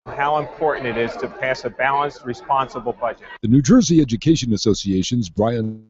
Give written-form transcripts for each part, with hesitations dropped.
how important it is to pass a balanced, responsible budget. The New Jersey Education Association's Brian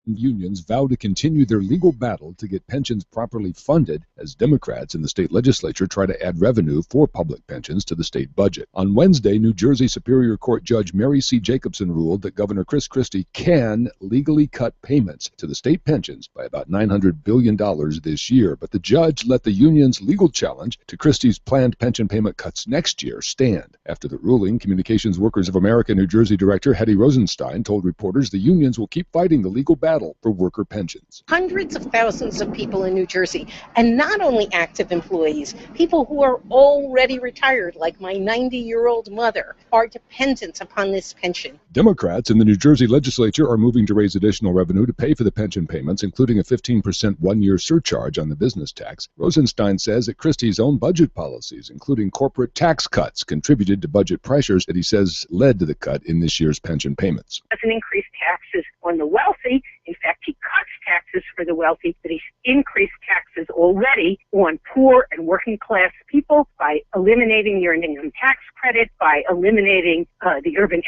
unions vow to continue their legal battle to get pensions properly funded as Democrats in the state legislature try to add revenue for public pensions to the state budget. On Wednesday, New Jersey Superior Court Judge Mary C. Jacobson ruled that Governor Chris Christie can legally cut payments to the state pensions by about $900 billion this year, but the judge let the union's legal challenge to Christie's planned pension payment cuts next year stand. After the ruling, Communications Workers of America New Jersey Director Hetty Rosenstein told reporters the unions will keep fighting the legal battle for worker pensions. Hundreds of thousands of people in New Jersey, and not only active employees, people who are already retired, like my 90-year-old mother, are dependent upon this pension. Democrats in the New Jersey legislature are moving to raise additional revenue to pay for the pension payments, including a 15% one-year surcharge on the business tax. Rosenstein says that Christie's own budget policies, including corporate tax cuts, contributed to budget pressures that he says led to the cut in this year's pension payments. Doesn't increase taxes on the wealthy. In fact, he cuts taxes for the wealthy, but he's increased taxes already on poor and working class people by eliminating the earned income tax credit, by eliminating the urban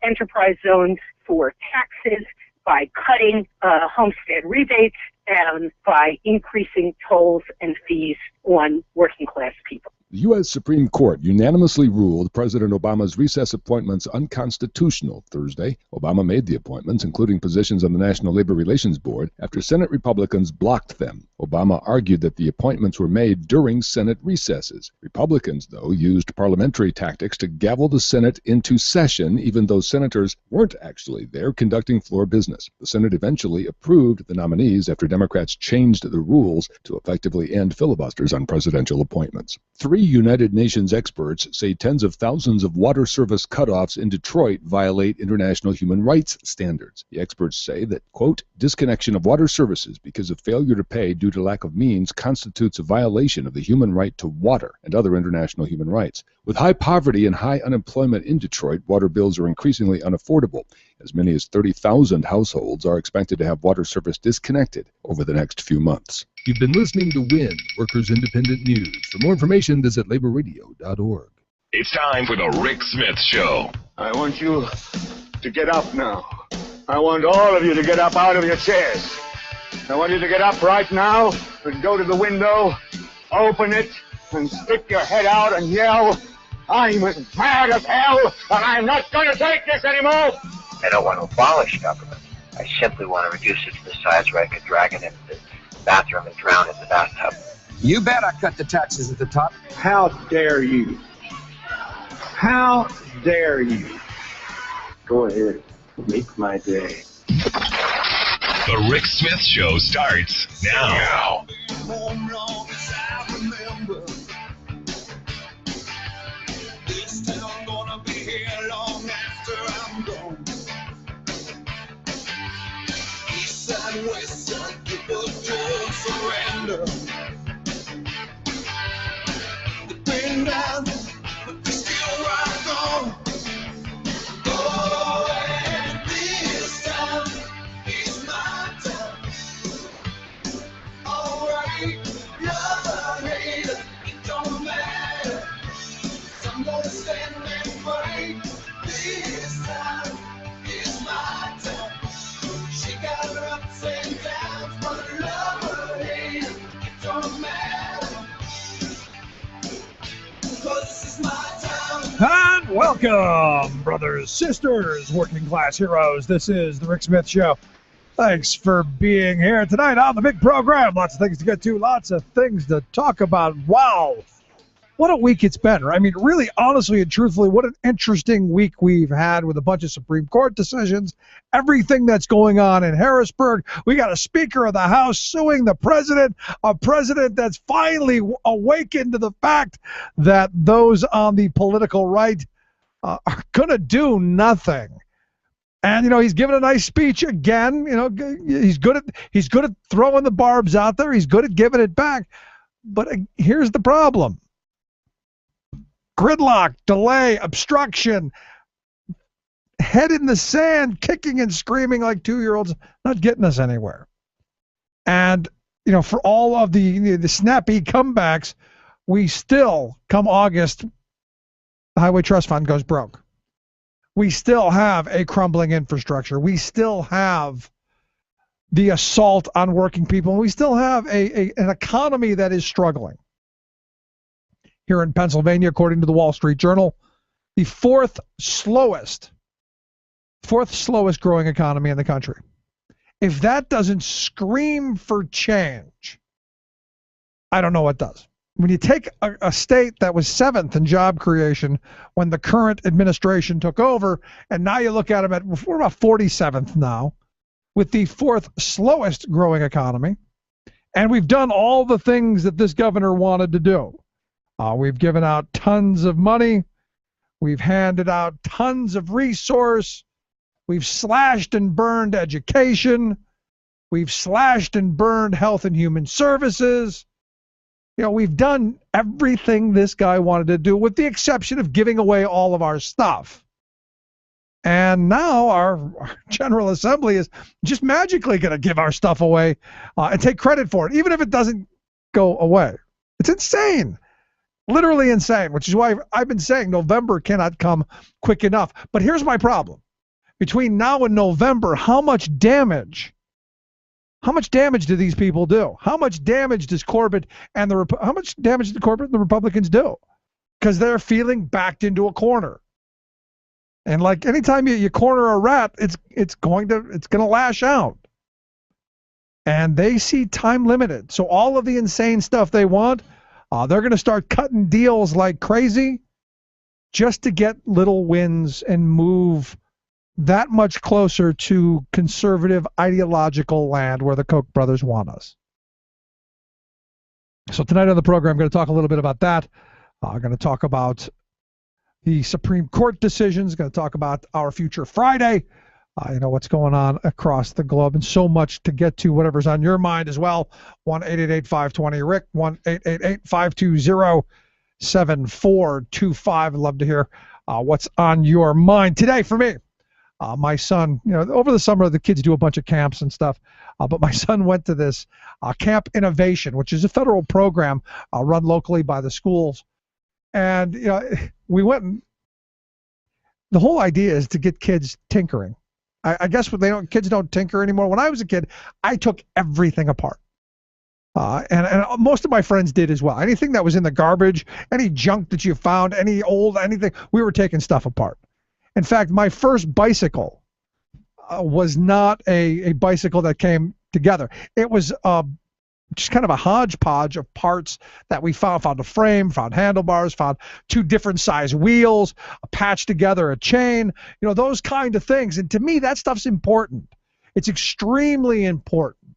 enterprise zones for taxes, by cutting homestead rebates, and by increasing tolls and fees on working class people. The U.S. Supreme Court unanimously ruled President Obama's recess appointments unconstitutional Thursday. Obama made the appointments, including positions on the National Labor Relations Board, after Senate Republicans blocked them. Obama argued that the appointments were made during Senate recesses. Republicans, though, used parliamentary tactics to gavel the Senate into session, even though senators weren't actually there conducting floor business. The Senate eventually approved the nominees after Democrats changed the rules to effectively end filibusters on presidential appointments. Three United Nations experts say tens of thousands of water service cutoffs in Detroit violate international human rights standards. The experts say that, quote, disconnection of water services because of failure to pay due to lack of means constitutes a violation of the human right to water and other international human rights. With high poverty and high unemployment in Detroit, water bills are increasingly unaffordable. As many as 30,000 households are expected to have water service disconnected over the next few months. You've been listening to WIN, Workers Independent News. For more information, visit laborradio.org. It's time for the Rick Smith Show. I want you to get up now. I want all of you to get up out of your chairs. I want you to get up right now and go to the window, open it, and stick your head out and yell, I'm as mad as hell, and I'm not going to take this anymore. I don't want to abolish government. I simply want to reduce it to the size where I could drag it into the bathroom and drown in the bathtub. You bet I cut the taxes at the top. How dare you? How dare you? Go ahead. Make my day. The Rick Smith Show starts now. West side, people don't surrender. They've been down, but they still rock on. Oh, and this time is my time. Alright, love or hate, it don't matter. I'm gonna stand and fight. This time is my time. She got her ups and downs, but love or hate, it don't matter. 'Cause this is my time. And welcome, brothers, sisters, working class heroes. This is the Rick Smith Show. Thanks for being here tonight on the big program. Lots of things to get to, lots of things to talk about. Wow. What a week it's been. I mean, really, honestly and truthfully, what an interesting week we've had with a bunch of Supreme Court decisions, everything that's going on in Harrisburg. We got a Speaker of the House suing the president, a president that's finally awakened to the fact that those on the political right are going to do nothing. And, you know, he's given a nice speech again. You know, he's good at throwing the barbs out there. He's good at giving it back. But here's the problem. Gridlock, delay, obstruction, head in the sand, kicking and screaming like 2-year-olds, not getting us anywhere. And, you know, for all of the snappy comebacks, we still, come August, the Highway Trust Fund goes broke. We still have a crumbling infrastructure. We still have the assault on working people. We still have an economy that is struggling. Here in Pennsylvania, according to the Wall Street Journal, the fourth slowest growing economy in the country. If that doesn't scream for change, I don't know what does. When you take a state that was 7th in job creation when the current administration took over, and now you look at them we're about 47th now, with the fourth slowest growing economy, and we've done all the things that this governor wanted to do. We've given out tons of money. We've handed out tons of resource. We've slashed and burned education. We've slashed and burned health and human services. We've done everything this guy wanted to do, with the exception of giving away all of our stuff. And now our General Assembly is just magically going to give our stuff away and take credit for it, even if it doesn't go away. It's insane. Literally insane, which is why I've been saying November cannot come quick enough. But here's my problem. Between now and November, how much damage do these people do? How much damage does Corbett and the Republicans do? Because they're feeling backed into a corner. And like anytime you corner a rat, it's going to lash out. And they see time limited. So all of the insane stuff they want, they're going to start cutting deals like crazy just to get little wins and move that much closer to conservative ideological land where the Koch brothers want us. So tonight on the program, I'm going to talk a little bit about that. I'm going to talk about the Supreme Court decisions, going to talk about our future Friday, what's going on across the globe, and so much to get to, whatever's on your mind as well. 1-888-520-RICK, 1-888-520-7425. I'd love to hear what's on your mind. Today for me, my son, over the summer the kids do a bunch of camps and stuff, but my son went to this Camp Innovation, which is a federal program run locally by the schools. And we went, and the whole idea is to get kids tinkering. I guess kids don't tinker anymore. When I was a kid, I took everything apart. And most of my friends did as well. Anything that was in the garbage, any junk that you found, anything, we were taking stuff apart. In fact, my first bicycle was not a bicycle that came together. It was just kind of a hodgepodge of parts that we found a frame, found handlebars, found 2 different size wheels, a patch together, a chain, those kind of things. And to me, that stuff's important. It's extremely important,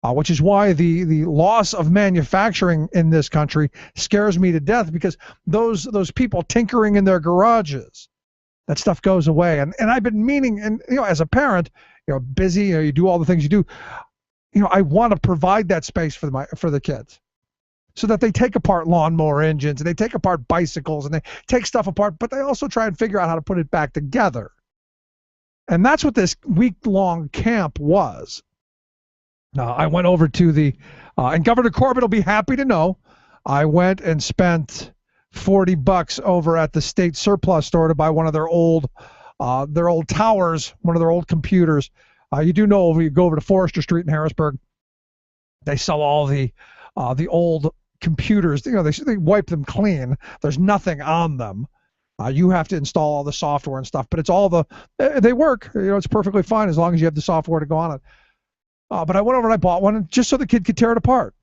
which is why the loss of manufacturing in this country scares me to death, because those people tinkering in their garages, that stuff goes away. And I've been meaning, and as a parent, busy, you do all the things you do. I want to provide that space for the kids, so that they take apart lawnmower engines and they take apart bicycles and they take stuff apart, but they also try and figure out how to put it back together. And that's what this week-long camp was. I went over to and Governor Corbett will be happy to know, I went and spent $40 over at the state surplus store to buy one of their old towers, one of their old computers. You do know, if you go over to Forester Street in Harrisburg, they sell all the old computers. They wipe them clean. There's nothing on them. You have to install all the software and stuff, but it's they work. It's perfectly fine as long as you have the software to go on it. But I went over and I bought one just so the kid could tear it apart.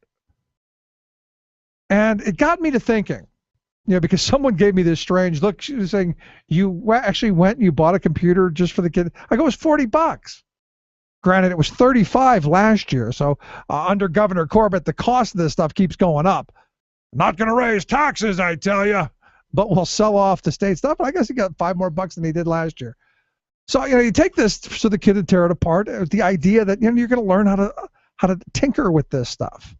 And it got me to thinking, because someone gave me this strange look. She was saying, you actually went and you bought a computer just for the kid? I go, it was $40. Granted, it was $35 last year. So under Governor Corbett, the cost of this stuff keeps going up. Not going to raise taxes, I tell you, but we'll sell off the state stuff. I guess he got $5 more than he did last year. So, you take this so the kid would tear it apart. The idea that, you're going to learn how to tinker with this stuff.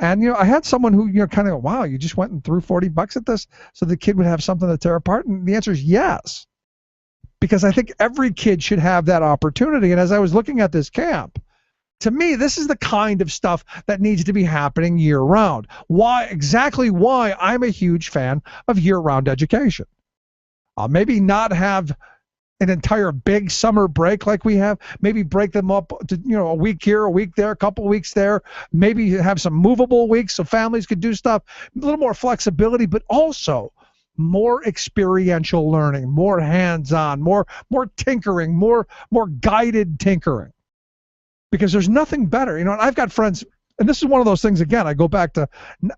And, I had someone who, kind of, wow, you just went and threw $40 at this so the kid would have something to tear apart. And the answer is yes. Because I think every kid should have that opportunity. And as I was looking at this camp, To me, this is the kind of stuff that needs to be happening year-round. Exactly why I'm a huge fan of year-round education. Maybe not have an entire big summer break like we have. Maybe break them up to, a week here, a week there, a couple weeks there. Maybe have some movable weeks so families could do stuff. A little more flexibility, but also more experiential learning, more hands-on, more tinkering, more guided tinkering. Because there's nothing better. And I've got friends, and this is one of those things, again, I go back to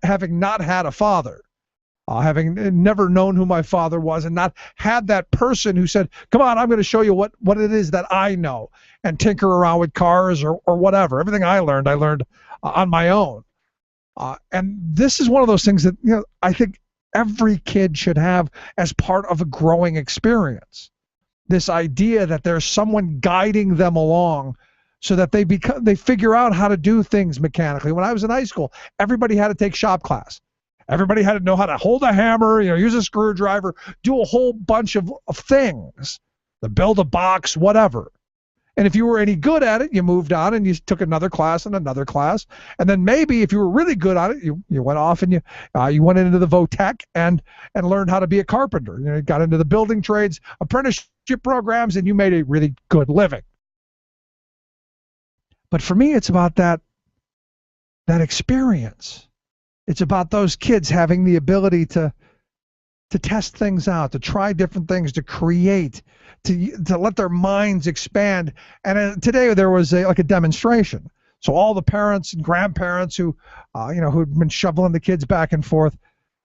having not had a father, having never known who my father was, and not had that person who said, come on, I'm going to show you what it is that I know, and tinker around with cars or whatever. Everything I learned on my own. And this is one of those things that I think every kid should have as part of a growing experience. This idea that there's someone guiding them along so that they figure out how to do things mechanically. When I was in high school, everybody had to take shop class. Everybody had to know how to hold a hammer, use a screwdriver, do a whole bunch of things, to build a box, whatever. And if you were any good at it, you moved on and you took another class and another class. And then maybe if you were really good at it, you went off and you went into the VOTEC and learned how to be a carpenter. You got into the building trades, apprenticeship programs, and you made a really good living. But for me, it's about that experience. It's about those kids having the ability to test things out, to try different things, to create, to let their minds expand. And today there was a demonstration. So all the parents and grandparents who'd been shoveling the kids back and forth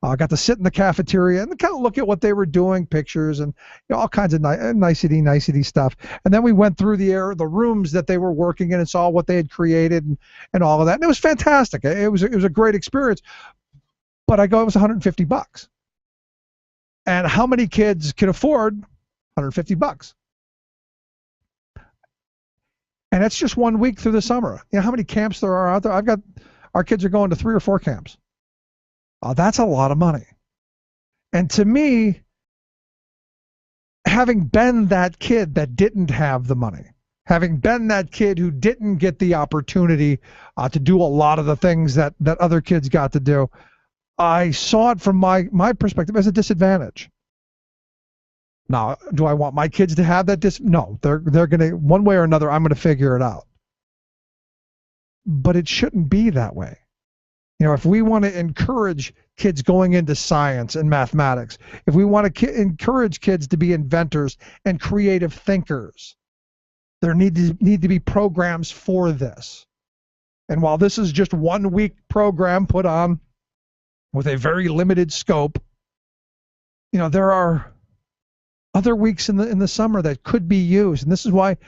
got to sit in the cafeteria and kind of look at what they were doing, pictures and all kinds of nicety stuff. And then we went through the rooms that they were working in and saw what they had created and all of that. And it was fantastic. It was a great experience. But it was $150. And how many kids can afford $150? And that's just 1 week through the summer. How many camps there are out there? Our kids are going to 3 or 4 camps. That's a lot of money. And to me, having been that kid that didn't have the money, having been that kid who didn't get the opportunity to do a lot of the things that other kids got to do, I saw it from my perspective as a disadvantage. Now, do I want my kids to have that? No, they're going to, one way or another, I'm going to figure it out. But it shouldn't be that way. If we want to encourage kids going into science and mathematics, if we want to encourage kids to be inventors and creative thinkers, there need to be programs for this. And while this is just 1 week program put on with a very limited scope, there are other weeks in the summer that could be used. And this is why,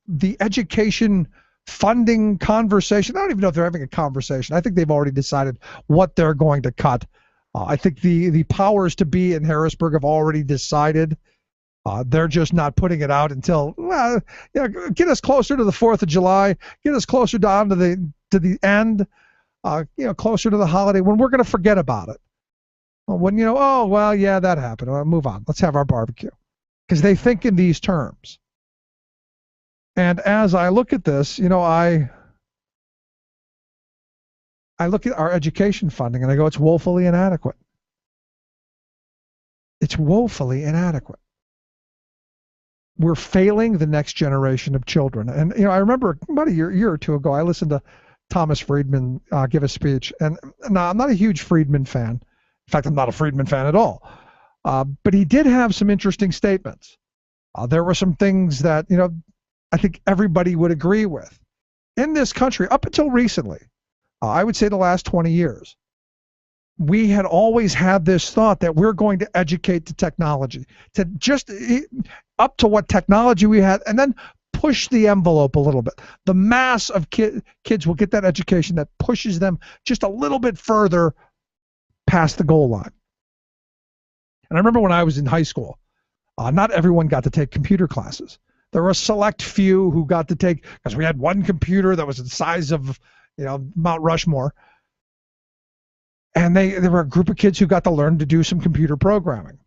the education funding conversation, I don't even know if they're having a conversation. I think they've already decided what they're going to cut. I think the powers to be in Harrisburg have already decided. They're just not putting it out until get us closer to the 4th of July, get us closer down to the end, closer to the holiday when we're going to forget about it. When that happened. Move on. Let's have our barbecue, because they think in these terms. And as I look at this, I look at our education funding and I go, it's woefully inadequate. It's woefully inadequate. We're failing the next generation of children. And, I remember about a year or two ago, I listened to Thomas Friedman give a speech. And now I'm not a huge Friedman fan. In fact, I'm not a Friedman fan at all. But he did have some interesting statements. There were some things that, I think everybody would agree with. In this country, up until recently, I would say the last 20 years, we had always had this thought that we're going to educate to technology, to just up to what technology we had, and then push the envelope a little bit. The mass of kids will get that education that pushes them just a little bit further past the goal line. And I remember when I was in high school, not everyone got to take computer classes. There were a select few who got to take, because we had one computer that was the size of, Mount Rushmore. And there were a group of kids who got to learn to do some computer programming.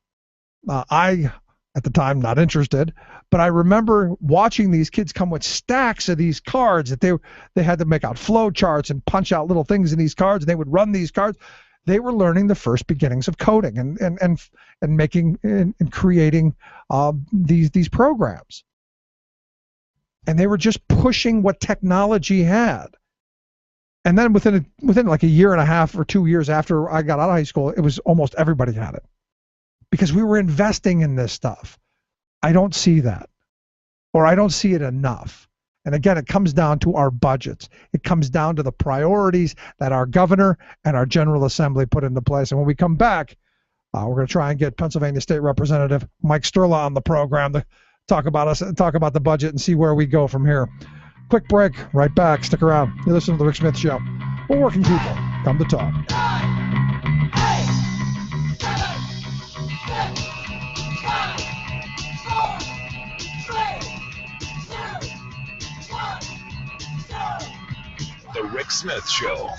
I At the time, not interested. But I remember watching these kids come with stacks of these cards that they had to make out flow charts and punch out little things in these cards, and they would run these cards. They were learning the first beginnings of coding and making and creating these programs. And they were just pushing what technology had. And then within like a year and a half or 2 years after I got out of high school, it was almost everybody had it. Because we were investing in this stuff. I don't see that. Or I don't see it enough. And again, it comes down to our budgets. It comes down to the priorities that our governor and our General Assembly put into place. And when we come back, we're going to try and get Pennsylvania State Representative Mike Sturla on the program to talk about the budget and see where we go from here. Quick break, right back. Stick around. You listen to The Rick Smith Show. We're working people. Come to talk. The Rick Smith Show.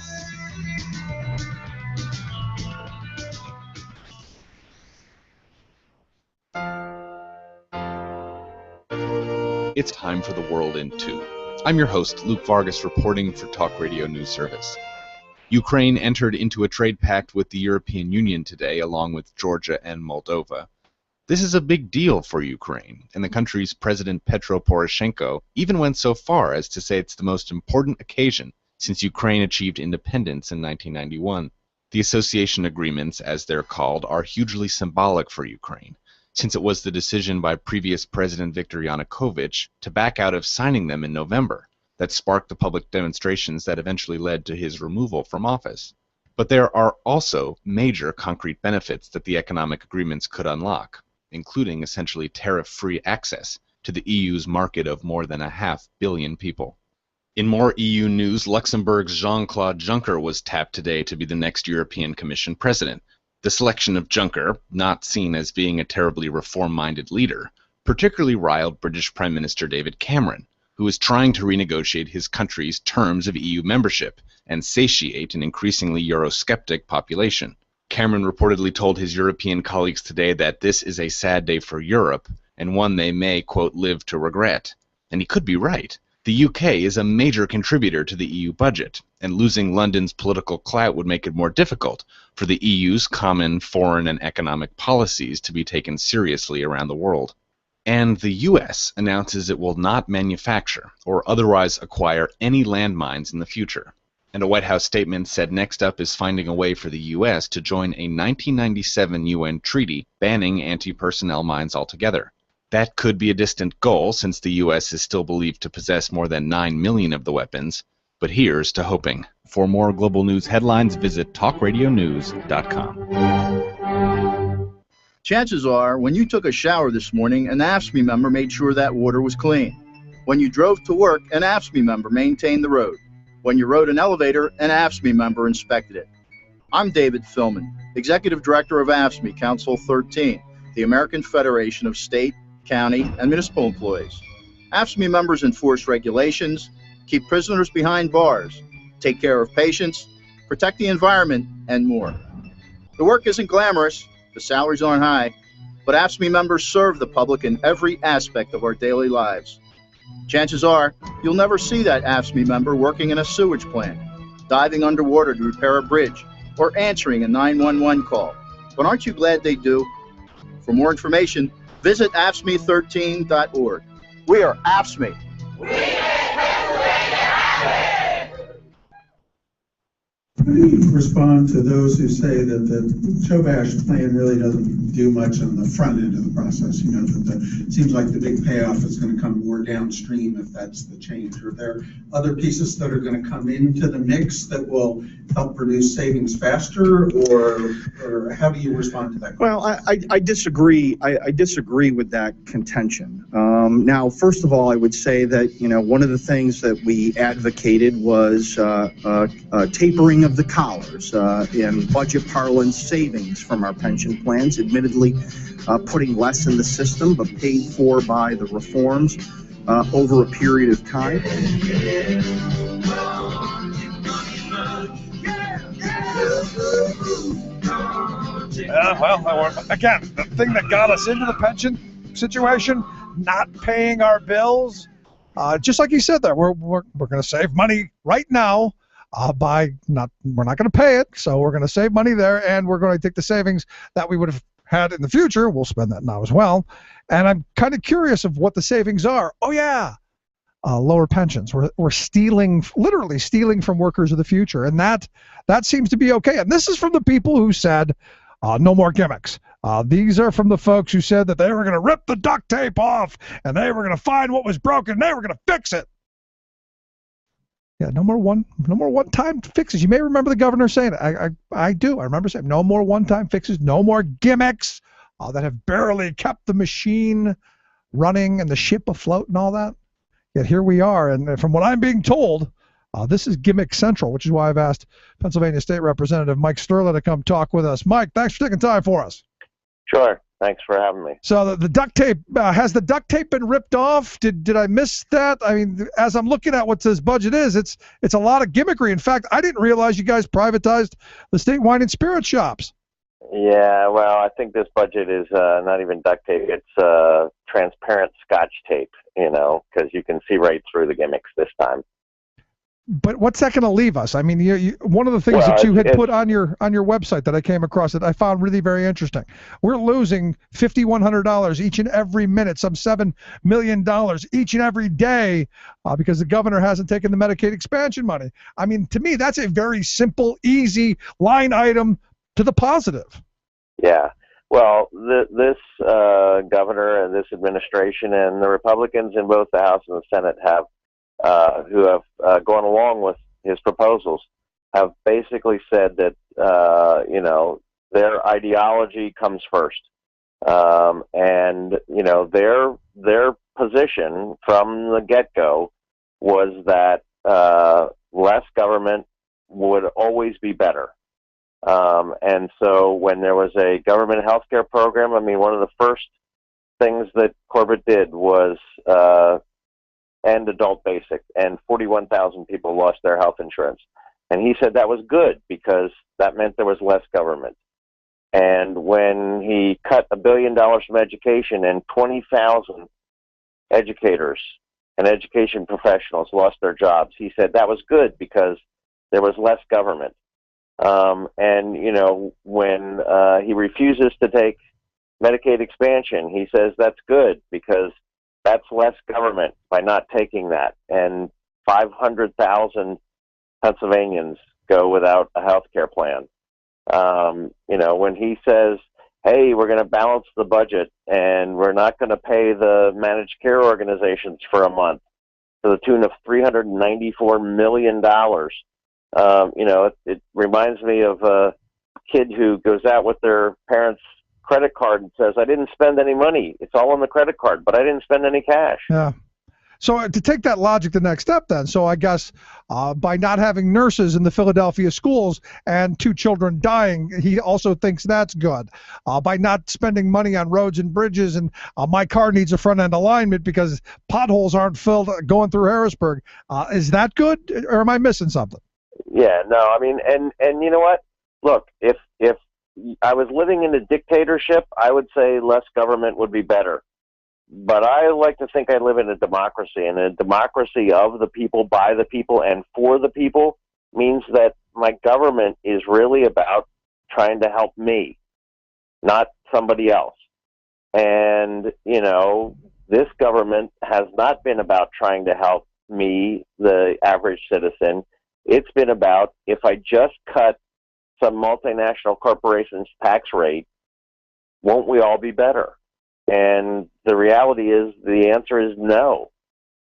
It's time for The World in 2. I'm your host, Luke Vargas, reporting for Talk Radio News Service. Ukraine entered into a trade pact with the European Union today, along with Georgia and Moldova. This is a big deal for Ukraine, and the country's President Petro Poroshenko even went so far as to say it's the most important occasion since Ukraine achieved independence in 1991. The association agreements, as they're called, are hugely symbolic for Ukraine, since it was the decision by previous President Viktor Yanukovych to back out of signing them in November that sparked the public demonstrations that eventually led to his removal from office. But there are also major concrete benefits that the economic agreements could unlock, including essentially tariff-free access to the EU's market of more than 500 million people. In more EU news, Luxembourg's Jean-Claude Juncker was tapped today to be the next European Commission president. The selection of Juncker, not seen as being a terribly reform-minded leader, particularly riled British Prime Minister David Cameron, who is trying to renegotiate his country's terms of EU membership and satiate an increasingly Eurosceptic population. Cameron reportedly told his European colleagues today that this is a sad day for Europe, and one they may, quote, live to regret. And he could be right. The UK is a major contributor to the EU budget, and losing London's political clout would make it more difficult for the EU's common foreign and economic policies to be taken seriously around the world. And the US announces it will not manufacture or otherwise acquire any landmines in the future. And a White House statement said next up is finding a way for the US to join a 1997 UN treaty banning anti-personnel mines altogether. That could be a distant goal since the U.S. is still believed to possess more than 9 million of the weapons, but here's to hoping. For more global news headlines, visit talkradionews.com. Chances are, when you took a shower this morning, an AFSCME member made sure that water was clean. When you drove to work, an AFSCME member maintained the road. When you rode an elevator, an AFSCME member inspected it. I'm David Philman, Executive Director of AFSCME Council 13, the American Federation of State, County, and Municipal Employees. AFSCME members enforce regulations, keep prisoners behind bars, take care of patients, protect the environment, and more. The work isn't glamorous, the salaries aren't high, but AFSCME members serve the public in every aspect of our daily lives. Chances are, you'll never see that AFSCME member working in a sewage plant, diving underwater to repair a bridge, or answering a 911 call. But aren't you glad they do? For more information, visit AFSCME13.org. We are AFSCME. How do you respond to those who say that the Chobash plan really doesn't do much on the front end of the process? You know, that it seems like the big payoff is going to come more downstream if that's the change. Are there other pieces that are going to come into the mix that will help produce savings faster, or how do you respond to that? Well, I disagree. I disagree with that contention. Now, first of all, I would say that, you know, one of the things that we advocated was tapering of the collars, in budget parlance, savings from our pension plans, admittedly putting less in the system, but paid for by the reforms over a period of time. Well, again, the thing that got us into the pension situation, not paying our bills. Just like you said there, we're going to save money right now we're not going to pay it, so we're going to save money there, and we're going to take the savings that we would have had in the future. We'll spend that now as well. And I'm kind of curious of what the savings are. Oh, yeah. Lower pensions. We're literally stealing from workers of the future, and that seems to be okay. And this is from the people who said no more gimmicks. These are from the folks who said that they were going to rip the duct tape off, and they were going to find what was broken, and they were going to fix it. Yeah, no more one-time fixes. You may remember the governor saying it. I do. I remember saying no more one-time fixes, no more gimmicks that have barely kept the machine running and the ship afloat and all that. Yet here we are, and from what I'm being told, this is gimmick central, which is why I've asked Pennsylvania State Representative Mike Sterla to come talk with us. Mike, thanks for taking time for us. Sure. Thanks for having me. So the duct tape, has the duct tape been ripped off? Did I miss that? I mean, as I'm looking at what this budget is, it's a lot of gimmickry. In fact, I didn't realize you guys privatized the state wine and spirit shops. Yeah, well, I think this budget is not even duct tape. It's transparent Scotch tape, because you can see right through the gimmicks this time. But what's that going to leave us? I mean, one of the things that you had put on your website that I came across that I found really very interesting. We're losing $5,100 each and every minute, some $7 million each and every day because the governor hasn't taken the Medicaid expansion money. I mean, to me, that's a very simple, easy line item to the positive. Yeah. Well, this governor and this administration and the Republicans in both the House and the Senate who have gone along with his proposals have basically said that, their ideology comes first. And their position from the get-go was that less government would always be better. And so when there was a government health care program, I mean, one of the first things that Corbett did was end adult basic, and 41,000 people lost their health insurance. And he said that was good because that meant there was less government. And when he cut $1 billion from education and 20,000 educators and education professionals lost their jobs, he said that was good because there was less government. When he refuses to take Medicaid expansion, he says that's good because that's less government by not taking that. And 500,000 Pennsylvanians go without a health care plan. When he says, hey, we're going to balance the budget and we're not going to pay the managed care organizations for a month to the tune of $394 million. It reminds me of a kid who goes out with their parents' credit card and says, I didn't spend any money. It's all on the credit card, but I didn't spend any cash. Yeah. So to take that logic the next step then, so I guess by not having nurses in the Philadelphia schools and 2 children dying, he also thinks that's good. By not spending money on roads and bridges, and my car needs a front-end alignment because potholes aren't filled going through Harrisburg. Is that good, or am I missing something? Yeah, no, I mean, and you know what? Look, if I was living in a dictatorship, I would say less government would be better. But I like to think I live in a democracy, and a democracy of the people, by the people, and for the people means that my government is really about trying to help me, not somebody else. And, this government has not been about trying to help me, the average citizen. It's been about, if I just cut some multinational corporations' tax rate, won't we all be better? And the reality is, the answer is no,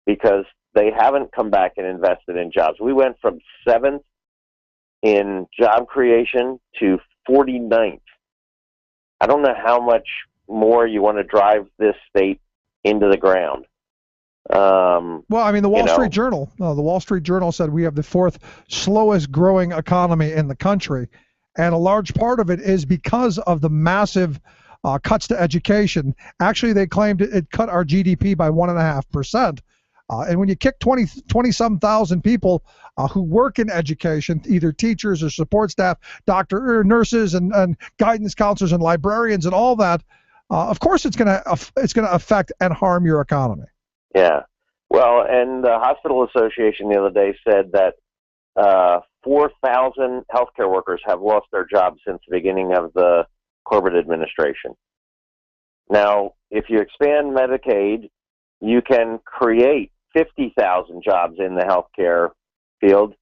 because they haven't come back and invested in jobs. We went from 7th in job creation to 49th. I don't know how much more you want to drive this state into the ground. Well, I mean, the Wall Street Journal said we have the 4th slowest growing economy in the country, and a large part of it is because of the massive cuts to education. Actually, they claimed it cut our GDP by 1.5%. And when you kick 20-some thousand people who work in education, either teachers or support staff, doctors or nurses and guidance counselors and librarians and all that, of course it's going to affect and harm your economy. Yeah. Well, and the Hospital Association the other day said that 4,000 healthcare workers have lost their jobs since the beginning of the Corbett administration. Now, if you expand Medicaid, you can create 50,000 jobs in the healthcare field.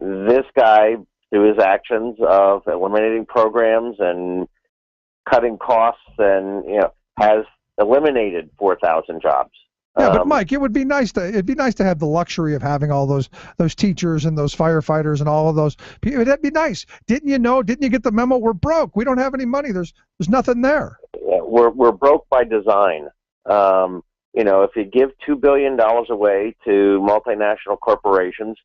This guy, through his actions of eliminating programs and cutting costs, and has eliminated 4,000 jobs. Yeah, but Mike, it'd be nice to have the luxury of having all those teachers and those firefighters and all of those people. That'd be nice. Didn't you get the memo? We're broke. We don't have any money. There's nothing there. Yeah, we're broke by design. If you give $2 billion away to multinational corporations,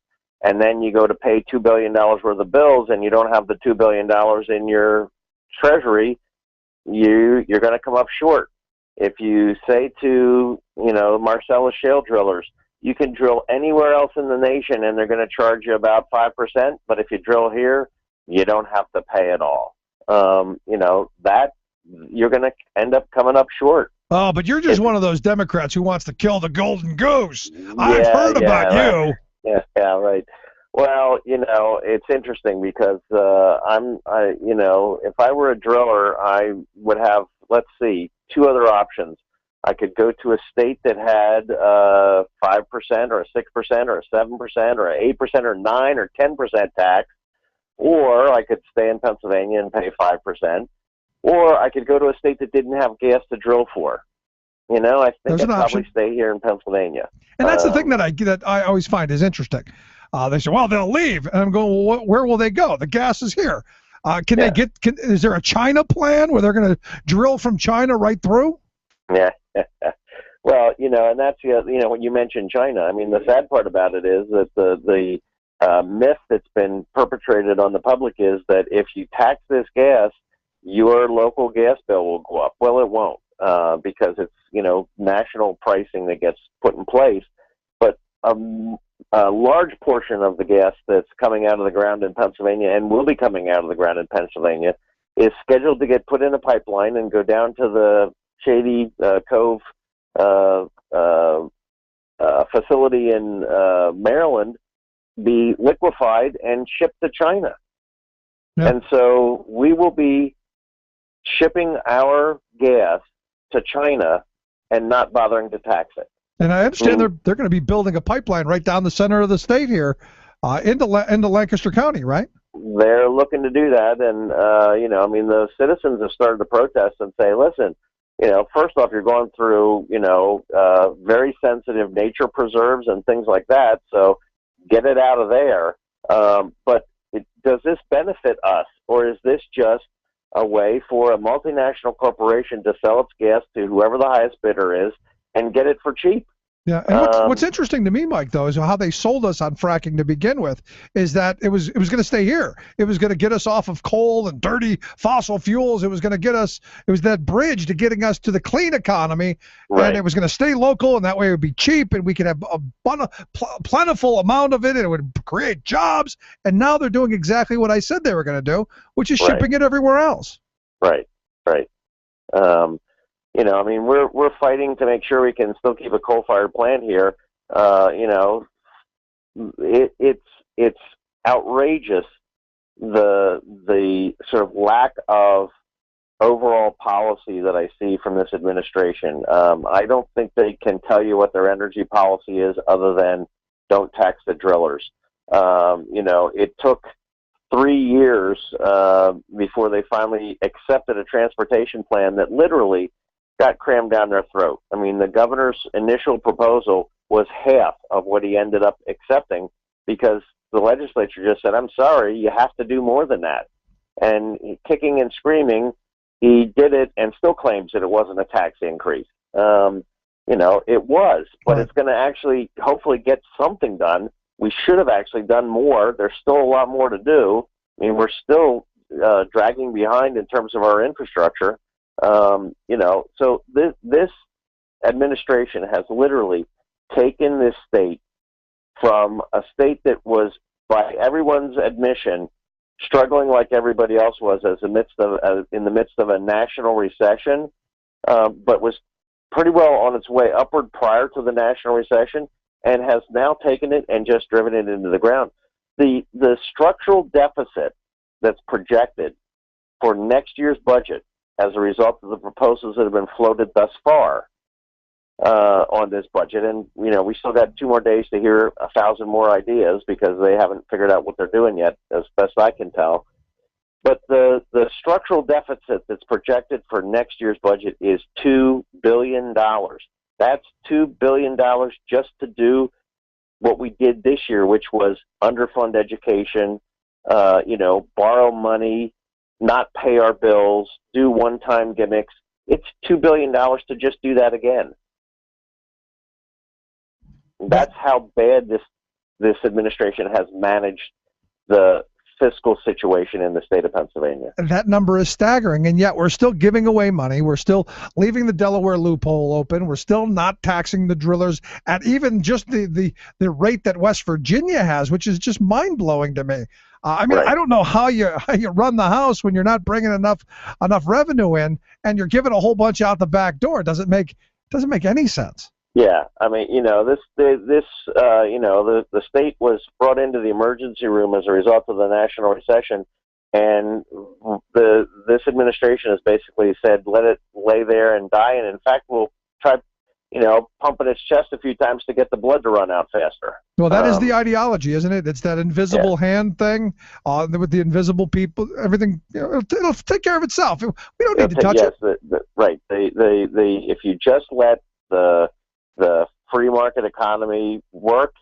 and then you go to pay $2 billion worth of bills, and you don't have the $2 billion in your treasury, you're going to come up short. If you say to, Marcellus shale drillers, you can drill anywhere else in the nation and they're going to charge you about 5%, but if you drill here, you don't have to pay at all. That you're going to end up coming up short. Oh, but you're just one of those Democrats who wants to kill the golden goose. I've heard about you. Yeah, right. Well, it's interesting because if I were a driller, I would have, let's see, two other options. I could go to a state that had 5% or a 6% or a 7% or a 8% or 9 or 10% tax, or I could stay in Pennsylvania and pay 5%, or I could go to a state that didn't have gas to drill for. I think I'd probably stay here in Pennsylvania. And that's the thing that I always find is interesting. They say, well, they'll leave. And I'm going, well, where will they go? The gas is here. Is there a China plan where they're going to drill from China right through? Yeah. Well, and that's, when you mentioned China, I mean, the sad part about it is that the myth that's been perpetrated on the public is that if you tax this gas, your local gas bill will go up. Well, it won't, because it's, national pricing that gets put in place. But a large portion of the gas that's coming out of the ground in Pennsylvania and will be coming out of the ground in Pennsylvania is scheduled to get put in a pipeline and go down to the Shady Cove facility in Maryland, be liquefied and shipped to China. Yeah. And so we will be shipping our gas to China and not bothering to tax it. And I understand they're going to be building a pipeline right down the center of the state here, into Lancaster County, right? They're looking to do that, and the citizens have started to protest and say, listen, first off, you're going through, very sensitive nature preserves and things like that, so get it out of there. But does this benefit us, or is this just a way for a multinational corporation to sell its gas to whoever the highest bidder is and get it for cheap? Yeah, and what's interesting to me, Mike, though, is how they sold us on fracking to begin with, is that it was going to stay here. It was going to get us off of coal and dirty fossil fuels. It was going to get us, it was that bridge to getting us to the clean economy, right. And it was going to stay local, and that way it would be cheap, and we could have a plentiful amount of it, and it would create jobs. And now they're doing exactly what I said they were going to do, which is shipping it everywhere else. Right. We're fighting to make sure we can still keep a coal-fired plant here. It's outrageous, the sort of lack of overall policy that I see from this administration. I don't think they can tell you what their energy policy is other than don't tax the drillers. It took 3 years before they finally accepted a transportation plan that literally got crammed down their throat. I mean, the governor's initial proposal was half of what he ended up accepting because the legislature just said, I'm sorry, you have to do more than that. And kicking and screaming, he did it and still claims that it wasn't a tax increase. It was, but it's going to actually hopefully get something done. We should have actually done more. There's still a lot more to do. I mean, we're still dragging behind in terms of our infrastructure. So this administration has literally taken this state from a state that was, by everyone's admission, struggling like everybody else was in the midst of a national recession, but was pretty well on its way upward prior to the national recession, and has now taken it and just driven it into the ground. The structural deficit that's projected for next year's budget as a result of the proposals that have been floated thus far on this budget, and we still got 2 more days to hear 1,000 more ideas because they haven't figured out what they're doing yet, as best I can tell. But the structural deficit that's projected for next year's budget is $2 billion. That's $2 billion just to do what we did this year, which was underfund education, borrow money, not pay our bills, do one-time gimmicks. It's $2 billion to just do that again. That's how bad this administration has managed the fiscal situation in the state of Pennsylvania. And that number is staggering, and yet we're still giving away money. We're still leaving the Delaware loophole open. We're still not taxing the drillers at even just the rate that West Virginia has, which is just mind-blowing to me. Right. I don't know how you run the house when you're not bringing enough revenue in, and you're giving a whole bunch out the back door. It doesn't make any sense. Yeah, I mean, the state was brought into the emergency room as a result of the national recession, and this administration has basically said, let it lay there and die, and in fact, we'll try, pumping its chest a few times to get the blood to run out faster. Well, that is the ideology, isn't it? It's that invisible hand thing with the invisible people. Everything, it'll take care of itself. We don't need to touch it. Right. If you just let the free market economy work,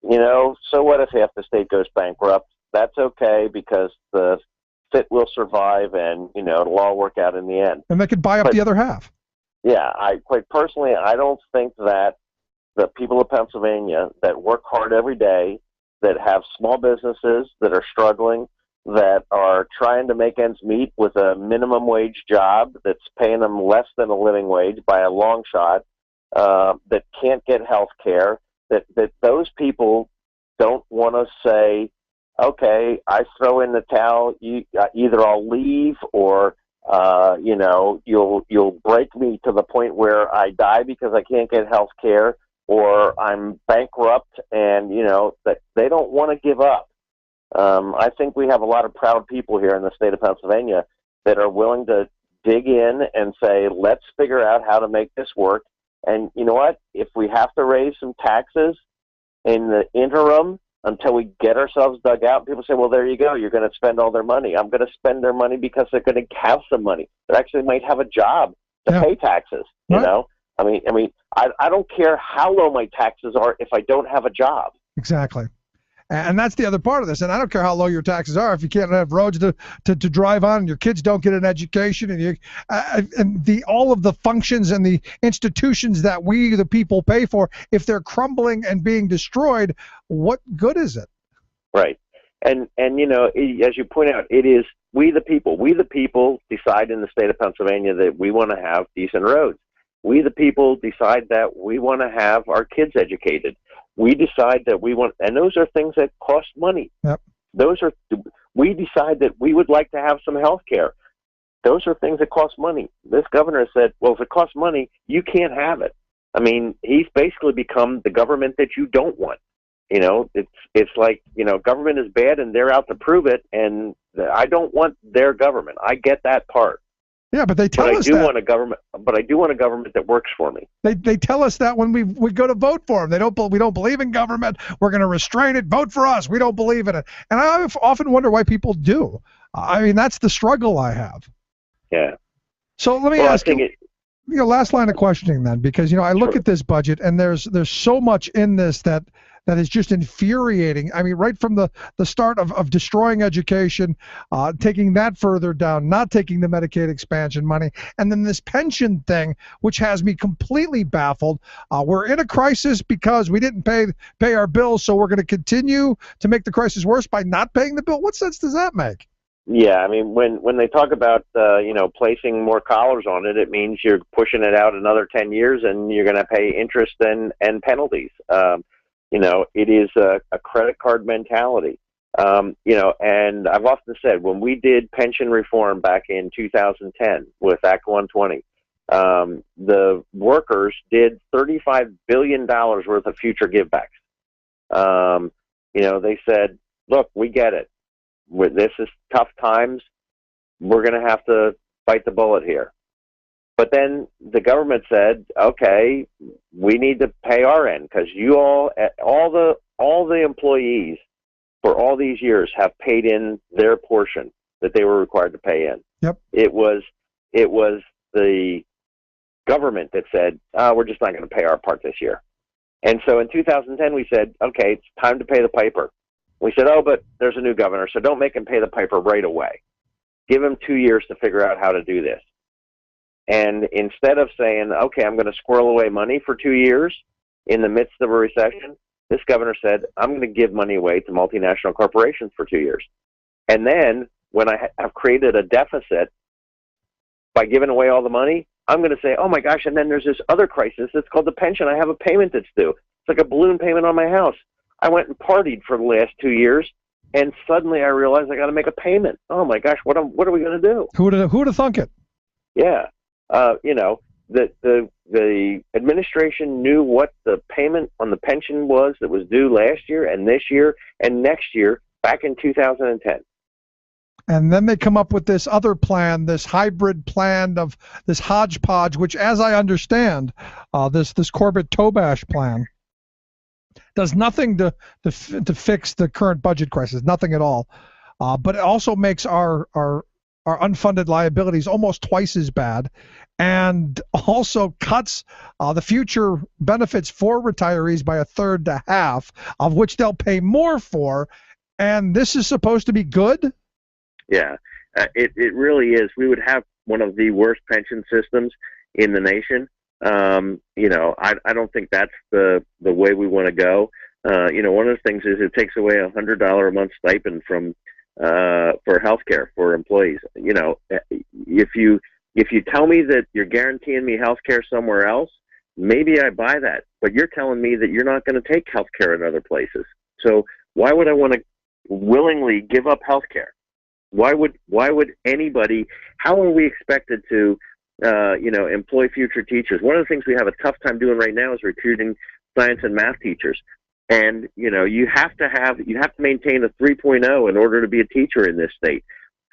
so what if half the state goes bankrupt? That's okay because the fit will survive and, it'll all work out in the end. And they could buy up the other half. Yeah, quite personally, I don't think that the people of Pennsylvania that work hard every day, that have small businesses that are struggling, that are trying to make ends meet with a minimum wage job that's paying them less than a living wage by a long shot, that can't get health care, that those people don't want to say, okay, I throw in the towel, either I'll leave or you'll break me to the point where I die because I can't get health care, or I'm bankrupt, and that they don't want to give up. I think we have a lot of proud people here in the state of Pennsylvania that are willing to dig in and say, let's figure out how to make this work. And you know what? If we have to raise some taxes in the interim until we get ourselves dug out, people say, well, there you go. You're going to spend all their money. I'm going to spend their money because they're going to have some money. They actually might have a job to pay taxes, you know? I mean, I don't care how low my taxes are if I don't have a job. Exactly. And that's the other part of this. And I don't care how low your taxes are if you can't have roads to drive on, and your kids don't get an education, and all of the functions and the institutions that we, the people, pay for, if they're crumbling and being destroyed, what good is it? Right. And as you point out, it is we the people. We the people decide in the state of Pennsylvania that we want to have decent roads. We the people decide that we want to have our kids educated. We decide that we want, and those are things that cost money. Yep. We decide that we would like to have some health care. Those are things that cost money. This governor said, well, if it costs money, you can't have it. I mean, he's basically become the government that you don't want. It's like, government is bad and they're out to prove it, and I don't want their government. I get that part. Yeah, but they tell us that. I do want a government that works for me. They tell us that when we go to vote for them. We don't believe in government. We're going to restrain it. Vote for us. We don't believe in it. And I often wonder why people do. I mean, that's the struggle I have. Yeah. So let me ask you, last line of questioning then, because I look at this budget and there's so much in this that is just infuriating. I mean, right from the start of destroying education, taking that further down, not taking the Medicaid expansion money, and then this pension thing, which has me completely baffled. We're in a crisis because we didn't pay our bills, so we're going to continue to make the crisis worse by not paying the bill. What sense does that make? Yeah, I mean, when they talk about placing more collars on it, it means you're pushing it out another 10 years, and you're going to pay interest and penalties. It is a credit card mentality. And I've often said when we did pension reform back in 2010 with Act 120, the workers did $35 billion worth of future givebacks. They said, look, we get it. This is tough times. We're going to have to bite the bullet here. But then the government said, okay, we need to pay our end because you all the employees for all these years have paid in their portion that they were required to pay in. Yep. It was the government that said, we're just not going to pay our part this year. And so in 2010, we said, okay, it's time to pay the piper. We said, oh, but there's a new governor, so don't make him pay the piper right away. Give him 2 years to figure out how to do this. And instead of saying, okay, I'm going to squirrel away money for 2 years in the midst of a recession, this governor said, I'm going to give money away to multinational corporations for 2 years. And then when I have created a deficit by giving away all the money, I'm going to say, oh my gosh, and then there's this other crisis. It's called the pension. I have a payment that's due. It's like a balloon payment on my house. I went and partied for the last 2 years, and suddenly I realized I got to make a payment. Oh my gosh, what are we going to do? Who would have thunk it? Yeah. The administration knew what the payment on the pension was that was due last year and this year and next year back in 2010. And then they come up with this other plan, this hybrid plan of this hodgepodge, which, as I understand, this Corbett-Tobash plan does nothing to fix the current budget crisis, nothing at all. But it also makes our unfunded liabilities almost twice as bad, and also cuts the future benefits for retirees by a third to half, of which they'll pay more for. And this is supposed to be good? Yeah, it really is. We would have one of the worst pension systems in the nation. I don't think that's the way we want to go. One of the things is it takes away $100 a month stipend from for healthcare for employees. If you tell me that you're guaranteeing me healthcare somewhere else, maybe I buy that. But you're telling me that you're not going to take healthcare in other places. So why would I want to willingly give up healthcare? Why would anybody? How are we expected to, employ future teachers? One of the things we have a tough time doing right now is recruiting science and math teachers. And you have to maintain a 3.0 in order to be a teacher in this state.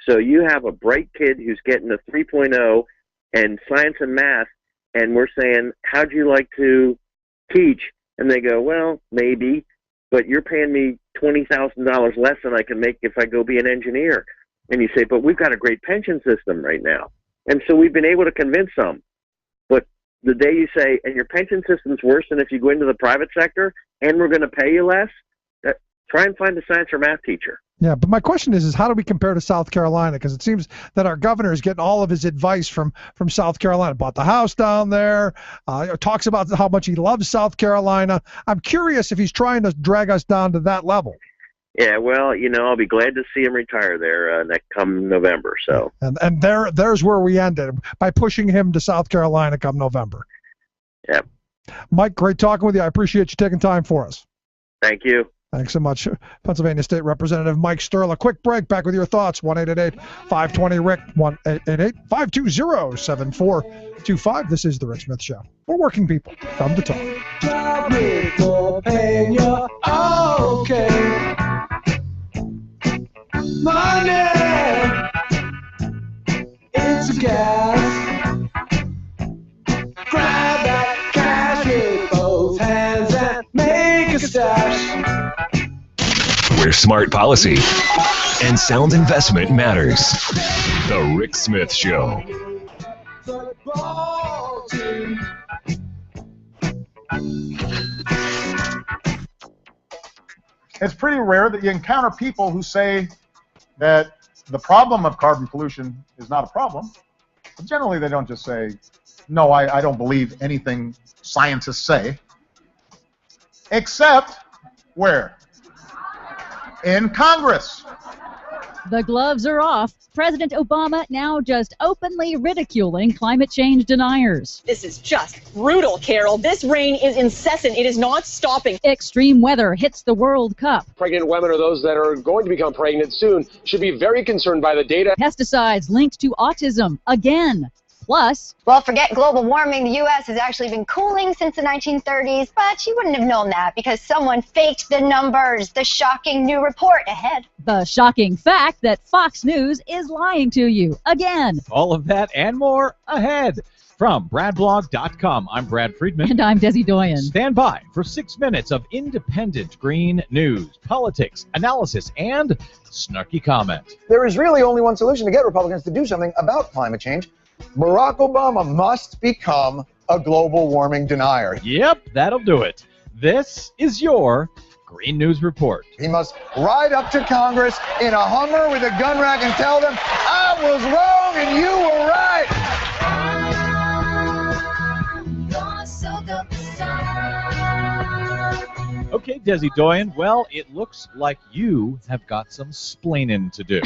So you have a bright kid who's getting a 3.0 in science and math, and we're saying, how'd you like to teach? And they go, well, maybe, but you're paying me $20,000 less than I can make if I go be an engineer. And you say, but we've got a great pension system right now. And so we've been able to convince some. But the day you say, and your pension system's worse than if you go into the private sector, and we're going to pay you less, try and find a science or math teacher. Yeah, but my question is how do we compare to South Carolina? Because it seems that our governor is getting all of his advice from South Carolina. Bought the house down there, talks about how much he loves South Carolina. I'm curious if he's trying to drag us down to that level. Yeah, well, I'll be glad to see him retire there next come November. So, and there's where we ended, by pushing him to South Carolina come November. Yeah. Mike, great talking with you. I appreciate you taking time for us. Thank you. Thanks so much. Pennsylvania State Representative Mike Stirla. Quick break. Back with your thoughts. 1-888-520-RICK. 1-888-520-7425. This is The Rick Smith Show. We're working people. Come to talk. Okay. Money, it's a gas. Grab that cash with both hands and make a stash. Where smart policy and sound investment matters. The Rick Smith Show. Football team. It's pretty rare that you encounter people who say that the problem of carbon pollution is not a problem. But generally, they don't just say, no, I don't believe anything scientists say. Except where? In Congress. The gloves are off. President Obama now just openly ridiculing climate change deniers. This is just brutal, Carol. This rain is incessant. It is not stopping. Extreme weather hits the World Cup. Pregnant women or those that are going to become pregnant soon should be very concerned by the data. Pesticides linked to autism again. Plus, well, forget global warming. The U.S. has actually been cooling since the 1930s, but you wouldn't have known that because someone faked the numbers. The shocking new report ahead. the shocking fact that Fox News is lying to you again. All of that and more ahead. From BradBlog.com, I'm Brad Friedman. And I'm Desi Doyen. Stand by for 6 minutes of independent green news, politics, analysis, and snarky comment. There is really only one solution to get Republicans to do something about climate change. Barack Obama must become a global warming denier. Yep, that'll do it. This is your Green News Report. He must ride up to Congress in a Hummer with a gun rack and tell them, I was wrong and you were right. Okay, Desi Doyen, well, it looks like you have got some splaining to do.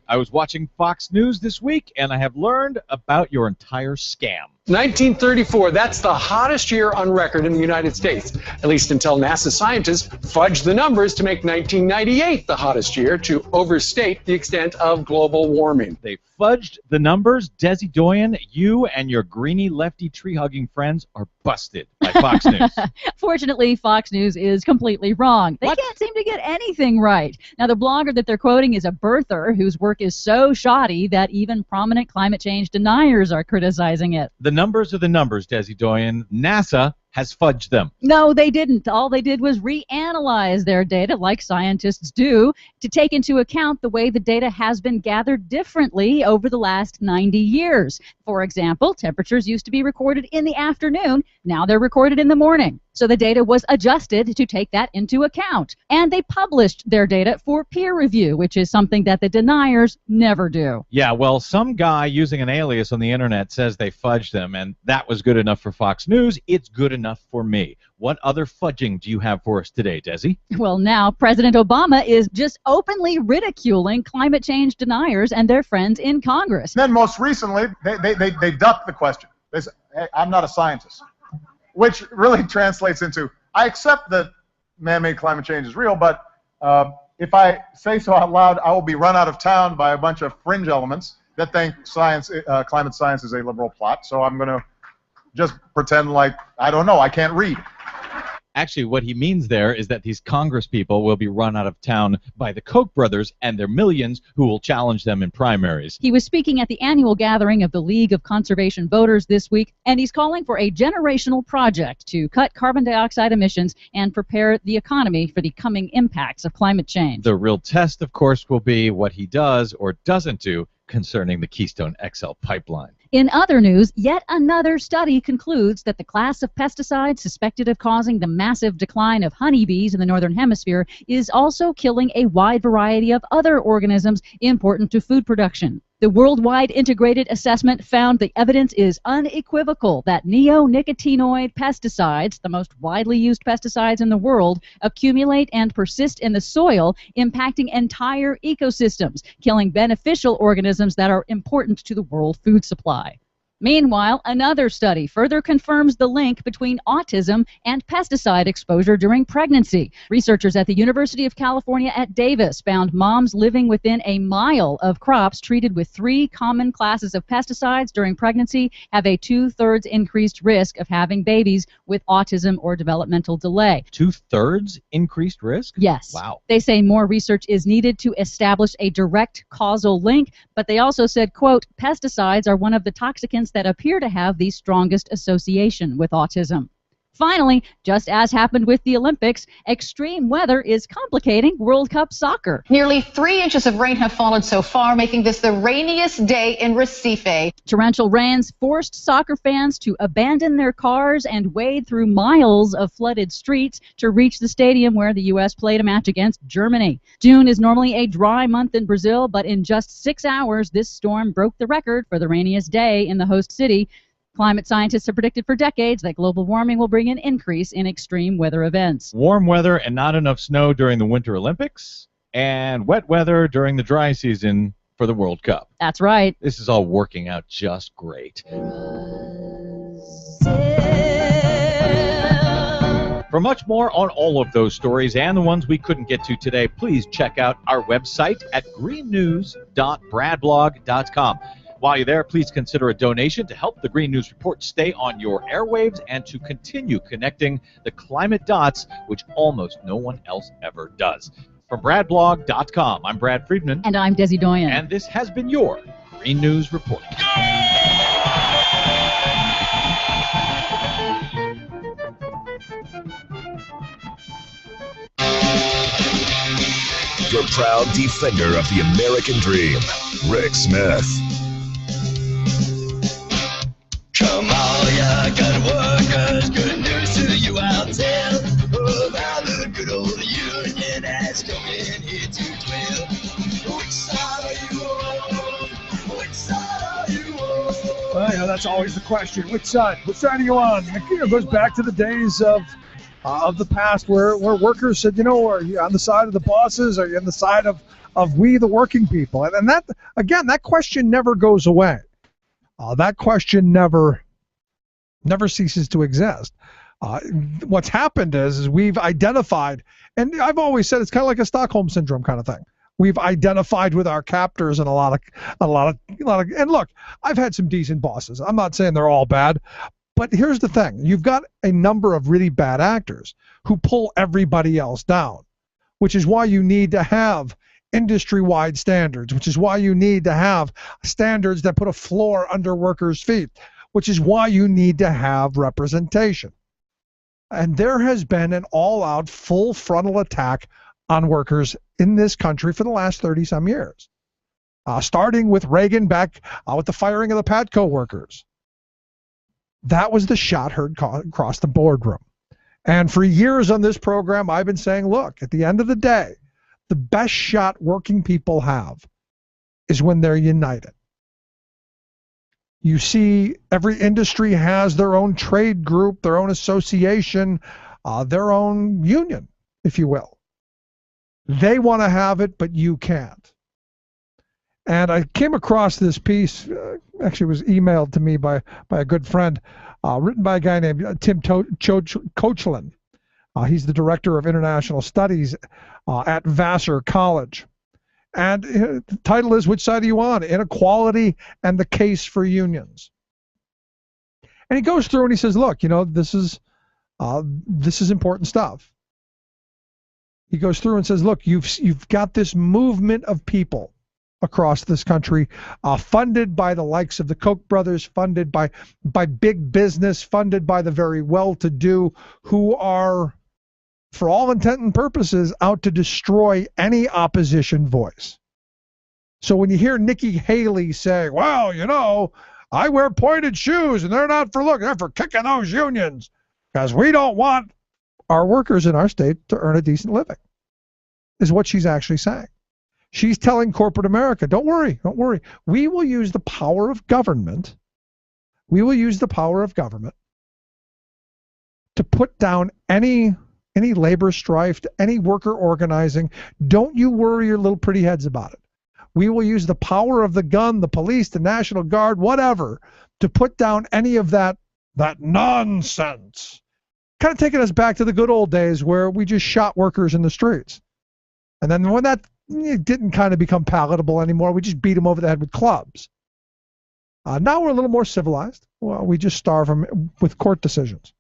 I was watching Fox News this week, and I have learned about your entire scam. 1934, that's the hottest year on record in the United States, at least until NASA scientists fudged the numbers to make 1998 the hottest year to overstate the extent of global warming. They fudged the numbers. Desi Doyen, you and your greeny lefty tree-hugging friends are busted by Fox News. Fortunately, Fox News is completely wrong. They can't seem to get anything right. Now, the blogger that they're quoting is a birther whose work is so shoddy that even prominent climate change deniers are criticizing it. The numbers are the numbers, Desi Doyen. NASA has fudged them. No, they didn't. All they did was reanalyze their data, like scientists do, to take into account the way the data has been gathered differently over the last 90 years. For example, temperatures used to be recorded in the afternoon. Now they're recorded in the morning. So the data was adjusted to take that into account. And they published their data for peer review, which is something that the deniers never do. Yeah, well, some guy using an alias on the internet says they fudged them, and that was good enough for Fox News. It's good enough for me. What other fudging do you have for us today, Desi? Well, now President Obama is just openly ridiculing climate change deniers and their friends in Congress. Then most recently, they ducked the question. They said, hey, I'm not a scientist, which really translates into, I accept that man-made climate change is real, but if I say so out loud, I will be run out of town by a bunch of fringe elements that think climate science is a liberal plot, so I'm going to just pretend like, I don't know, I can't read. Actually, what he means there is that these Congress people will be run out of town by the Koch brothers and their millions who will challenge them in primaries. He was speaking at the annual gathering of the League of Conservation Voters this week, and he's calling for a generational project to cut carbon dioxide emissions and prepare the economy for the coming impacts of climate change. The real test, of course, will be what he does or doesn't do concerning the Keystone XL pipeline. In other news, yet another study concludes that the class of pesticides suspected of causing the massive decline of honeybees in the northern hemisphere is also killing a wide variety of other organisms important to food production. The worldwide integrated assessment found the evidence is unequivocal that neonicotinoid pesticides, the most widely used pesticides in the world, accumulate and persist in the soil, impacting entire ecosystems, killing beneficial organisms that are important to the world food supply. Meanwhile, another study further confirms the link between autism and pesticide exposure during pregnancy. Researchers at the University of California at Davis found moms living within a mile of crops treated with 3 common classes of pesticides during pregnancy have a 2/3 increased risk of having babies with autism or developmental delay. 2/3 increased risk? Yes. Wow. They say more research is needed to establish a direct causal link, but they also said, quote, pesticides are one of the toxicants that appear to have the strongest association with autism. Finally, just as happened with the Olympics, extreme weather is complicating World Cup soccer. Nearly 3 inches of rain have fallen so far, making this the rainiest day in Recife. Torrential rains forced soccer fans to abandon their cars and wade through miles of flooded streets to reach the stadium where the U.S. played a match against Germany. June is normally a dry month in Brazil, but in just 6 hours, this storm broke the record for the rainiest day in the host city. Climate scientists have predicted for decades that global warming will bring an increase in extreme weather events. Warm weather and not enough snow during the Winter Olympics, and wet weather during the dry season for the World Cup. That's right. This is all working out just great. For much more on all of those stories and the ones we couldn't get to today, please check out our website at greennews.bradblog.com. While you're there, please consider a donation to help the Green News Report stay on your airwaves and to continue connecting the climate dots, which almost no one else ever does. From BradBlog.com, I'm Brad Friedman. And I'm Desi Doyen. And this has been your Green News Report. Your proud defender of the American dream, Rick Smith. Come on, ya good workers, good news to you I'll tell about the good old union has come in here to dwell. Which side are you on? Which side are you on? Well, you know, that's always the question. Which side? Which side are you on? It goes back to the days of the past where workers said, you know, are you on the side of the bosses? Are you on the side of we, the working people? And that, again, that question never goes away. That question never ceases to exist. What's happened is we've identified, and I've always said it's kind of like a Stockholm syndrome kind of thing. We've identified with our captors and a lot of, and look, I've had some decent bosses. I'm not saying they're all bad, but here's the thing. You've got a number of really bad actors who pull everybody else down, which is why you need to have industry-wide standards, which is why you need to have standards that put a floor under workers' feet, which is why you need to have representation. And there has been an all-out, full frontal attack on workers in this country for the last 30-some years, starting with Reagan back with the firing of the Patco workers. That was the shot heard across the boardroom. And for years on this program, I've been saying, look, at the end of the day, the best shot working people have is when they're united. You see, every industry has their own trade group, their own association, their own union, if you will. They want to have it, but you can't. And I came across this piece, actually was emailed to me by a good friend, written by a guy named Tim Koechlin. He's the director of international studies at Vassar College. And the title is, Which Side Are You On? Inequality and the Case for Unions. And he goes through and he says, look, you know, this is important stuff. He goes through and says, look, you've got this movement of people across this country, funded by the likes of the Koch brothers, funded by big business, funded by the very well-to-do, who are, for all intent and purposes, out to destroy any opposition voice. So when you hear Nikki Haley say, well, you know, I wear pointed shoes and they're not for looking, they're for kicking those unions, because we don't want our workers in our state to earn a decent living, is what she's actually saying. She's telling corporate America, don't worry. We will use the power of government. We will use the power of government to put down any labor strife, any worker organizing. Don't you worry your little pretty heads about it. We will use the power of the gun, the police, the National Guard, whatever, to put down any of that nonsense. Kind of taking us back to the good old days where we just shot workers in the streets. And then when that didn't kind of become palatable anymore, we just beat them over the head with clubs. Now we're a little more civilized. Well, we just starve them with court decisions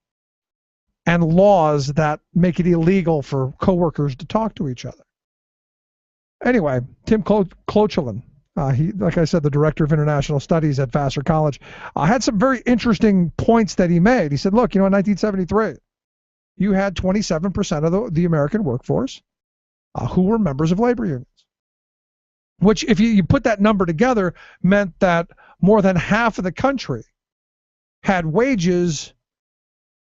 and laws that make it illegal for coworkers to talk to each other. Anyway, Tim Koechlin, he, like I said, the director of international studies at Vassar College, had some very interesting points that he made. He said, look, you know, in 1973, you had 27% of the American workforce who were members of labor unions, which, if you put that number together, meant that more than half of the country had wages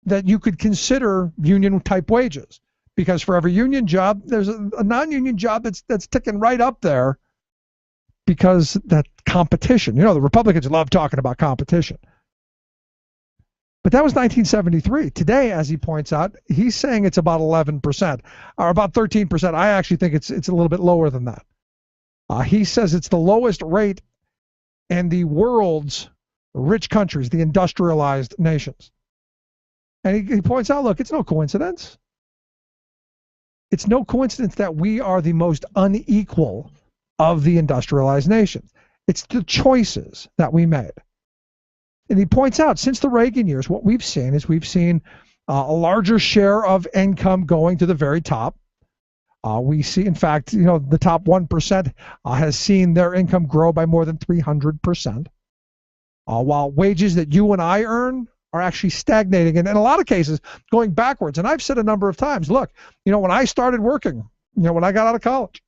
that you could consider union-type wages. Because for every union job, there's a non-union job that's ticking right up there, because that competition. You know, the Republicans love talking about competition. But that was 1973. Today, as he points out, he's saying it's about 11%, or about 13%. I actually think it's a little bit lower than that. He says it's the lowest rate in the world's rich countries, the industrialized nations. And he points out, look, it's no coincidence. It's no coincidence that we are the most unequal of the industrialized nations. It's the choices that we made. And he points out, since the Reagan years, what we've seen is a larger share of income going to the very top. We see, in fact, the top 1% has seen their income grow by more than 300%, while wages that you and I earn are actually stagnating, and in a lot of cases going backwards. And I've said a number of times, look, when I started working, when I got out of college,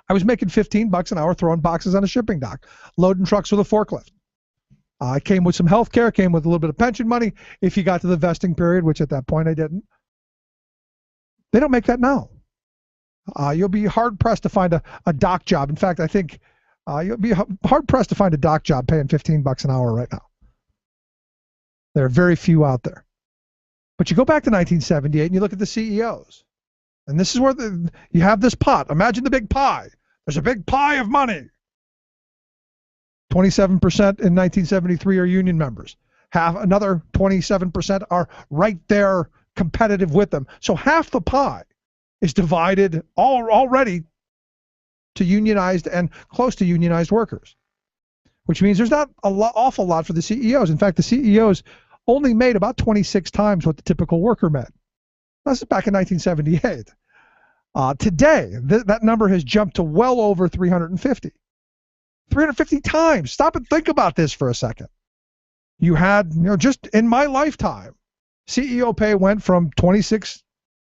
I was making $15 an hour throwing boxes on a shipping dock, loading trucks with a forklift. I came with some health care, came with a little bit of pension money if you got to the vesting period, which at that point I didn't. They don't make that now. You'll be hard-pressed to find a dock job. In fact, I think you'll be hard-pressed to find a dock job paying $15 an hour right now. There are very few out there. But you go back to 1978 and you look at the CEOs. And this is where you have this pot. Imagine the big pie. There's a big pie of money. 27% in 1973 are union members. Another 27% are right there competitive with them. So half the pie is divided already to unionized and close to unionized workers, which means there's not awful lot for the CEOs. In fact, the CEOs only made about 26 times what the typical worker made. This is back in 1978. Today, that number has jumped to well over 350. 350 times. Stop and think about this for a second. You had, just in my lifetime, CEO pay went from 26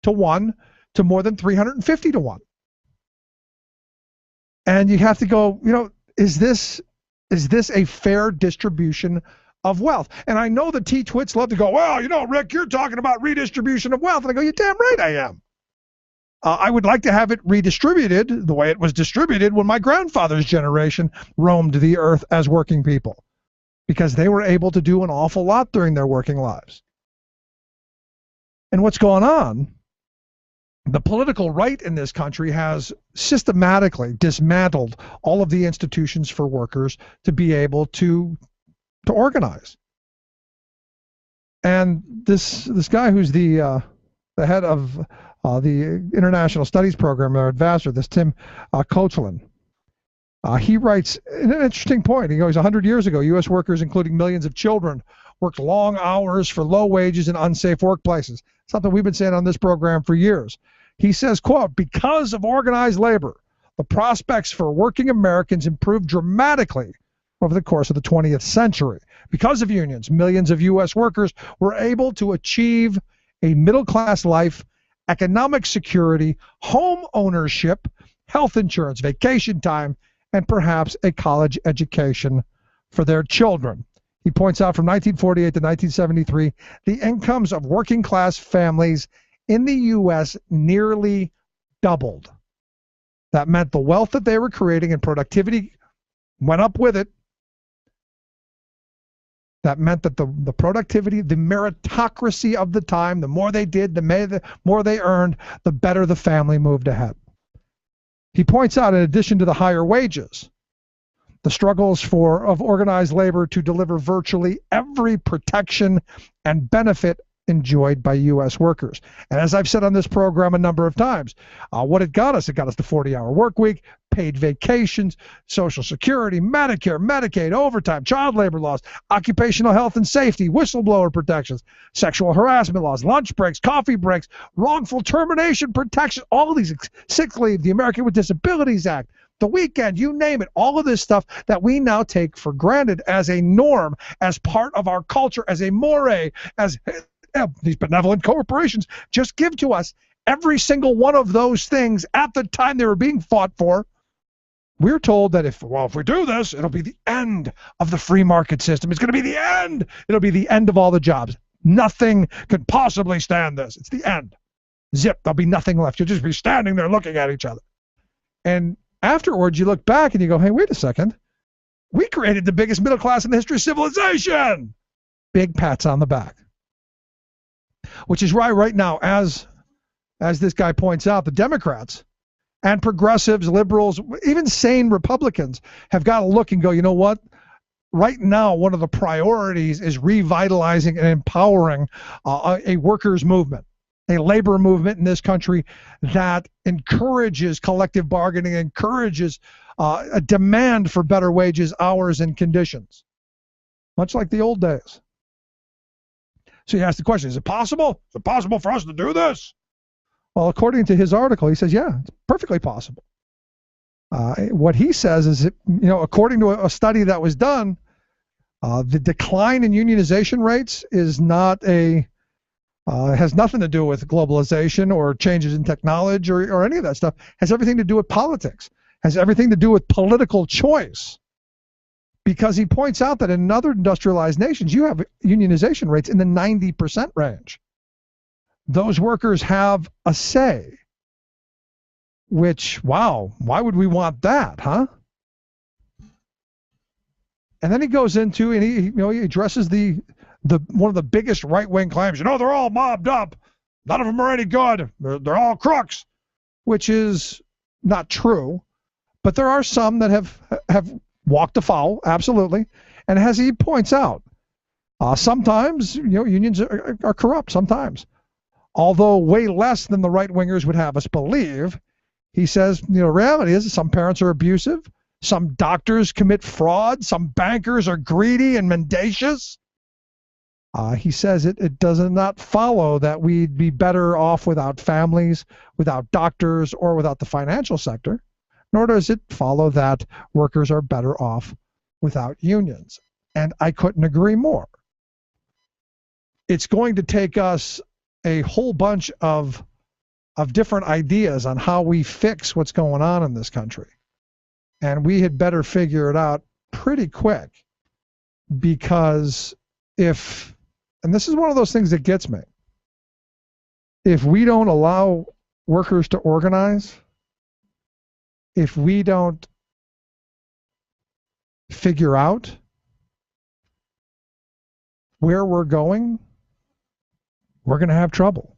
to 1 to more than 350 to 1. And you have to go, is this a fair distribution of wealth? And I know the T-twits love to go, well, Rick, you're talking about redistribution of wealth. And I go, you're damn right I am. I would like to have it redistributed the way it was distributed when my grandfather's generation roamed the earth as working people, because they were able to do an awful lot during their working lives. And what's going on, the political right in this country has systematically dismantled all of the institutions for workers to be able to organize. And this guy who's the head of the International Studies Program, our advisor, this Tim Koechlin, he writes an interesting point. He goes, 100 years ago, U.S. workers, including millions of children, worked long hours for low wages in unsafe workplaces. Something we've been saying on this program for years. He says, quote, because of organized labor, the prospects for working Americans improved dramatically over the course of the 20th century. Because of unions, millions of U.S. workers were able to achieve a middle-class life, economic security, home ownership, health insurance, vacation time, and perhaps a college education for their children. He points out from 1948 to 1973, the incomes of working class families in the U.S. nearly doubled. That meant the wealth that they were creating and productivity went up with it. That meant that the productivity, the meritocracy of the time, the more they did, the more they earned, the better the family moved ahead. He points out, in addition to the higher wages, the struggles of organized labor to deliver virtually every protection and benefit enjoyed by U.S. workers. And as I've said on this program a number of times, what it got us the 40-hour work week, paid vacations, Social Security, Medicare, Medicaid, overtime, child labor laws, occupational health and safety, whistleblower protections, sexual harassment laws, lunch breaks, coffee breaks, wrongful termination protection, all of these, sick leave, the American with Disabilities Act, the weekend, you name it, all of this stuff that we now take for granted as a norm, as part of our culture, as a moray, as these benevolent corporations just give to us every single one of those things at the time they were being fought for. We're told that if we do this, it'll be the end of the free market system. It's going to be the end. It'll be the end of all the jobs. Nothing could possibly stand this. It's the end. Zip. There'll be nothing left. You'll just be standing there looking at each other. And afterwards, you look back and you go, hey, wait a second. We created the biggest middle class in the history of civilization. Big pats on the back. Which is why right now, as this guy points out, the Democrats and progressives, liberals, even sane Republicans have got to look and go, you know what? Right now, one of the priorities is revitalizing and empowering a workers' movement. a labor movement in this country that encourages collective bargaining, encourages a demand for better wages, hours, and conditions, much like the old days. So you ask the question, is it possible? Is it possible for us to do this? Well, according to his article, he says, yeah, it's perfectly possible. What he says is, according to a study that was done, the decline in unionization rates is not has nothing to do with globalization or changes in technology or any of that stuff. It has everything to do with politics, has everything to do with political choice. Because he points out that in other industrialized nations, you have unionization rates in the 90% range. Those workers have a say, which, wow, why would we want that, huh? And then he goes into, and he addresses the one of the biggest right-wing claims. They're all mobbed up. None of them are any good. They're all crooks, which is not true. But there are some that have walked afoul, absolutely. And as he points out, sometimes unions are corrupt. Sometimes, although way less than the right-wingers would have us believe. He says, reality is some parents are abusive. Some doctors commit fraud. Some bankers are greedy and mendacious. He says it does not follow that we'd be better off without families, without doctors, or without the financial sector, nor does it follow that workers are better off without unions. And I couldn't agree more. It's going to take us a whole bunch of different ideas on how we fix what's going on in this country. And we had better figure it out pretty quick, because and this is one of those things that gets me, if we don't allow workers to organize, if we don't figure out where we're going, we're going to have trouble.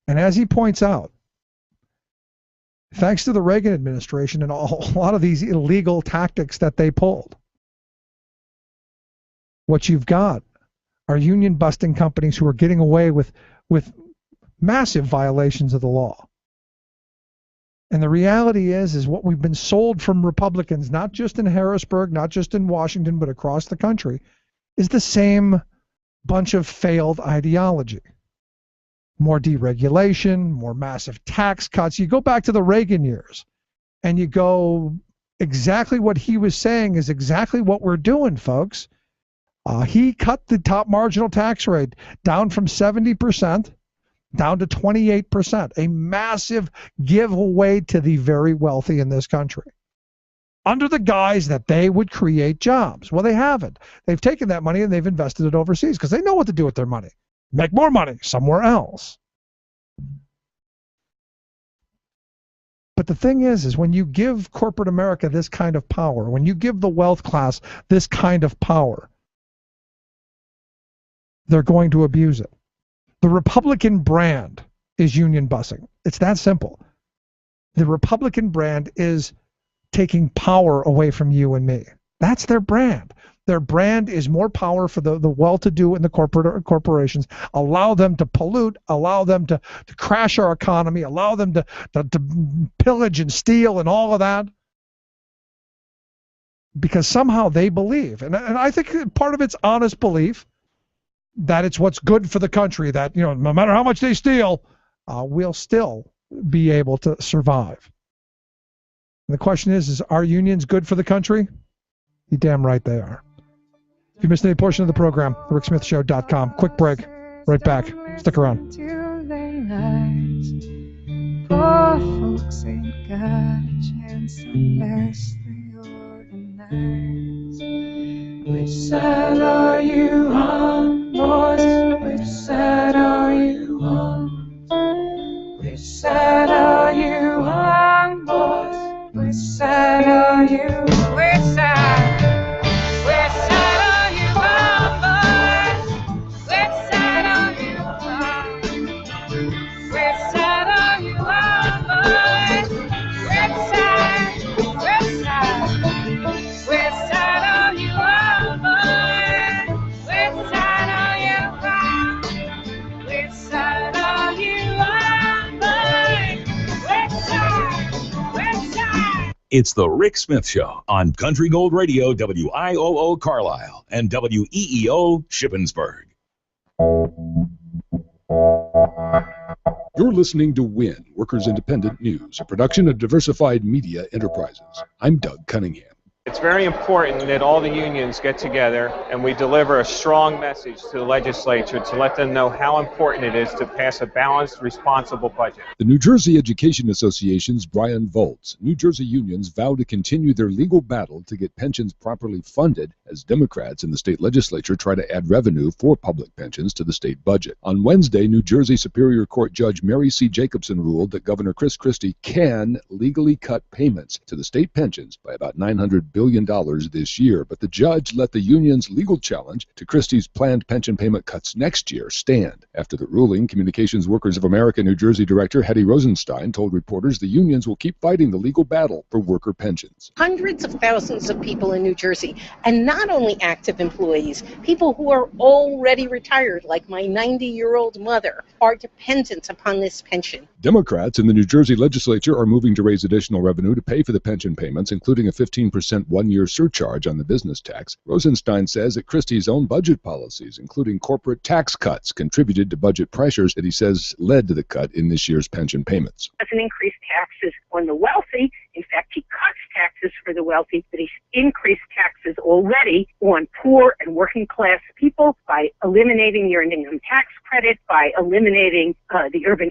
And as he points out, thanks to the Reagan administration and a lot of these illegal tactics that they pulled, what you've got are union busting companies who are getting away with massive violations of the law. And the reality is what we've been sold from Republicans, not just in Harrisburg, not just in Washington, but across the country, is the same bunch of failed ideology. More deregulation, more massive tax cuts. You go back to the Reagan years and you go, exactly what he was saying is exactly what we're doing, folks. He cut the top marginal tax rate down from 70% down to 28%, a massive giveaway to the very wealthy in this country, under the guise that they would create jobs. Well, they haven't. They've taken that money and they've invested it overseas because they know what to do with their money. Make more money somewhere else. But the thing is when you give corporate America this kind of power, when you give the wealth class this kind of power, they're going to abuse it. The Republican brand is union busing. It's that simple. The Republican brand is taking power away from you and me. That's their brand. Their brand is more power for the well-to-do in the corporations. Allow them to pollute, allow them to crash our economy, allow them to pillage and steal and all of that. Because somehow they believe, and I think part of it's honest belief, that it's what's good for the country, that no matter how much they steal, we'll still be able to survive. And the question is are unions good for the country? You're damn right they are. If you missed any portion of the program, thericksmithshow.com. Quick break. Right back. Stick around. Poor folks ain't got a chance unless they organize. Which side are you on, boys? Which side are you on? Which side are you on, boys? Which side are you on? Which side? Which side are you on, boys? Which side are you on? Which side are you on, boys? Which side? Which side? Which side are you on, boys? Which side It's the Rick Smith Show on Country Gold Radio, WIOO Carlisle, and WEEO Shippensburg. You're listening to WIN, Workers Independent News, a production of Diversified Media Enterprises. I'm Doug Cunningham. It's very important that all the unions get together and we deliver a strong message to the legislature to let them know how important it is to pass a balanced, responsible budget. The New Jersey Education Association's Brian Volz. New Jersey unions vow to continue their legal battle to get pensions properly funded as Democrats in the state legislature try to add revenue for public pensions to the state budget. On Wednesday, New Jersey Superior Court Judge Mary C. Jacobson ruled that Governor Chris Christie can legally cut payments to the state pensions by about $900 billion this year, but the judge let the union's legal challenge to Christie's planned pension payment cuts next year stand. After the ruling, Communications Workers of America New Jersey Director Hetty Rosenstein told reporters the unions will keep fighting the legal battle for worker pensions. Hundreds of thousands of people in New Jersey, and not only active employees, people who are already retired, like my 90-year-old mother, are dependent upon this pension. Democrats in the New Jersey legislature are moving to raise additional revenue to pay for the pension payments, including a 15% one-year surcharge on the business tax. Rosenstein says that Christie's own budget policies, including corporate tax cuts, contributed to budget pressures that he says led to the cut in this year's pension payments. Doesn't increase taxes on the wealthy. In fact, he cuts taxes for the wealthy, but he's increased taxes already on poor and working class people by eliminating the earned income tax credit, by eliminating the urban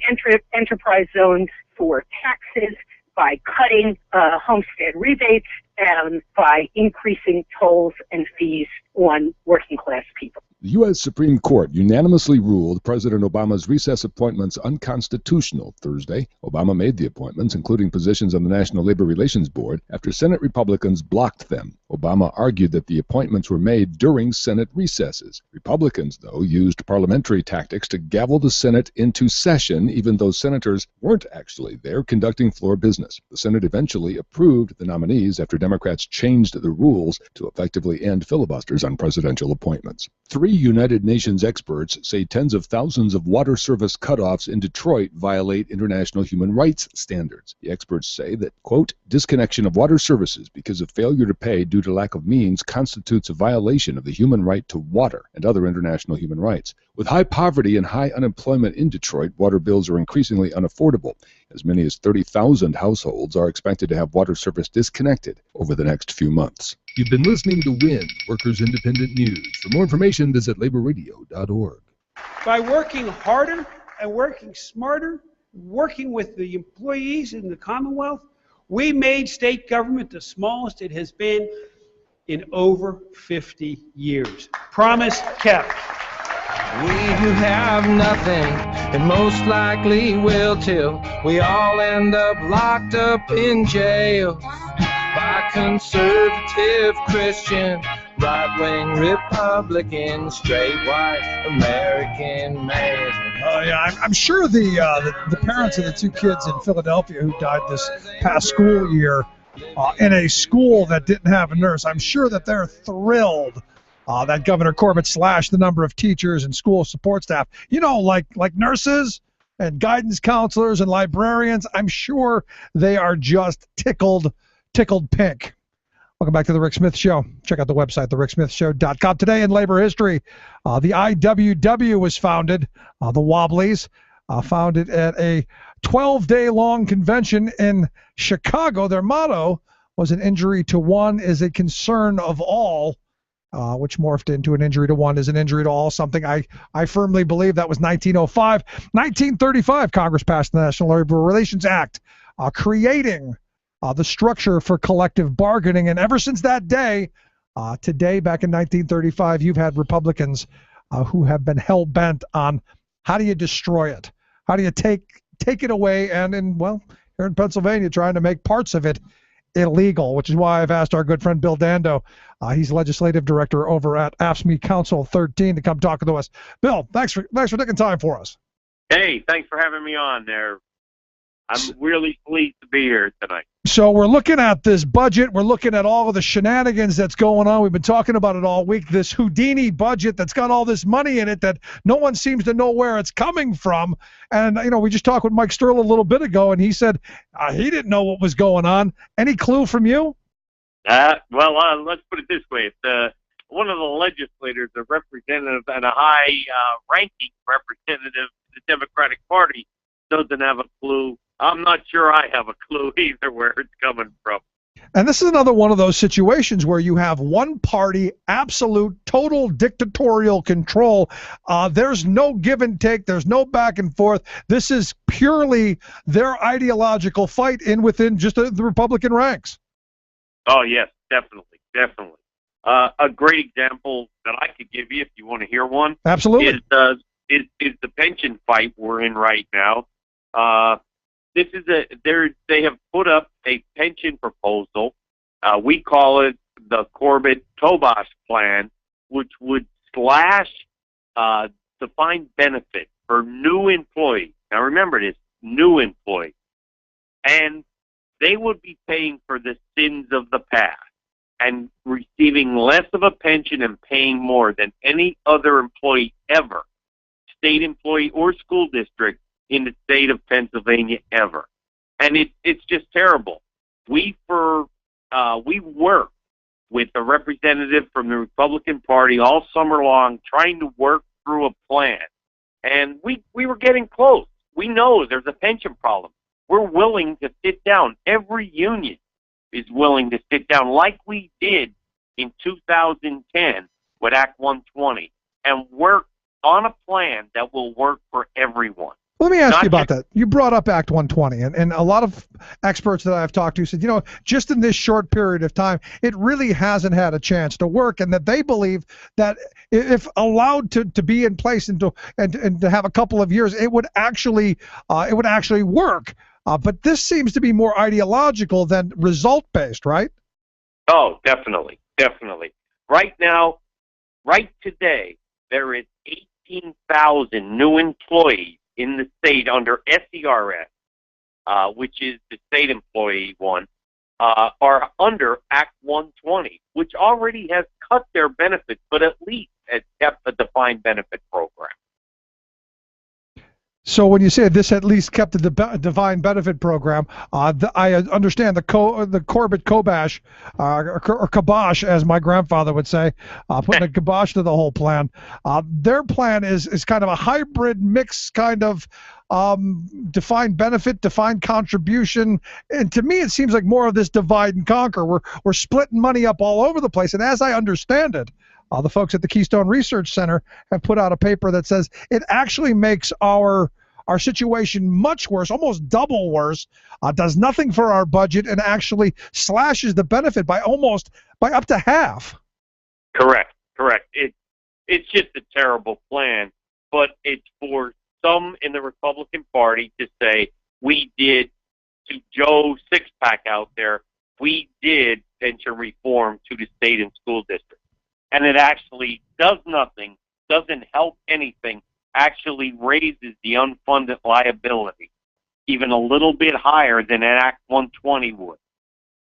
enterprise zones for taxes, by cutting homestead rebates, and by increasing tolls and fees on working class people. The U.S. Supreme Court unanimously ruled President Obama's recess appointments unconstitutional Thursday. Obama made the appointments, including positions on the National Labor Relations Board, after Senate Republicans blocked them. Obama argued that the appointments were made during Senate recesses. Republicans, though, used parliamentary tactics to gavel the Senate into session, even though senators weren't actually there conducting floor business. The Senate eventually approved the nominees after Democrats changed the rules to effectively end filibusters on presidential appointments. Three United Nations experts say tens of thousands of water service cutoffs in Detroit violate international human rights standards. The experts say that, quote, disconnection of water services because of failure to pay due to lack of means constitutes a violation of the human right to water and other international human rights. With high poverty and high unemployment in Detroit, water bills are increasingly unaffordable. As many as 30,000 households are expected to have water service disconnected over the next few months. You've been listening to WIN, Workers Independent News. For more information, visit laborradio.org. By working harder and working smarter, working with the employees in the Commonwealth, we made state government the smallest it has been in over 50 years. Promise kept. We who have nothing, and most likely will till we all end up locked up in jail by conservative Christian, right-wing Republican, straight white American man. Oh yeah, I'm sure the parents of the two kids in Philadelphia who died this past school year in a school that didn't have a nurse, I'm sure that they're thrilled that Governor Corbett slashed the number of teachers and school support staff. You know, like nurses and guidance counselors and librarians. I'm sure they are just tickled pink. Welcome back to The Rick Smith Show. Check out the website, thericksmithshow.com. Today in labor history, the IWW was founded, the Wobblies, founded at a 12-day-long convention in Chicago. Their motto was an injury to one is a concern of all, which morphed into an injury to one is an injury to all, something I firmly believe. That was 1905. 1935, Congress passed the National Labor Relations Act, creating the structure for collective bargaining. And ever since that day, today, back in 1935, you've had Republicans who have been hell-bent on how do you destroy it? How do you take it away? And here in Pennsylvania, trying to make parts of it illegal, which is why I've asked our good friend Bill Dando, he's legislative director over at AFSCME Council 13, to come talk to us. Bill, thanks for taking time for us. Hey, thanks for having me on there. I'm really pleased to be here tonight. So we're looking at this budget. We're looking at all of the shenanigans that's going on. We've been talking about it all week. This Houdini budget that's got all this money in it that no one seems to know where it's coming from. And, we just talked with Mike Sterl a little bit ago, and he said he didn't know what was going on. Any clue from you? Well, let's put it this way. If one of the legislators, a representative and a high-ranking representative of the Democratic Party, doesn't have a clue, I'm not sure I have a clue either where it's coming from. And this is another one of those situations where you have one party, absolute, total dictatorial control. There's no give and take. There's no back and forth. This is purely their ideological fight within just the Republican ranks. Oh, yes, definitely, definitely. A great example that I could give you, if you want to hear one, absolutely, is the pension fight we're in right now. They have put up a pension proposal. We call it the Corbett-Tobash plan, which would slash defined benefit for new employees. Now remember this, new employees. And they would be paying for the sins of the past and receiving less of a pension and paying more than any other employee ever, state employee or school district in the state of Pennsylvania ever. And it's just terrible. We worked with a representative from the Republican Party all summer long trying to work through a plan. And we were getting close. We know there's a pension problem. We're willing to sit down. Every union is willing to sit down like we did in 2010 with Act 120 and work on a plan that will work for everyone. Let me ask you about that. You brought up Act 120, and a lot of experts that I've talked to said, just in this short period of time, it really hasn't had a chance to work, and that they believe that if allowed to be in place and to have a couple of years, it would actually work. But this seems to be more ideological than result-based, right? Oh, definitely, definitely. Right now, right today, there is 18,000 new employees in the state under SERS, which is the state employee one, are under Act 120, which already has cut their benefits, but at least has kept a defined benefit program. So when you say this at least kept the defined benefit program, I understand the Corbett-Tobash, or kibosh, as my grandfather would say, putting a kibosh to the whole plan. Their plan is kind of a hybrid mix, kind of defined benefit, defined contribution, and to me it seems like more of this divide and conquer. We're splitting money up all over the place, and as I understand it, the folks at the Keystone Research Center have put out a paper that says it actually makes our situation much worse, almost double worse, does nothing for our budget, and actually slashes the benefit by up to half. Correct. It's just a terrible plan, but it's for some in the Republican Party to say, we did, to Joe Sixpack out there, we did pension reform to the state and school district. And it actually does nothing, doesn't help anything, actually raises the unfunded liability even a little bit higher than an Act 120 would.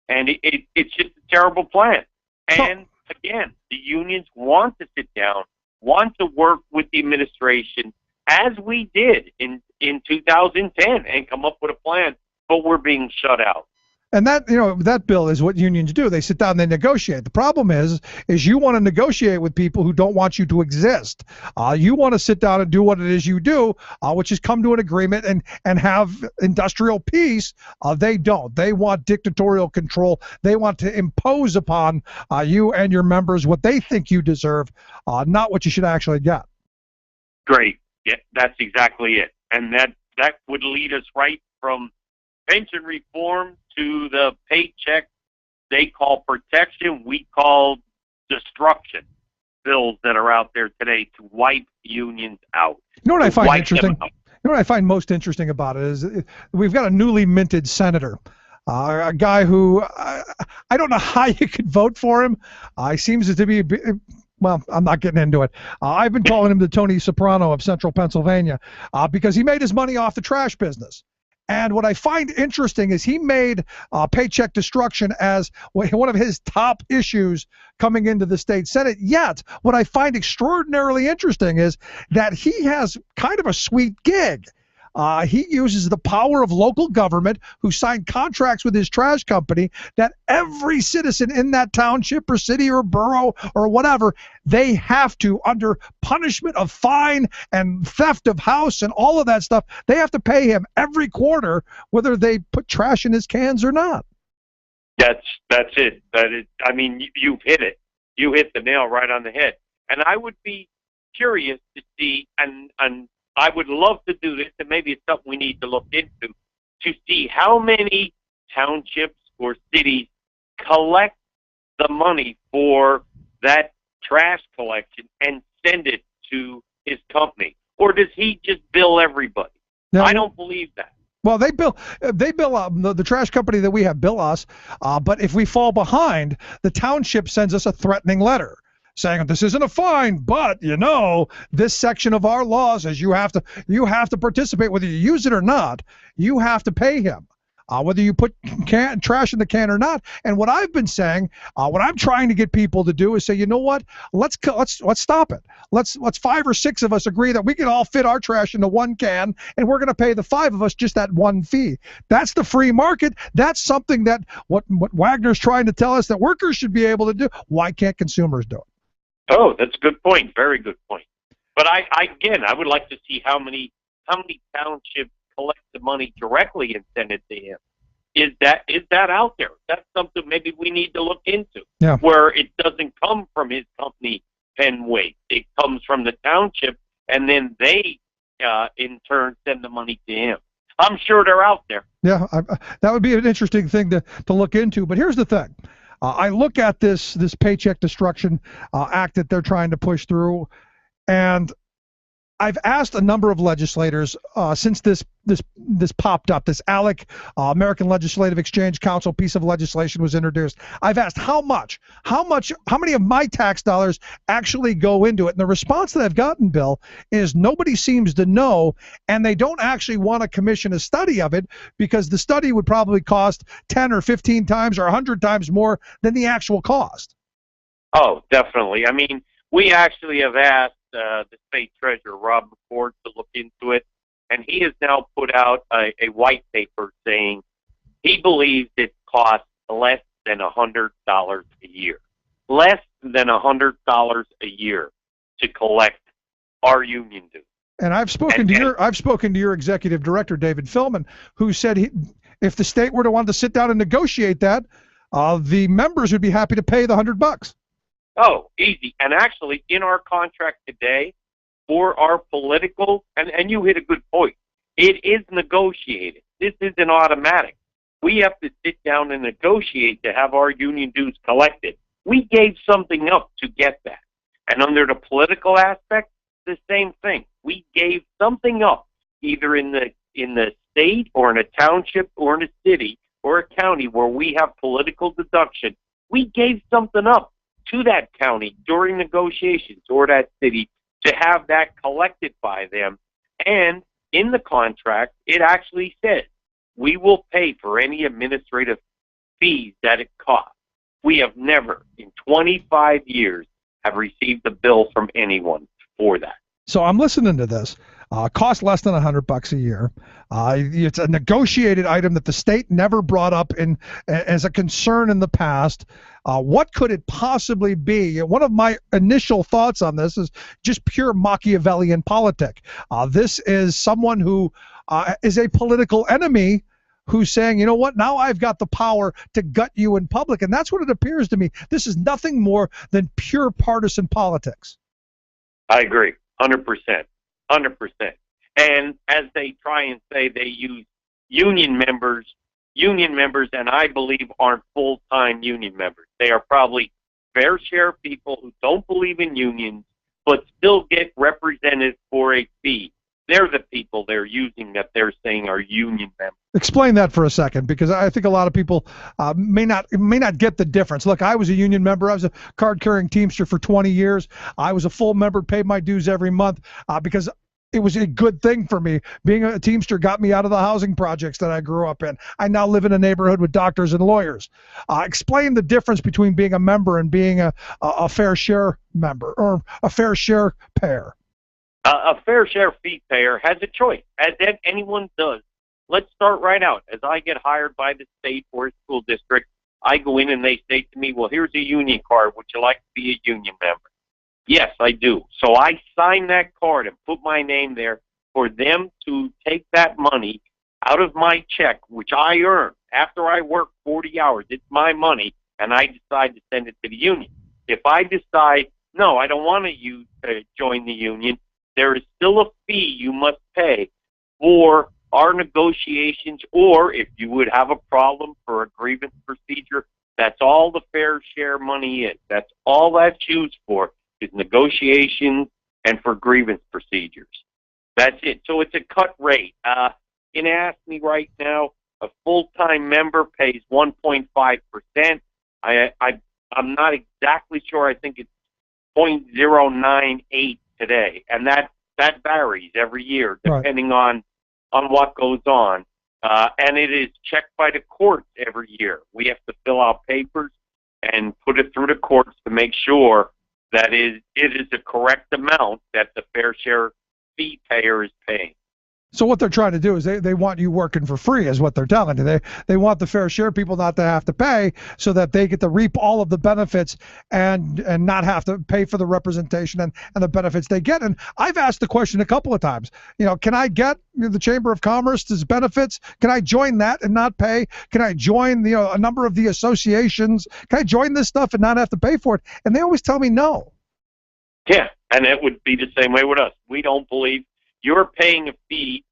And it's just a terrible plan. And again, the unions want to sit down, want to work with the administration, as we did in 2010, and come up with a plan, but we're being shut out. And that bill is what unions do. They sit down and they negotiate. The problem is you want to negotiate with people who don't want you to exist. You want to sit down and do what it is you do, which is come to an agreement and have industrial peace. They don't. They want dictatorial control. They want to impose upon you and your members what they think you deserve, not what you should actually get. Great. Yeah, that's exactly it. And that would lead us right from pension reform to the paycheck they call protection, we call destruction bills that are out there today to wipe unions out. You know what I find interesting? You know what I find most interesting about it is we've got a newly minted senator, a guy who I don't know how you could vote for him. He seems to be well, I'm not getting into it. I've been calling him the Tony Soprano of Central Pennsylvania because he made his money off the trash business. And what I find interesting is he made paycheck destruction as one of his top issues coming into the state Senate. Yet, what I find extraordinarily interesting is that he has kind of a sweet gig. He uses the power of local government, who signed contracts with his trash company, that every citizen in that township or city or borough or whatever, they have to, under punishment of fine and theft of house and all of that stuff, they have to pay him every quarter, whether they put trash in his cans or not. That's it. I mean, you've hit it. You hit the nail right on the head. And I would be curious to see, and I would love to do this, and maybe it's something we need to look into, to see how many townships or cities collect the money for that trash collection and send it to his company. Or does he just bill everybody? No. I don't believe that. Well, they bill the trash company that we have bill us, but if we fall behind, the township sends us a threatening letter saying this isn't a fine, but this section of our law says you have to participate, whether you use it or not. You have to pay him, whether you put trash in the can or not. And what I've been saying, what I'm trying to get people to do is say, you know what? Let's stop it. Let's 5 or 6 of us agree that we can all fit our trash into one can, and we're going to pay the 5 of us just that one fee. That's the free market. That's something that what Wagner's trying to tell us that workers should be able to do. Why can't consumers do it? Oh, that's a good point. Very good point. But I would like to see how many townships collect the money directly and send it to him. Is that out there? That's something maybe we need to look into. Yeah. Where it doesn't come from his company, Penn Waste. It comes from the township, and then they, in turn, send the money to him. I'm sure they're out there. Yeah, that would be an interesting thing to look into. But here's the thing. I look at this Paycheck Destruction Act that they're trying to push through, and I've asked a number of legislators since this popped up, this ALEC, American Legislative Exchange Council piece of legislation was introduced. I've asked how many of my tax dollars actually go into it, and the response that I've gotten, Bill, is nobody seems to know, and they don't actually want to commission a study of it because the study would probably cost 10 or 15 times or 100 times more than the actual cost. Oh, definitely. I mean, we actually have asked the state treasurer, Rob McCord, to look into it, and he has now put out a white paper saying he believes it costs less than $100 a year. Less than $100 a year to collect our union dues. And I've spoken to your executive director, David Philman, who said if the state were to want to sit down and negotiate that, the members would be happy to pay the $100. Oh, easy. And actually, in our contract today, for our political, and you hit a good point, it is negotiated. This isn't automatic. We have to sit down and negotiate to have our union dues collected. We gave something up to get that. And under the political aspect, the same thing. We gave something up, either in the state or in a township or in a city or a county where we have political deduction. We gave something up to that county during negotiations or that city to have that collected by them. And in the contract, it actually says we will pay for any administrative fees that it costs. We have never, in 25 years, have received a bill from anyone for that. So I'm listening to this. Cost less than $100 a year. It's a negotiated item that the state never brought up as a concern in the past. What could it possibly be? One of my initial thoughts on this is just pure Machiavellian politic. This is someone who is a political enemy who's saying, you know what, now I've got the power to gut you in public. And that's what it appears to me. This is nothing more than pure partisan politics. I agree, 100%. 100%. And as they try and say, they use union members, and I believe aren't full-time union members. They are probably fair share people who don't believe in unions, but still get represented for a fee. They're the people they're using that they're saying are union members. Explain that for a second, because I think a lot of people may not get the difference. Look, I was a union member. I was a card-carrying Teamster for 20 years. I was a full member, paid my dues every month because it was a good thing for me. Being a Teamster got me out of the housing projects that I grew up in. I now live in a neighborhood with doctors and lawyers. Explain the difference between being a member and being a fair share member or a fair share payer. A fair share fee payer has a choice, as anyone does. Let's start right out. As I get hired by the state or school district, I go in and they say to me, well, here's a union card. Would you like to be a union member? Yes, I do. So I sign that card and put my name there for them to take that money out of my check, which I earn after I work 40 hours. It's my money, and I decide to send it to the union. If I decide, no, I don't want to join the union, there is still a fee you must pay for our negotiations, or if you would have a problem for a grievance procedure, that's all the fair share money is. That's all that's used for, is negotiations and for grievance procedures. That's it. So it's a cut rate. In AFSCME right now, a full-time member pays 1.5%. I'm not exactly sure. I think it's 0.098 today, and that varies every year depending on what goes on. And it is checked by the courts every year. We have to fill out papers and put it through the courts to make sure that it is the correct amount that the fair share fee payer is paying. So what they're trying to do is they want you working for free, is what they're telling you. They want the fair share people not to have to pay, so that they get to reap all of the benefits and not have to pay for the representation and the benefits they get. And I've asked the question a couple of times. Can I get the Chamber of Commerce's benefits? Can I join that and not pay? Can I join a number of the associations? Can I join this stuff and not have to pay for it? And they always tell me no. Yeah, and it would be the same way with us. We don't believe you're paying a fee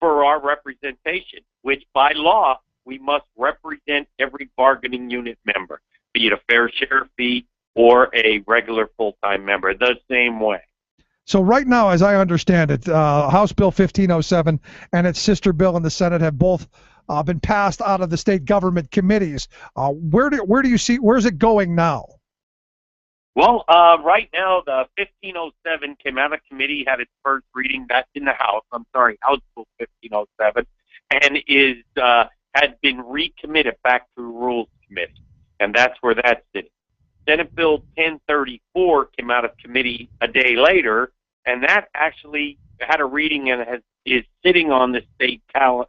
for our representation, which by law, we must represent every bargaining unit member, be it a fair share fee or a regular full-time member, the same way. So right now, as I understand it, House Bill 1507 and its sister bill in the Senate have both been passed out of the state government committees. Where do you see, where's it going now? Well, right now, the 1507 came out of committee, had its first reading. That's in the House. House Bill 1507, and has been recommitted back to the Rules Committee, and that's where that's sitting. Senate Bill 1034 came out of committee a day later, and that actually had a reading and is sitting on the Senate calendar.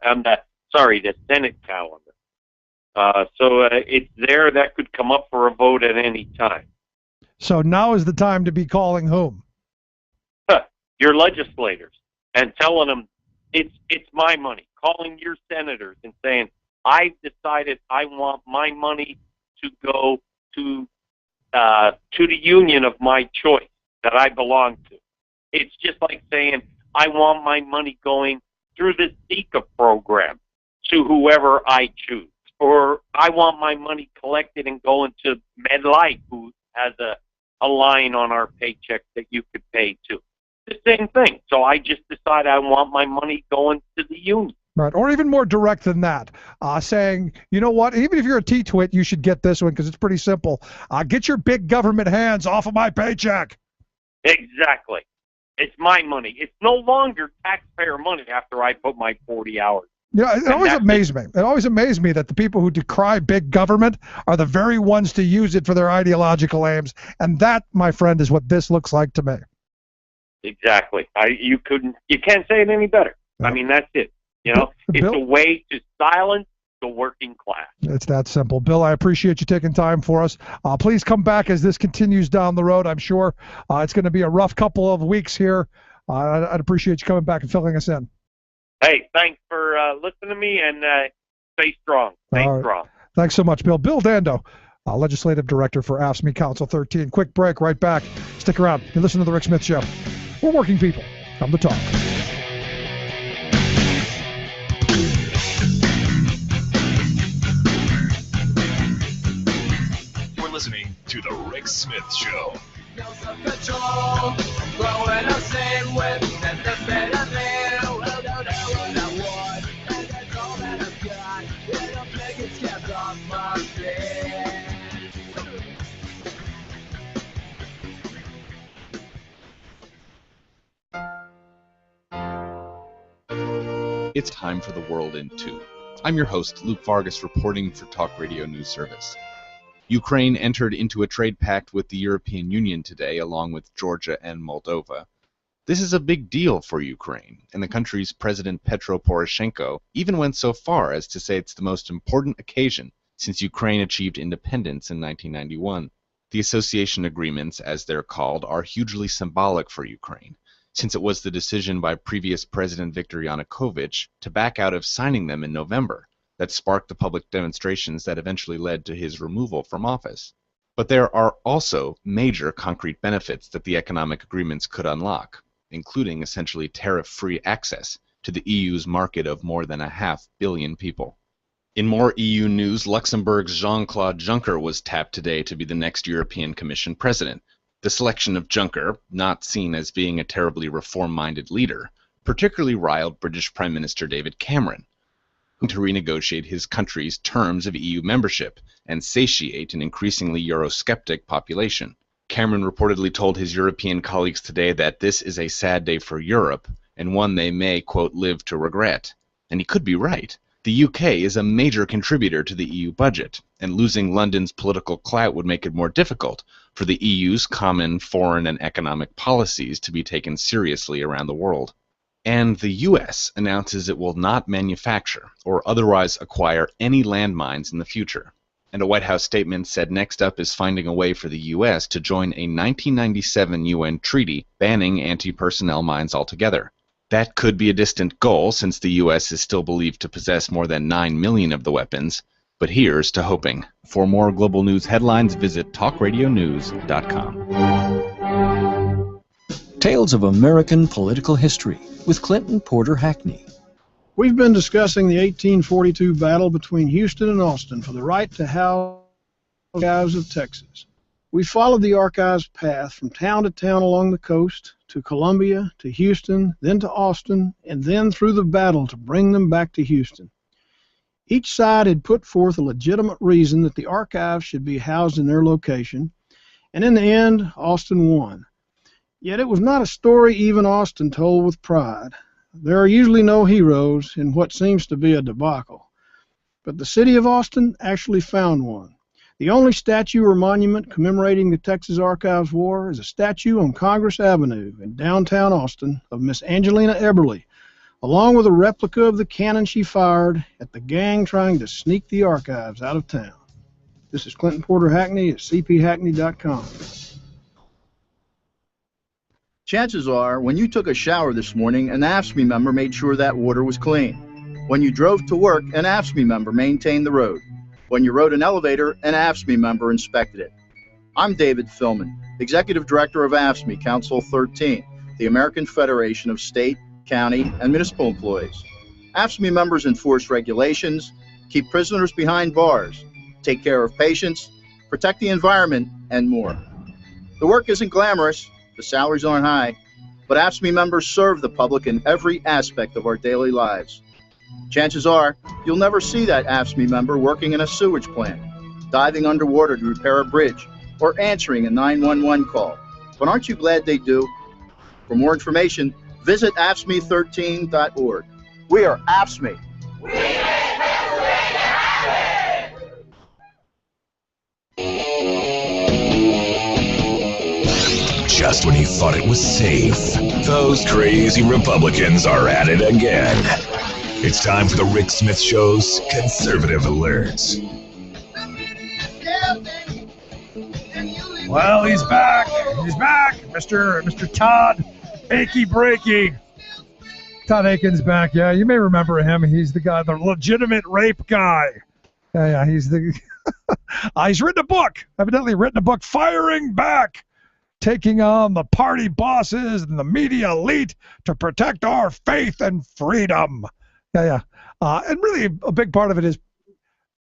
So it's there. That could come up for a vote at any time. So now is the time to be calling whom? Your legislators, and telling them it's my money. Calling your senators and saying, I've decided I want my money to go to the union of my choice that I belong to. It's just like saying, I want my money going through the SECA program to whoever I choose. Or I want my money collected and going to MedLife, who has a line on our paycheck that you could pay to. The same thing. So I just decide I want my money going to the union. Right, or even more direct than that, saying, you know what, even if you're a T-twit, you should get this one because it's pretty simple. Get your big government hands off of my paycheck. Exactly. It's my money. It's no longer taxpayer money after I put my 40 hours. It always amazed me. It always amazed me that the people who decry big government are the very ones to use it for their ideological aims. And that, my friend, is what this looks like to me. Exactly. You can't say it any better. I mean, that's it. It's a way to silence the working class. It's that simple. Bill, I appreciate you taking time for us. Please come back as this continues down the road. I'm sure it's going to be a rough couple of weeks here. I'd appreciate you coming back and filling us in. Hey, thanks for listening to me, and stay strong. Stay strong. Thanks so much, Bill. Bill Dando, Legislative Director for AFSCME Council 13. Quick break, right back. Stick around. You listen to The Rick Smith Show. We're working people. Come to talk. You're listening to The Rick Smith Show. It's time for The World in 2. I'm your host, Luke Vargas, reporting for Talk Radio News Service. Ukraine entered into a trade pact with the European Union today, along with Georgia and Moldova. This is a big deal for Ukraine, and the country's President Petro Poroshenko even went so far as to say it's the most important occasion since Ukraine achieved independence in 1991. The association agreements, as they're called, are hugely symbolic for Ukraine, since it was the decision by previous President Viktor Yanukovych to back out of signing them in November that sparked the public demonstrations that eventually led to his removal from office. But there are also major concrete benefits that the economic agreements could unlock, including essentially tariff-free access to the EU's market of more than 500 million people. In more EU news, Luxembourg's Jean-Claude Juncker was tapped today to be the next European Commission president. The selection of Juncker, not seen as being a terribly reform-minded leader, particularly riled British Prime Minister David Cameron, who to renegotiate his country's terms of EU membership and satiate an increasingly Eurosceptic population. Cameron reportedly told his European colleagues today that this is a sad day for Europe, and one they may, quote, live to regret. And he could be right. The UK is a major contributor to the EU budget, and losing London's political clout would make it more difficult for the EU's common foreign and economic policies to be taken seriously around the world. And the US announces it will not manufacture or otherwise acquire any landmines in the future. And a White House statement said next up is finding a way for the US to join a 1997 UN treaty banning anti-personnel mines altogether. That could be a distant goal since the U.S. is still believed to possess more than 9 million of the weapons, but here's to hoping. For more global news headlines, visit talkradionews.com. Tales of American Political History with Clinton Porter Hackney. We've been discussing the 1842 battle between Houston and Austin for the right to house the archives of Texas. We followed the archives path from town to town along the coast, to Columbia, to Houston, then to Austin, and then through the battle to bring them back to Houston. Each side had put forth a legitimate reason that the archives should be housed in their location, and in the end, Austin won. Yet it was not a story even Austin told with pride. There are usually no heroes in what seems to be a debacle. But the city of Austin actually found one. The only statue or monument commemorating the Texas Archives War is a statue on Congress Avenue in downtown Austin of Miss Angelina Eberly, along with a replica of the cannon she fired at the gang trying to sneak the archives out of town. This is Clinton Porter Hackney at cphackney.com. Chances are, when you took a shower this morning, an AFSCME member made sure that water was clean. When you drove to work, an AFSCME member maintained the road. When you rode an elevator, an AFSCME member inspected it. I'm David Philman, Executive Director of AFSCME Council 13, the American Federation of State, County, and Municipal Employees. AFSCME members enforce regulations, keep prisoners behind bars, take care of patients, protect the environment, and more. The work isn't glamorous, the salaries aren't high, but AFSCME members serve the public in every aspect of our daily lives. Chances are, you'll never see that AFSCME member working in a sewage plant, diving underwater to repair a bridge, or answering a 911 call. But aren't you glad they do? For more information, visit AFSCME13.org. We are AFSCME. We make Pennsylvania happen! Just when you thought it was safe, those crazy Republicans are at it again. It's time for the Rick Smith Show's Conservative Alerts. Well, he's back. He's back. Mr. Todd Achy Breaky. Todd Aiken's back. Yeah, you may remember him. He's the guy, the legitimate rape guy. Yeah, he's the... he's written a book. Evidently written a book, Firing Back, taking on the party bosses and the media elite to protect our faith and freedom. Yeah. And really a big part of it is,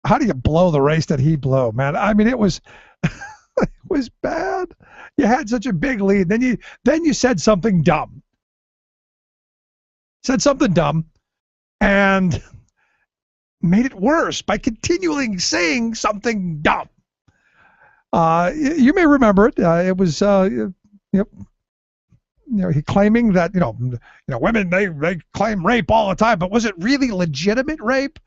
how do you blow the race that he blew, man? I mean, it was it was bad. You had such a big lead. Then you said something dumb. And made it worse by continually saying something dumb. You may remember it. It was he claiming that women they claim rape all the time, but was it really legitimate rape?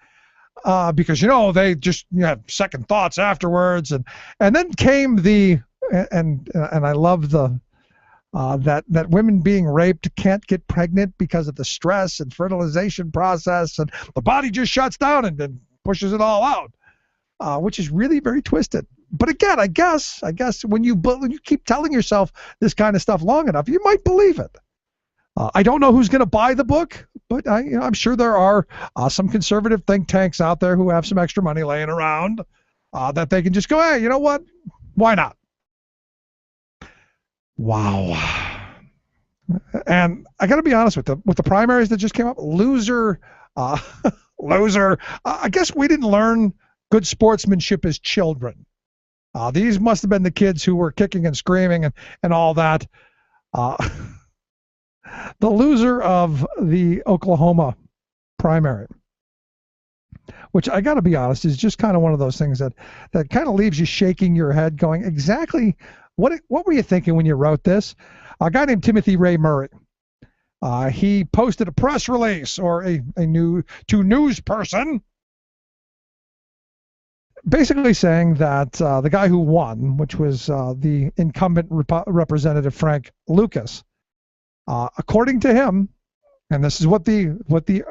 Because they just have second thoughts afterwards, and then came the and I love the that women being raped can't get pregnant because of the stress and fertilization process, and the body just shuts down and then pushes it all out, which is really very twisted. But again, I guess when you keep telling yourself this kind of stuff long enough, you might believe it. I don't know who's going to buy the book, but I'm sure there are some conservative think tanks out there who have some extra money laying around that they can just go, hey, you know what? Why not? Wow. And I got to be honest with the primaries that just came up, loser. I guess we didn't learn good sportsmanship as children. These must have been the kids who were kicking and screaming and all that. The loser of the Oklahoma primary, which I got to be honest is just kind of one of those things that kind of leaves you shaking your head going, exactly what were you thinking when you wrote this? A guy named Timothy Ray Murray. He posted a press release or a news person basically saying that the guy who won, which was the incumbent Representative Frank Lucas, according to him, and this is what the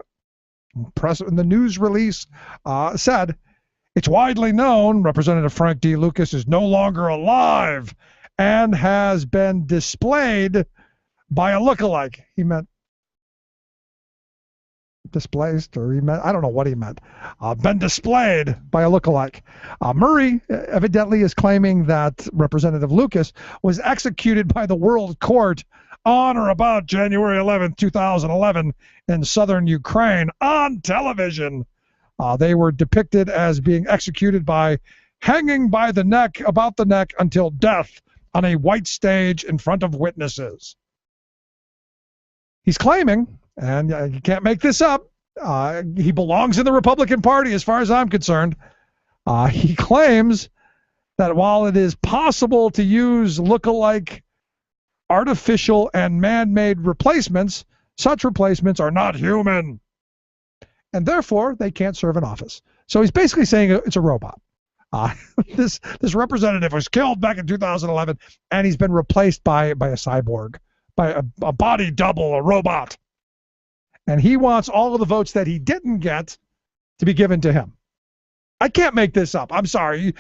press and the news release said, it's widely known Representative Frank D. Lucas is no longer alive and has been displayed by a lookalike. He meant displaced, or he meant, I don't know what he meant. Been displayed by a lookalike. Murray evidently is claiming that Representative Lucas was executed by the World Court on or about January 11th, 2011 in southern Ukraine on television. They were depicted as being executed by hanging by the neck, about the neck until death on a white stage in front of witnesses. He's claiming, and you can't make this up, he belongs in the Republican Party as far as I'm concerned. He claims that while it is possible to use lookalike artificial and man-made replacements, such replacements are not human, and therefore they can't serve in office. So he's basically saying it's a robot. This representative was killed back in 2011, and he's been replaced by a cyborg, by a body double, a robot. And he wants all of the votes that he didn't get to be given to him. I can't make this up. I'm sorry.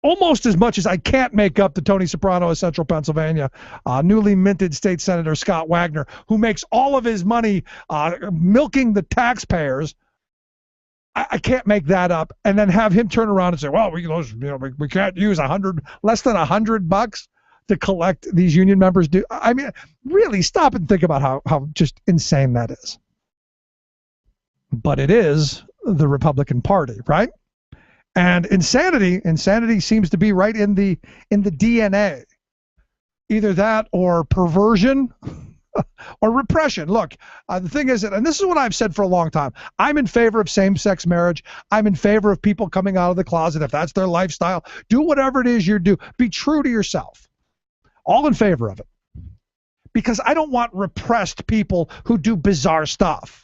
Almost as much as I can't make up the Tony Soprano of Central Pennsylvania, newly minted State Senator Scott Wagner, who makes all of his money milking the taxpayers. I can't make that up and then have him turn around and say, well, we can't use less than $100 to collect these union members do. I mean, really stop and think about how just insane that is. But it is the Republican Party, right? And insanity seems to be right in the DNA. Either that or perversion or repression. Look, the thing is, and this is what I've said for a long time, I'm in favor of same-sex marriage. I'm in favor of people coming out of the closet if that's their lifestyle. Do whatever it is you do. Be true to yourself. All in favor of it. Because I don't want repressed people who do bizarre stuff.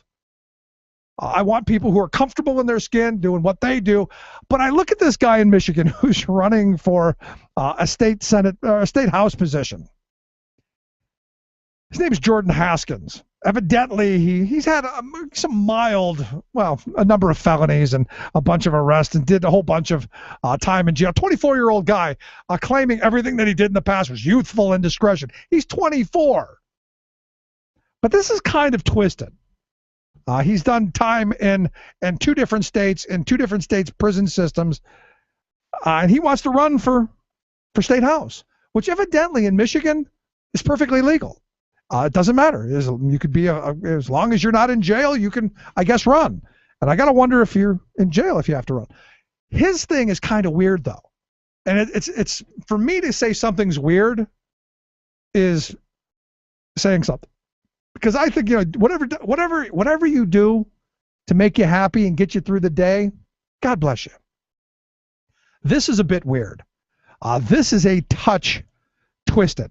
I want people who are comfortable in their skin doing what they do. But I look at this guy in Michigan who's running for a state house position. His name is Jordan Haskins. Evidently, he's had some mild, a number of felonies and a bunch of arrests and did a whole bunch of time in jail. 24-year-old guy claiming everything that he did in the past was youthful indiscretion. He's 24. But this is kind of twisted. He's done time in 2 different states, prison systems, and he wants to run for state house, which evidently in Michigan is perfectly legal. It doesn't matter. You could be as long as you're not in jail, you can, I guess, run. And I gotta wonder if you're in jail if you have to run. His thing is kind of weird though, and it's for me to say something's weird is saying something, because I think whatever you do to make you happy and get you through the day, God bless you. This is a bit weird. This is a touch twisted.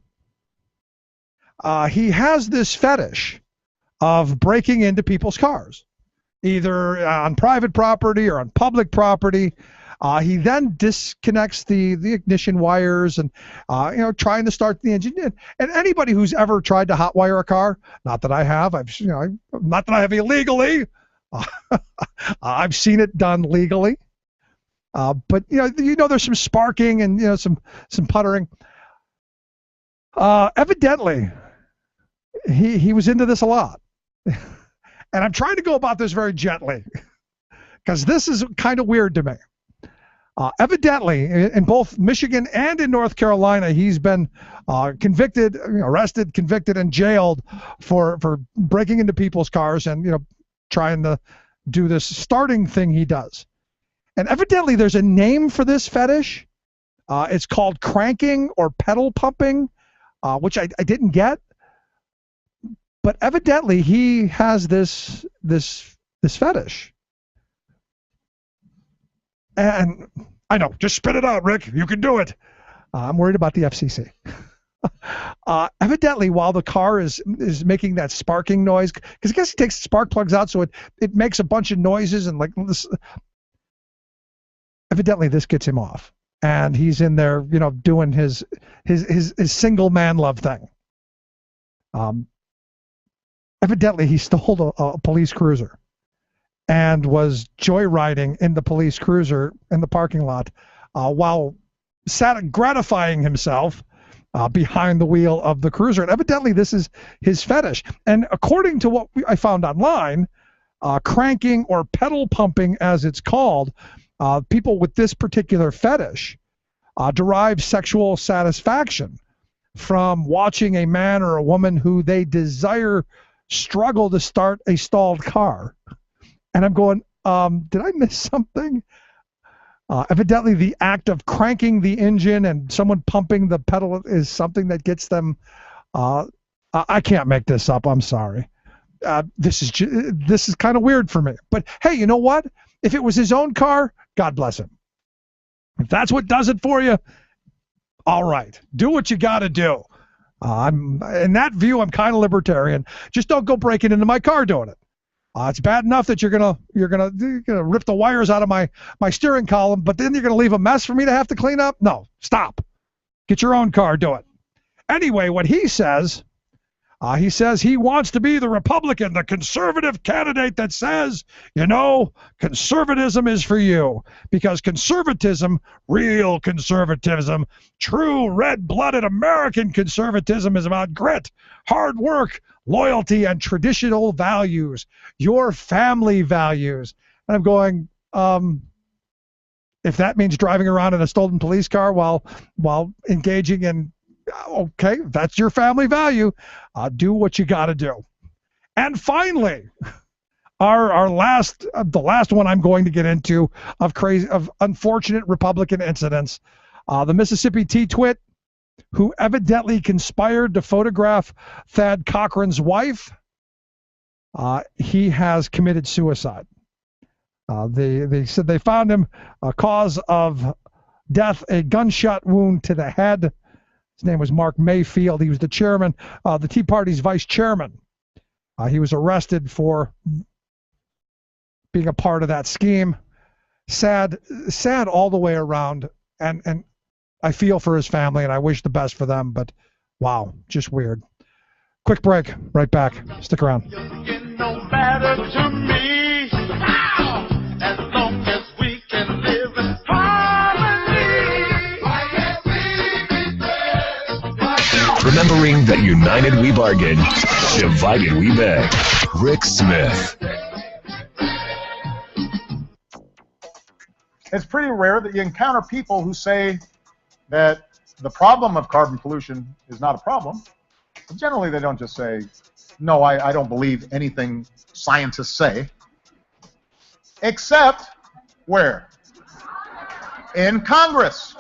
he has this fetish of breaking into people's cars, either on private property or on public property. He then disconnects the ignition wires and, trying to start the engine. And anybody who's ever tried to hotwire a car, not that I have, not that I have illegally, I've seen it done legally. But there's some sparking and some puttering. Evidently, he was into this a lot, and I'm trying to go about this very gently because this is kind of weird to me. Evidently, in both Michigan and in North Carolina, he's been arrested, convicted, and jailed for breaking into people's cars and trying to do this starting thing he does. And evidently, there's a name for this fetish. It's called cranking or pedal pumping, which I didn't get. But evidently, he has this fetish. And I know, just spit it out, Rick. You can do it. I'm worried about the FCC. Evidently, while the car is making that sparking noise, because I guess he takes spark plugs out, so it makes a bunch of noises and like this. Evidently, this gets him off, and he's in there, doing his single man love thing. Evidently, he stole a police cruiser and was joyriding in the police cruiser in the parking lot while gratifying himself behind the wheel of the cruiser. And evidently, this is his fetish. And according to what I found online, cranking or pedal pumping, as it's called, people with this particular fetish derive sexual satisfaction from watching a man or a woman who they desire struggle to start a stalled car. And I'm going, did I miss something? Evidently, the act of cranking the engine and someone pumping the pedal is something that gets them. I can't make this up. I'm sorry. This is kind of weird for me. But hey, you know what? If it was his own car, God bless him. If that's what does it for you, all right. Do what you got to do. I'm in that view. I'm kind of libertarian. Just don't go breaking into my car doing it. It's bad enough that you're gonna rip the wires out of my steering column, but then you're gonna leave a mess for me to have to clean up? No, stop. Get your own car, do it. Anyway, what he says he wants to be the Republican, the conservative candidate that says, conservatism is for you. Because conservatism, real conservatism, true red-blooded American conservatism is about grit, hard work, loyalty, and traditional values, your family values. And I'm going, if that means driving around in a stolen police car while engaging in, okay, that's your family value. Do what you got to do. And finally, the last one I'm going to get into of unfortunate Republican incidents, the Mississippi T-Twit, who evidently conspired to photograph Thad Cochran's wife. He has committed suicide. They said they found him a cause of death, a gunshot wound to the head. His name was Mark Mayfield. He was the chairman, the Tea Party's vice chairman. He was arrested for being a part of that scheme. Sad all the way around. And I feel for his family, and I wish the best for them. But wow, just weird. Quick break. Right back. Stick around. No matter to me, as long as we can live in harmony. Remembering that united we bargain, divided we beg. Rick Smith. It's pretty rare that you encounter people who say that the problem of carbon pollution is not a problem. Generally, they don't just say, no, I don't believe anything scientists say. Except where? In Congress.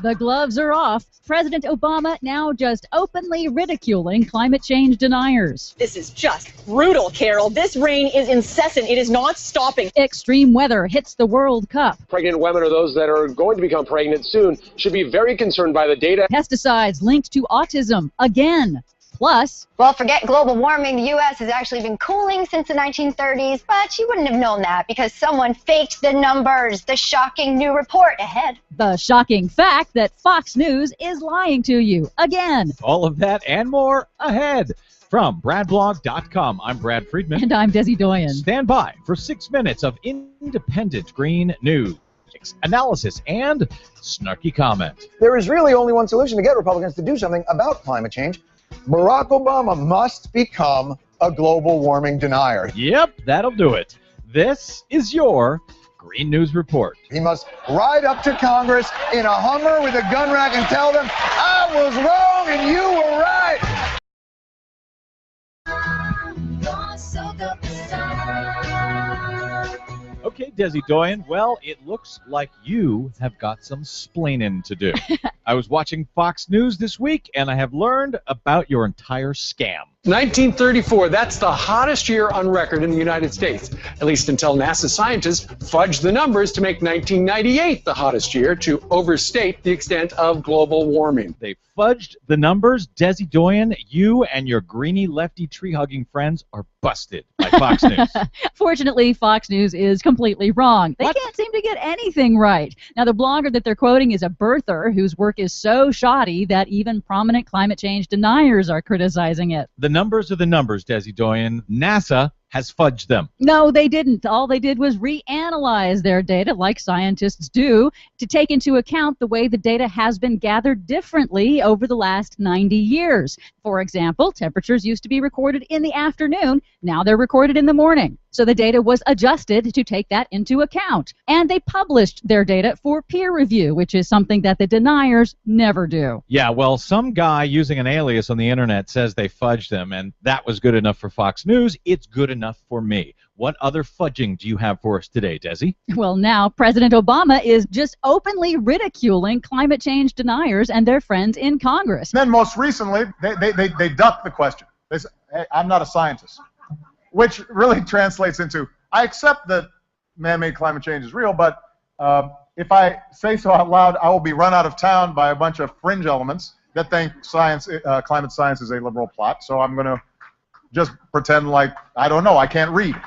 The gloves are off. President Obama now just openly ridiculing climate change deniers. This is just brutal, Carol. This rain is incessant. It is not stopping. Extreme weather hits the World Cup. Pregnant women or those that are going to become pregnant soon should be very concerned by the data. Pesticides linked to autism again. Plus, well, forget global warming. The U.S. has actually been cooling since the 1930s, but you wouldn't have known that because someone faked the numbers. The shocking new report ahead. the shocking fact that Fox News is lying to you again. All of that and more ahead. From BradBlog.com, I'm Brad Friedman. And I'm Desi Doyen. Stand by for 6 minutes of independent green news, analysis, and snarky comment. There is really only one solution to get Republicans to do something about climate change. Barack Obama must become a global warming denier. Yep, that'll do it. This is your Green News Report. He must ride up to Congress in a Hummer with a gun rack and tell them, I was wrong and you were right. Okay, Desi Doyen, well, it looks like you have got some splaining to do. I was watching Fox News this week, and I have learned about your entire scam. 1934, that's the hottest year on record in the United States, at least until NASA scientists fudged the numbers to make 1998 the hottest year to overstate the extent of global warming. They fudged the numbers. Desi Doyen, you and your greeny lefty tree-hugging friends are busted by Fox News. Fortunately, Fox News is completely wrong. They can't seem to get anything right. Now, the blogger that they're quoting is a birther whose work is so shoddy that even prominent climate change deniers are criticizing it. The numbers are the numbers, Desi Doyen. NASA has fudged them. No, they didn't. All they did was reanalyze their data, like scientists do, to take into account the way the data has been gathered differently over the last 90 years. For example, temperatures used to be recorded in the afternoon. Now they're recorded in the morning. So the data was adjusted to take that into account. And they published their data for peer review, which is something that the deniers never do. Yeah, well, some guy using an alias on the internet says they fudged them, and that was good enough for Fox News. It's good enough for me. What other fudging do you have for us today, Desi? Well, now President Obama is just openly ridiculing climate change deniers and their friends in Congress. And then most recently, they ducked the question. They said, hey, I'm not a scientist, which really translates into, I accept that man-made climate change is real, but if I say so out loud, I will be run out of town by a bunch of fringe elements that think climate science is a liberal plot, so I'm going to just pretend like, I don't know, I can't read.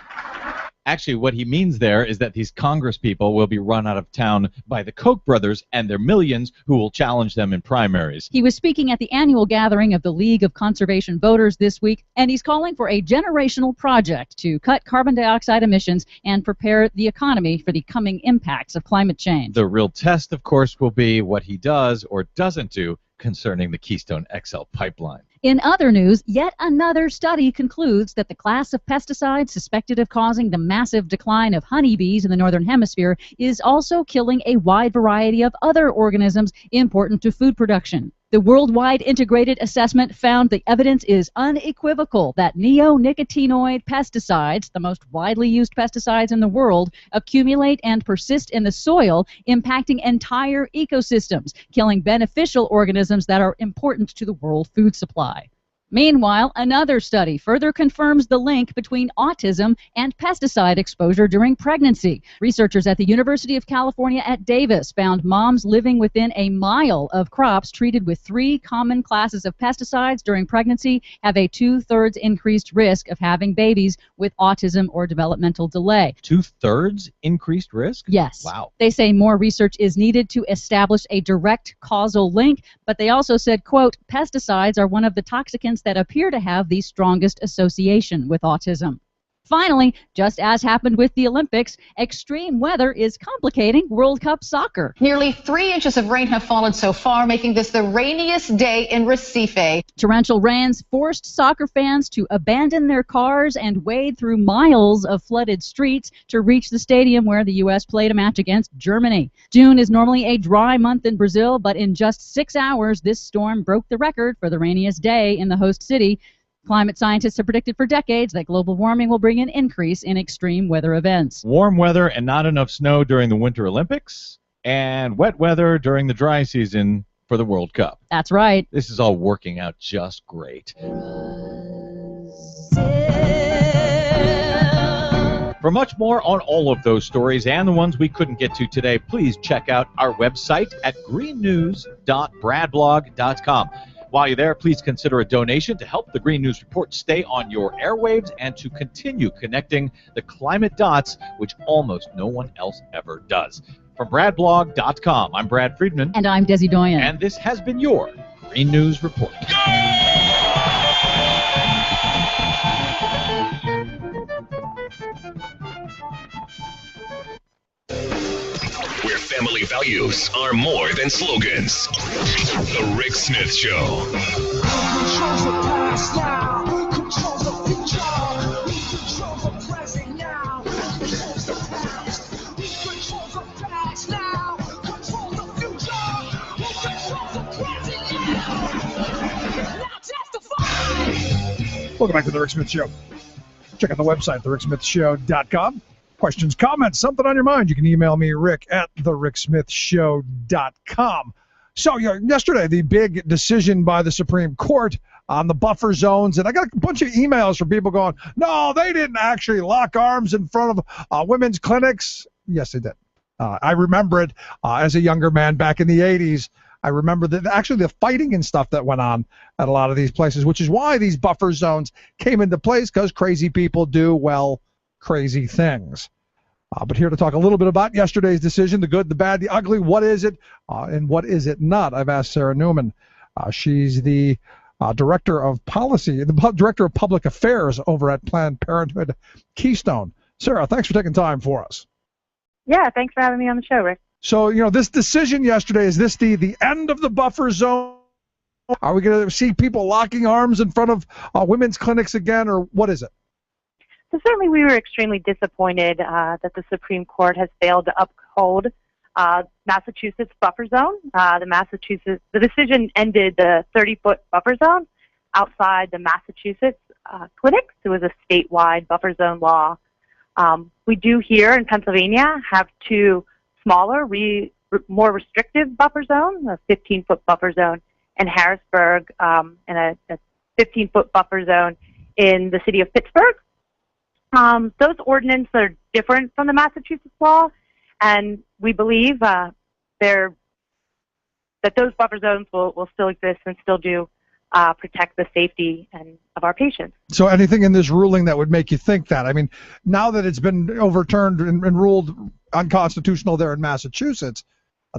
Actually, what he means there is that these Congress people will be run out of town by the Koch brothers and their millions who will challenge them in primaries. He was speaking at the annual gathering of the League of Conservation Voters this week, and he's calling for a generational project to cut carbon dioxide emissions and prepare the economy for the coming impacts of climate change. The real test, of course, will be what he does or doesn't do concerning the Keystone XL pipeline. In other news, yet another study concludes that the class of pesticides suspected of causing the massive decline of honeybees in the Northern Hemisphere is also killing a wide variety of other organisms important to food production. The worldwide integrated assessment found the evidence is unequivocal that neonicotinoid pesticides, the most widely used pesticides in the world, accumulate and persist in the soil, impacting entire ecosystems, killing beneficial organisms that are important to the world food supply. Meanwhile, another study further confirms the link between autism and pesticide exposure during pregnancy. Researchers at the University of California at Davis found moms living within a mile of crops treated with 3 common classes of pesticides during pregnancy have a 2/3 increased risk of having babies with autism or developmental delay. 2/3 increased risk? Yes. Wow. They say more research is needed to establish a direct causal link, but they also said, quote, pesticides are one of the toxicants that appear to have the strongest association with autism. Finally, just as happened with the Olympics, extreme weather is complicating World Cup soccer. Nearly 3 inches of rain have fallen so far, making this the rainiest day in Recife. Torrential rains forced soccer fans to abandon their cars and wade through miles of flooded streets to reach the stadium where the U.S. played a match against Germany. June is normally a dry month in Brazil, but in just 6 hours, this storm broke the record for the rainiest day in the host city. Climate scientists have predicted for decades that global warming will bring an increase in extreme weather events. Warm weather and not enough snow during the Winter Olympics, and wet weather during the dry season for the World Cup. That's right. This is all working out just great. For much more on all of those stories and the ones we couldn't get to today, please check out our website at greennews.bradblog.com. While you're there, please consider a donation to help the Green News Report stay on your airwaves and to continue connecting the climate dots, which almost no one else ever does. From BradBlog.com, I'm Brad Friedman. And I'm Desi Doyen. And this has been your Green News Report. Where family values are more than slogans. The Rick Smith Show. Welcome back to the Rick Smith Show. Check out the website, thericksmithshow.com. Questions, comments, something on your mind, you can email me, Rick, at thericksmithshow.com. So, yesterday, the big decision by the Supreme Court on the buffer zones, and I got a bunch of emails from people going, no, they didn't actually lock arms in front of women's clinics. Yes, they did. I remember it as a younger man back in the 80s. I remember actually the fighting and stuff that went on at a lot of these places, which is why these buffer zones came into place, because crazy people do, well, crazy things. But here to talk a little bit about yesterday's decision, the good, the bad, the ugly, what is it, and what is it not, I've asked Sarah Newman. She's the Director of Policy, the Director of Public Affairs over at Planned Parenthood Keystone. Sarah, thanks for taking time for us. Yeah, thanks for having me on the show, Rick. So, this decision yesterday, is this the end of the buffer zone? Are we going to see people locking arms in front of women's clinics again, or what is it? So certainly we were extremely disappointed that the Supreme Court has failed to uphold Massachusetts buffer zone. The decision ended the 30-foot buffer zone outside the Massachusetts clinics. It was a statewide buffer zone law. We do here in Pennsylvania have two smaller, more restrictive buffer zones, a 15-foot buffer zone in Harrisburg and a 15-foot buffer zone in the city of Pittsburgh. Those ordinances are different from the Massachusetts law, and we believe that those buffer zones will still exist and still do protect the safety of our patients. So anything in this ruling that would make you think that? I mean, now that it's been overturned and ruled unconstitutional there in Massachusetts,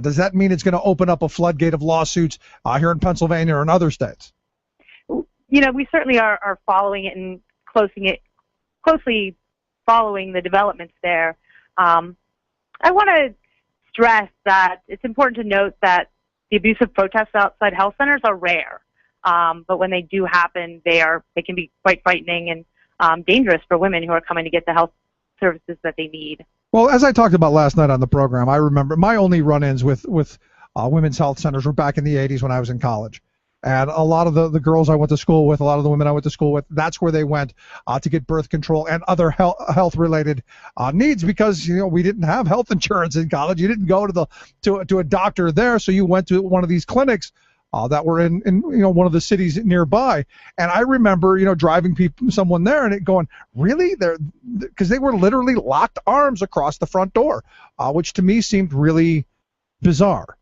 does that mean it's going to open up a floodgate of lawsuits here in Pennsylvania or in other states? We certainly are following it and closely following the developments there. I want to stress that it's important to note that the abusive protests outside health centers are rare. But when they do happen, they can be quite frightening and dangerous for women who are coming to get the health services that they need. Well, as I talked about last night on the program, I remember my only run-ins with women's health centers were back in the 80s when I was in college. And a lot of the girls I went to school with, a lot of the women I went to school with, that's where they went to get birth control and other health-related needs, because we didn't have health insurance in college. You didn't go to a doctor there, so you went to one of these clinics that were in one of the cities nearby. And I remember driving someone there and it going, really? Because they were literally locked arms across the front door, which to me seemed really bizarre.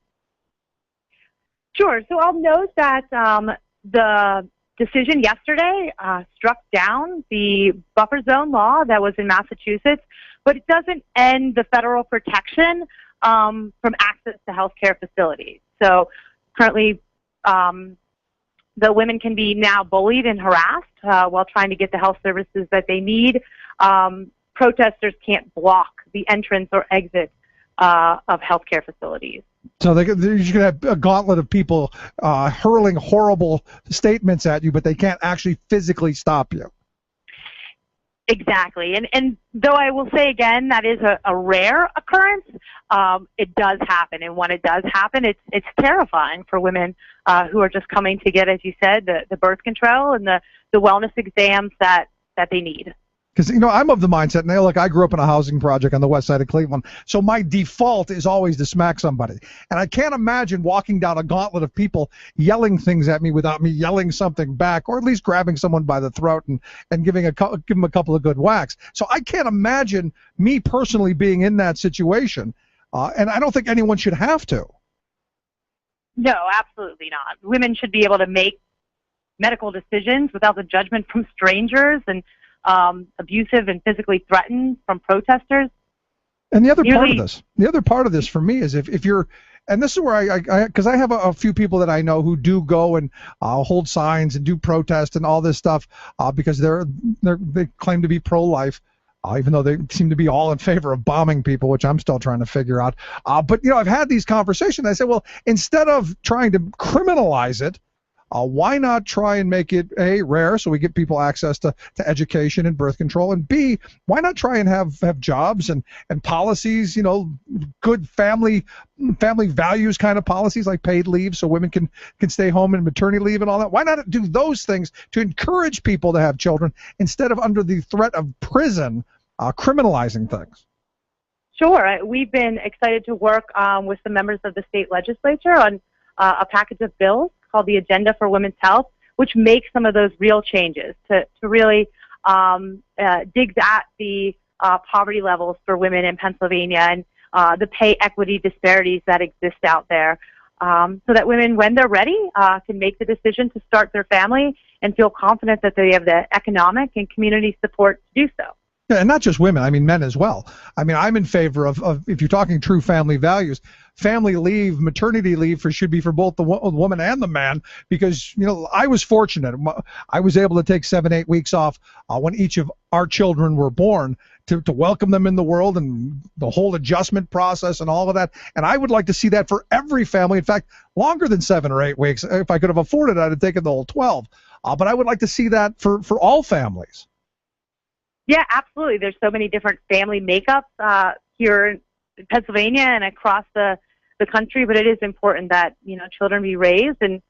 Sure. So I'll note that the decision yesterday struck down the buffer zone law that was in Massachusetts, but it doesn't end the federal protection from access to healthcare facilities. So currently, the women can be now bullied and harassed while trying to get the health services that they need. Protesters can't block the entrance or exit of healthcare facilities. So you're going to have a gauntlet of people hurling horrible statements at you, but they can't actually physically stop you. Exactly. And though I will say again, that is a rare occurrence, it does happen. And when it does happen, it's terrifying for women who are just coming to get, as you said, the birth control and the wellness exams that they need. Because, I'm of the mindset, now look, I grew up in a housing project on the west side of Cleveland, so my default is always to smack somebody. And I can't imagine walking down a gauntlet of people yelling things at me without me yelling something back, or at least grabbing someone by the throat and give them a couple of good whacks. So I can't imagine me personally being in that situation, and I don't think anyone should have to. No, absolutely not. Women should be able to make medical decisions without the judgment from strangers and abusive and physically threatened from protesters. And the other part of this for me is if you're, and this is where because I have a few people that I know who do go and hold signs and do protest and all this stuff because they claim to be pro-life. Even though they seem to be all in favor of bombing people, which I'm still trying to figure out. But, I've had these conversations. I said, well, instead of trying to criminalize it, why not try and make it, A, rare so we get people access to education and birth control, and B, why not try and have jobs and policies, good family values kind of policies like paid leave so women can stay home and maternity leave and all that. Why not do those things to encourage people to have children instead of under the threat of prison criminalizing things? Sure. We've been excited to work with some members of the state legislature on a package of bills called the Agenda for Women's Health, which makes some of those real changes to really digs at the poverty levels for women in Pennsylvania and the pay equity disparities that exist out there, so that women, when they're ready, can make the decision to start their family and feel confident that they have the economic and community support to do so. Yeah, and not just women, I mean men as well. I mean, I'm in favor of if you're talking true family values, family leave, maternity leave should be for both the woman and the man, because, I was fortunate. I was able to take 7-8 weeks off when each of our children were born to welcome them in the world and the whole adjustment process and all of that. And I would like to see that for every family. In fact, longer than 7 or 8 weeks. If I could have afforded it, I'd have taken the whole 12. But I would like to see that for all families. Yeah, absolutely. There's so many different family makeups here in Pennsylvania and across the country, but it is important that children be raised and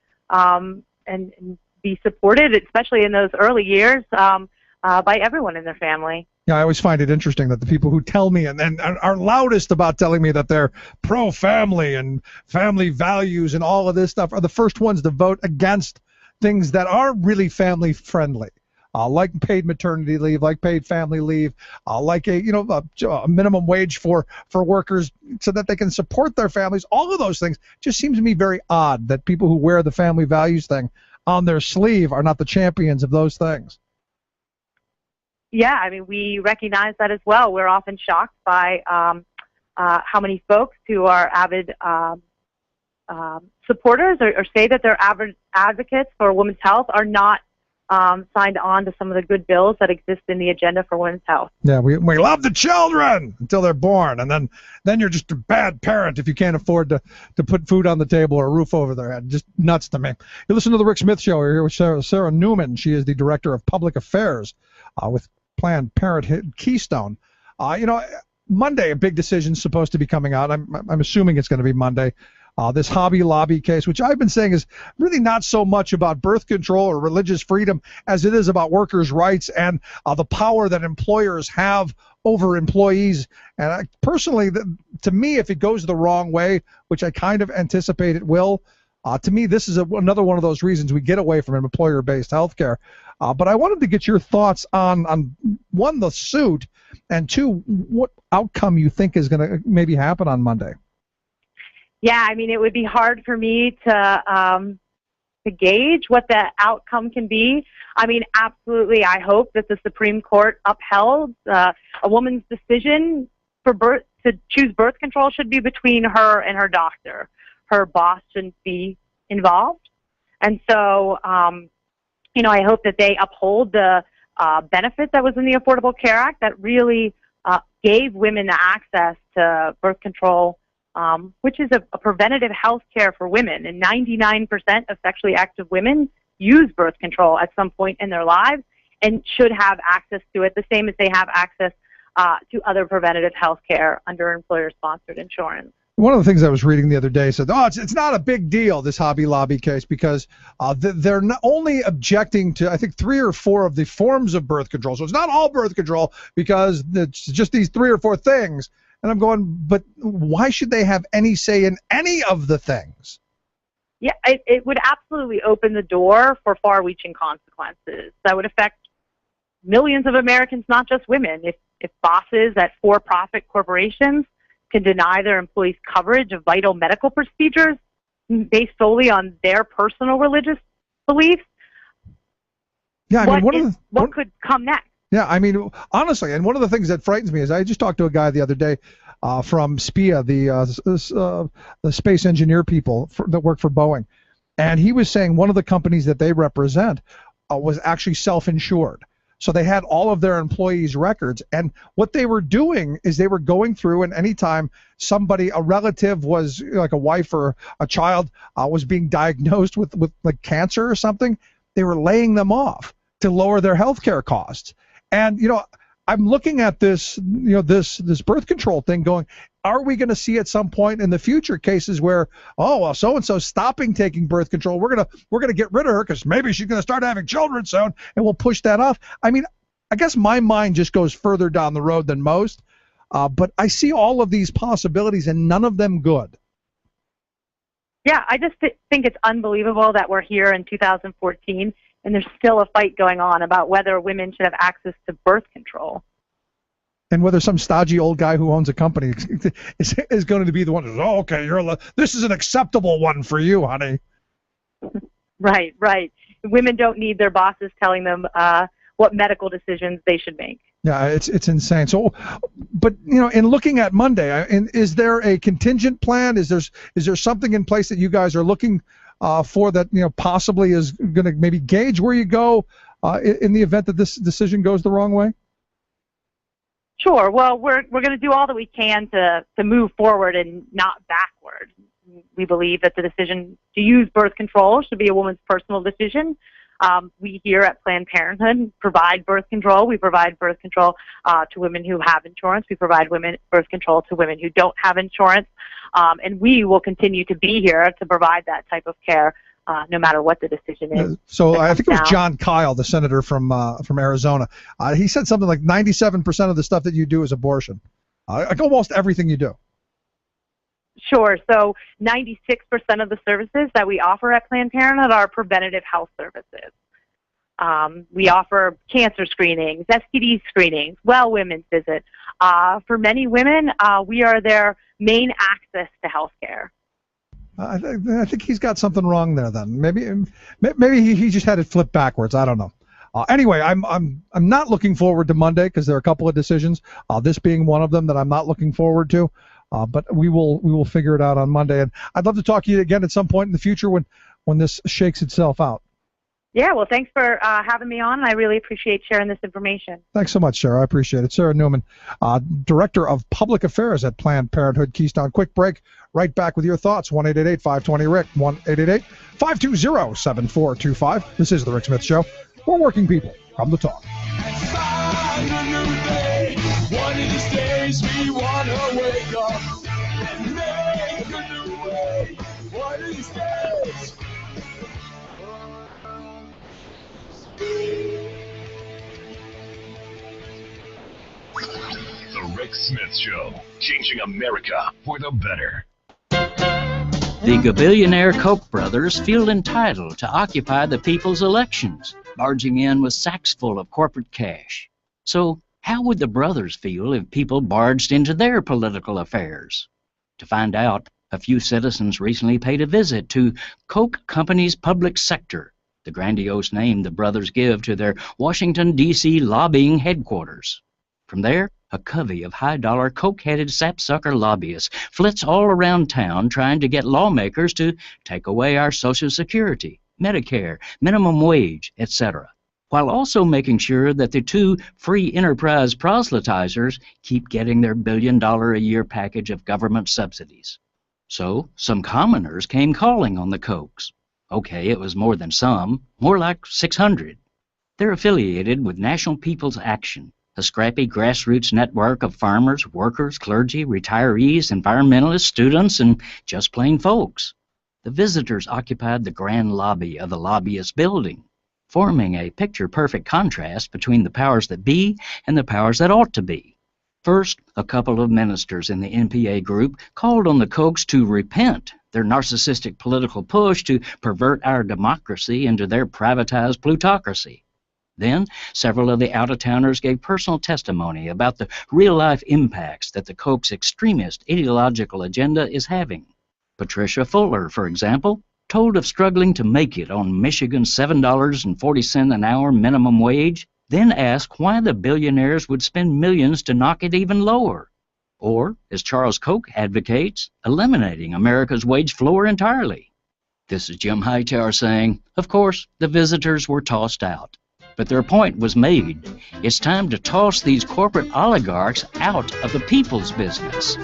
be supported, especially in those early years, by everyone in their family. Yeah, I always find it interesting that the people who tell me and are loudest about telling me that they're pro-family and family values and all of this stuff are the first ones to vote against things that are really family friendly. Like paid maternity leave, like paid family leave, like a minimum wage for workers so that they can support their families. All of those things just seems to me very odd that people who wear the family values thing on their sleeve are not the champions of those things. Yeah, I mean, we recognize that as well. We're often shocked by how many folks who are avid supporters or say that they're avid advocates for women's health are not signed on to some of the good bills that exist in the Agenda for Women's Health. Yeah, we love the children until they're born, and then you're just a bad parent if you can't afford to put food on the table or a roof over their head. Just nuts to me. You listen to the Rick Smith Show. We're here with Sarah Newman. She is the Director of Public Affairs with Planned Parenthood Keystone. Monday, a big decision is supposed to be coming out. I'm assuming it's going to be Monday. This Hobby Lobby case, which I've been saying is really not so much about birth control or religious freedom as it is about workers' rights and the power that employers have over employees. And personally, to me, if it goes the wrong way, which I kind of anticipate it will, to me, this is another one of those reasons we get away from employer-based health care. But I wanted to get your thoughts on one, the suit, and two, what outcome you think is going to maybe happen on Monday. Yeah, I mean, it would be hard for me to gauge what the outcome can be. I mean, absolutely, I hope that the Supreme Court upheld a woman's decision to choose birth control should be between her and her doctor. Her boss shouldn't be involved. And so, I hope that they uphold the benefit that was in the Affordable Care Act that really gave women access to birth control, which is a preventative health care for women. And 99% of sexually active women use birth control at some point in their lives and should have access to it, the same as they have access to other preventative health care under employer-sponsored insurance. One of the things I was reading the other day said, it's not a big deal, this Hobby Lobby case, because they're not only objecting to, I think, 3 or 4 of the forms of birth control. So it's not all birth control because it's just these 3 or 4 things. And I'm going, but why should they have any say in any of the things? Yeah, it would absolutely open the door for far-reaching consequences that would affect millions of Americans, not just women. If bosses at for-profit corporations can deny their employees coverage of vital medical procedures, based solely on their personal religious beliefs, Yeah, I mean, what could come next? Yeah, I mean, honestly, and one of the things that frightens me is I just talked to a guy the other day from SPIA, the space engineer people that work for Boeing, and he was saying one of the companies that they represent was actually self-insured. So they had all of their employees' records, and what they were doing is they were going through, and anytime somebody, a relative was, like a wife or a child, was being diagnosed with like cancer or something, they were laying them off to lower their health care costs. And, you know, I'm looking at this, you know, this birth control thing going, are we going to see at some point in the future cases where, oh, well, so-and-so stopping taking birth control, we're going to get rid of her because maybe she's going to start having children soon, and we'll push that off. I mean, I guess my mind just goes further down the road than most, but I see all of these possibilities and none of them good. Yeah, I just think it's unbelievable that we're here in 2014 and there's still a fight going on about whether women should have access to birth control. And whether some stodgy old guy who owns a company is going to be the one who's, oh, okay, this is an acceptable one for you, honey. Right. Women don't need their bosses telling them what medical decisions they should make. Yeah, it's insane. So, but you know, in looking at Monday, is there a contingent plan? Is there something in place that you guys are looking for that, you know, possibly is going to maybe gauge where you go in the event that this decision goes the wrong way? Sure. Well, we're going to do all that we can to move forward and not backward. We believe that the decision to use birth control should be a woman's personal decision. We here at Planned Parenthood provide birth control. We provide birth control to women who have insurance. We provide birth control to women who don't have insurance. And we will continue to be here to provide that type of care no matter what the decision is. So I think it was John Kyle, the senator from Arizona. He said something like 97% of the stuff that you do is abortion. Like almost everything you do. Sure. So 96% of the services that we offer at Planned Parenthood are preventative health services. We offer cancer screenings, STD screenings, well women's visits. For many women, we are their main access to health care. I think he's got something wrong there. Then maybe he just had it flipped backwards. I don't know. Anyway, I'm not looking forward to Monday because there are a couple of decisions. This being one of them that I'm not looking forward to. But we will figure it out on Monday. And I'd love to talk to you again at some point in the future when this shakes itself out. Yeah, well, thanks for having me on. I really appreciate sharing this information. Thanks so much, Sarah. I appreciate it. Sarah Newman, Director of Public Affairs at Planned Parenthood Keystone. Quick break. Right back with your thoughts. 1-888-520-RICK. 1-888-520-7425. This is The Rick Smith Show. We're working people. Come to talk. One of these days we wanna wake up and make a new way. One of these days. The Rick Smith Show, changing America for the better. The gabillionaire Koch brothers feel entitled to occupy the people's elections, barging in with sacks full of corporate cash. So, how would the brothers feel if people barged into their political affairs? To find out, a few citizens recently paid a visit to Koch Company's public sector, the grandiose name the brothers give to their Washington, D.C. lobbying headquarters. From there, a covey of high-dollar, coke-headed sapsucker lobbyists flits all around town trying to get lawmakers to take away our Social Security, Medicare, minimum wage, etc., while also making sure that the two free enterprise proselytizers keep getting their billion-dollar-a-year package of government subsidies. So, some commoners came calling on the Kochs. Okay, it was more than some, more like 600. They're affiliated with National People's Action, a scrappy grassroots network of farmers, workers, clergy, retirees, environmentalists, students, and just plain folks. The visitors occupied the grand lobby of the lobbyist building, forming a picture-perfect contrast between the powers that be and the powers that ought to be. First, a couple of ministers in the NPA group called on the Kochs to repent their narcissistic political push to pervert our democracy into their privatized plutocracy. Then, several of the out-of-towners gave personal testimony about the real-life impacts that the Kochs' extremist ideological agenda is having. Patricia Fuller, for example, told of struggling to make it on Michigan's $7.40 an hour minimum wage, then asked why the billionaires would spend millions to knock it even lower. Or, as Charles Koch advocates, eliminating America's wage floor entirely. This is Jim Hightower saying, of course, the visitors were tossed out. But their point was made. It's time to toss these corporate oligarchs out of the people's business.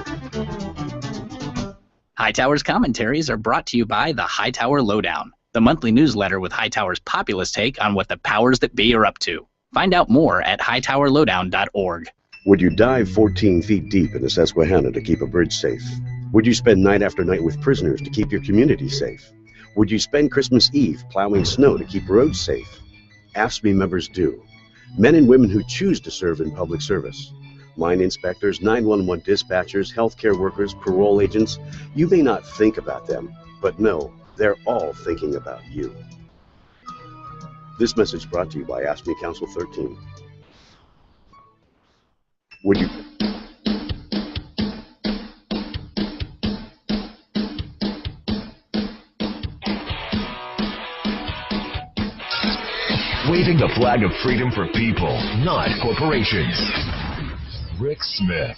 Hightower's commentaries are brought to you by the Hightower Lowdown, the monthly newsletter with Hightower's populist take on what the powers that be are up to. Find out more at hightowerlowdown.org. Would you dive 14 feet deep in the Susquehanna to keep a bridge safe? Would you spend night after night with prisoners to keep your community safe? Would you spend Christmas Eve plowing snow to keep roads safe? AFSCME members do. Men and women who choose to serve in public service. Mine inspectors, 911 dispatchers, healthcare workers, parole agents. You may not think about them, but no, they're all thinking about you. This message brought to you by AFSCME Council 13. Would you... Waving the flag of freedom for people, not corporations. Rick Smith.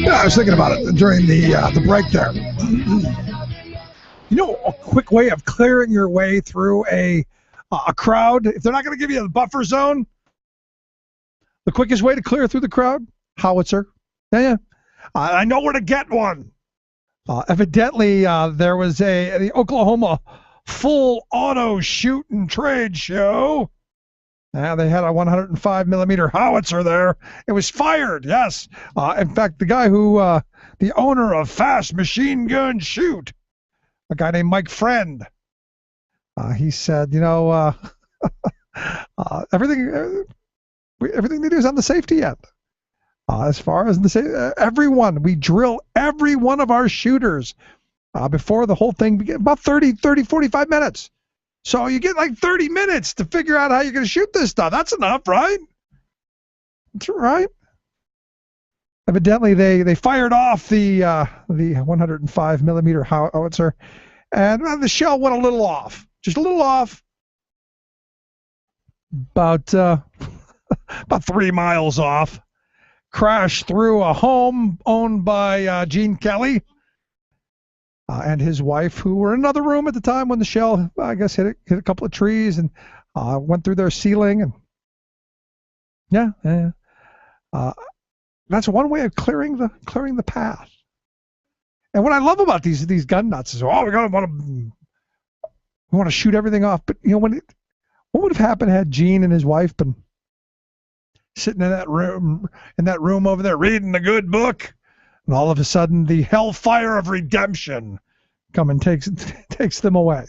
Yeah, I was thinking about it during the break there. You know, a quick way of clearing your way through a crowd, if they're not going to give you the buffer zone, the quickest way to clear through the crowd, howitzer. Yeah. I know where to get one. Evidently, there was the Oklahoma full auto shoot and trade show. They had a 105 millimeter howitzer there. It was fired, yes. In fact, the guy who, the owner of Fast Machine Gun Shoot, a guy named Mike Friend, he said, you know, everything they do is on the safety end. As far as we drill every one of our shooters before the whole thing begins, about 30, 45 minutes. So you get like 30 minutes to figure out how you're going to shoot this stuff. That's enough, right? That's right. Evidently, they fired off the 105 millimeter howitzer, and the shell went a little off, just a little off, about 3 miles off. Crashed through a home owned by Gene Kelly and his wife, who were in another room at the time when the shell, I guess, hit a couple of trees and went through their ceiling. And that's one way of clearing the path. And what I love about these gun nuts is, we want to shoot everything off. But you know, what would have happened had Gene and his wife been sitting in that room over there reading the good book, and all of a sudden the hellfire of redemption come and takes them away.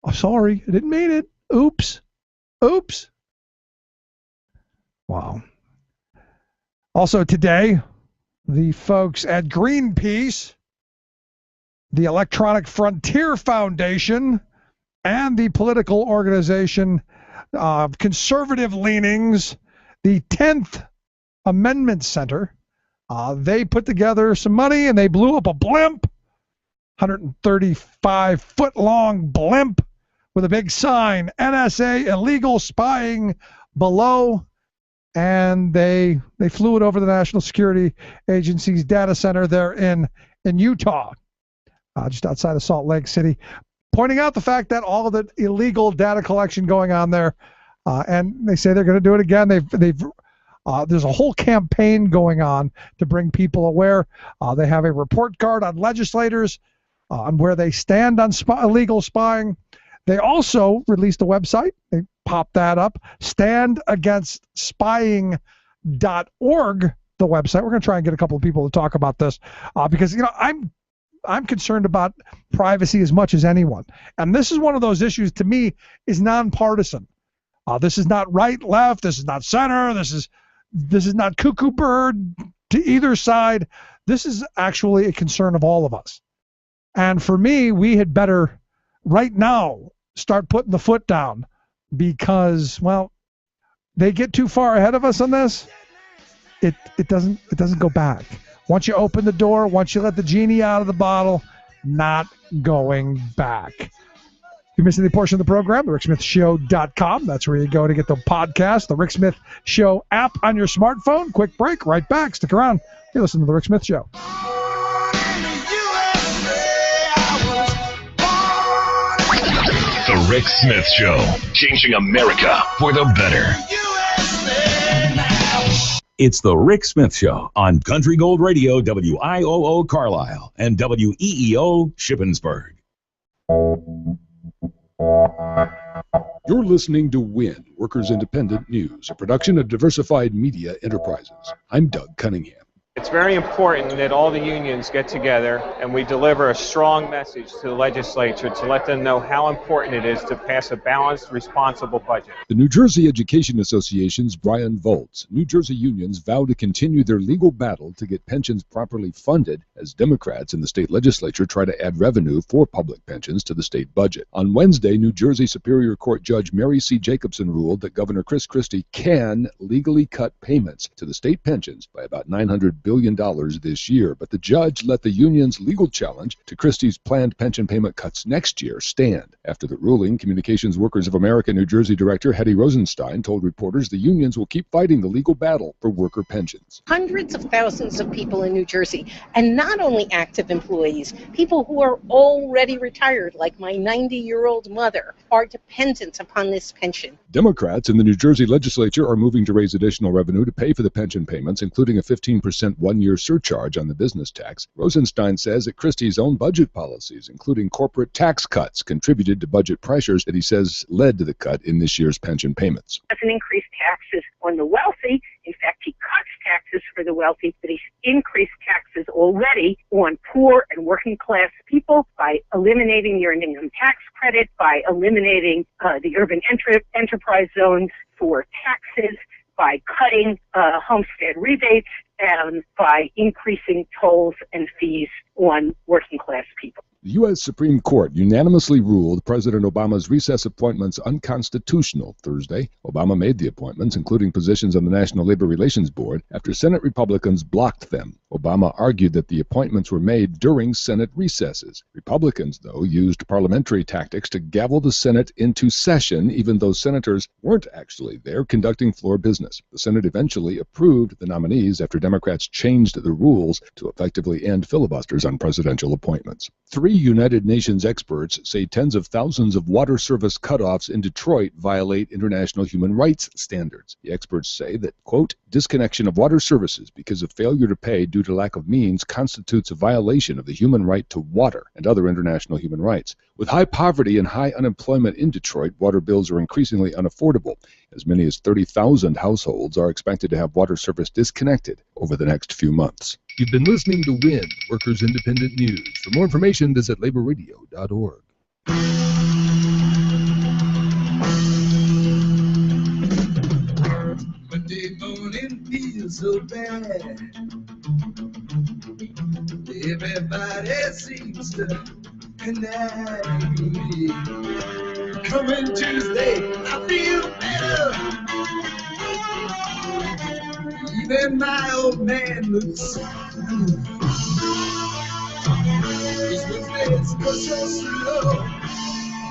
Oh, sorry, I didn't mean it. Oops. Wow. Also today, the folks at Greenpeace, the Electronic Frontier Foundation, and the political organization conservative leanings, the 10th Amendment Center, they put together some money and they blew up a blimp, 135-foot-long blimp with a big sign, NSA illegal spying below, and they flew it over the National Security Agency's data center there in Utah, just outside of Salt Lake City, pointing out the fact that all of the illegal data collection going on there, and they say they're going to do it again. There's a whole campaign going on to bring people aware. They have a report card on legislators on where they stand on illegal spying. They also released a website. They popped that up, standagainstspying.org, the website. We're going to try and get a couple of people to talk about this because, you know, I'm concerned about privacy as much as anyone. And this is one of those issues, to me, is nonpartisan. This is not right, left. This is not center. This is not cuckoo bird to either side. This is actually a concern of all of us. And for me, we had better right now start putting the foot down because, well, they get too far ahead of us on this, it doesn't go back. Once you open the door, once you let the genie out of the bottle, not going back. If you missed any portion of the program, thericksmithshow.com. That's where you go to get the podcast, the Rick Smith Show app on your smartphone. Quick break, right back. Stick around. You're listening to the Rick Smith Show. The Rick Smith Show, changing America for the better. It's the Rick Smith Show on Country Gold Radio, WIOO Carlisle, and WEEO Shippensburg. You're listening to WIN, Workers Independent News, a production of Diversified Media Enterprises. I'm Doug Cunningham. It's very important that all the unions get together and we deliver a strong message to the legislature to let them know how important it is to pass a balanced, responsible budget. The New Jersey Education Association's Brian Volz. New Jersey unions vow to continue their legal battle to get pensions properly funded as Democrats in the state legislature try to add revenue for public pensions to the state budget. On Wednesday, New Jersey Superior Court Judge Mary C. Jacobson ruled that Governor Chris Christie can legally cut payments to the state pensions by about $900 billion this year, but the judge let the union's legal challenge to Christie's planned pension payment cuts next year stand. After the ruling, Communications Workers of America New Jersey Director Hetty Rosenstein told reporters the unions will keep fighting the legal battle for worker pensions. Hundreds of thousands of people in New Jersey, and not only active employees, people who are already retired, like my 90-year-old mother, are dependent upon this pension. Democrats in the New Jersey legislature are moving to raise additional revenue to pay for the pension payments, including a 15% one-year surcharge on the business tax. Rosenstein says that Christie's own budget policies, including corporate tax cuts, contributed to budget pressures that he says led to the cut in this year's pension payments. Doesn't increase taxes on the wealthy. In fact, he cuts taxes for the wealthy, but he's increased taxes already on poor and working class people by eliminating the earned income tax credit, by eliminating the urban enterprise zones for taxes, by cutting homestead rebates, and by increasing tolls and fees on working class people. The U.S. Supreme Court unanimously ruled President Obama's recess appointments unconstitutional Thursday. Obama made the appointments, including positions on the National Labor Relations Board, after Senate Republicans blocked them. Obama argued that the appointments were made during Senate recesses. Republicans, though, used parliamentary tactics to gavel the Senate into session, even though senators weren't actually there conducting floor business. The Senate eventually approved the nominees after Democrats changed the rules to effectively end filibusters on presidential appointments. 3 United Nations experts say tens of thousands of water service cutoffs in Detroit violate international human rights standards. The experts say that, quote, disconnection of water services because of failure to pay due to lack of means constitutes a violation of the human right to water and other international human rights. With high poverty and high unemployment in Detroit, water bills are increasingly unaffordable. As many as 30,000 households are expected to have water service disconnected over the next few months. You've been listening to WIN, Workers Independent News. For more information, visit laborradio.org. Monday morning feels so bad. Everybody seems to connect with me. Coming Tuesday, I feel better. Even my old man looks good. These Wednesdays go so slow.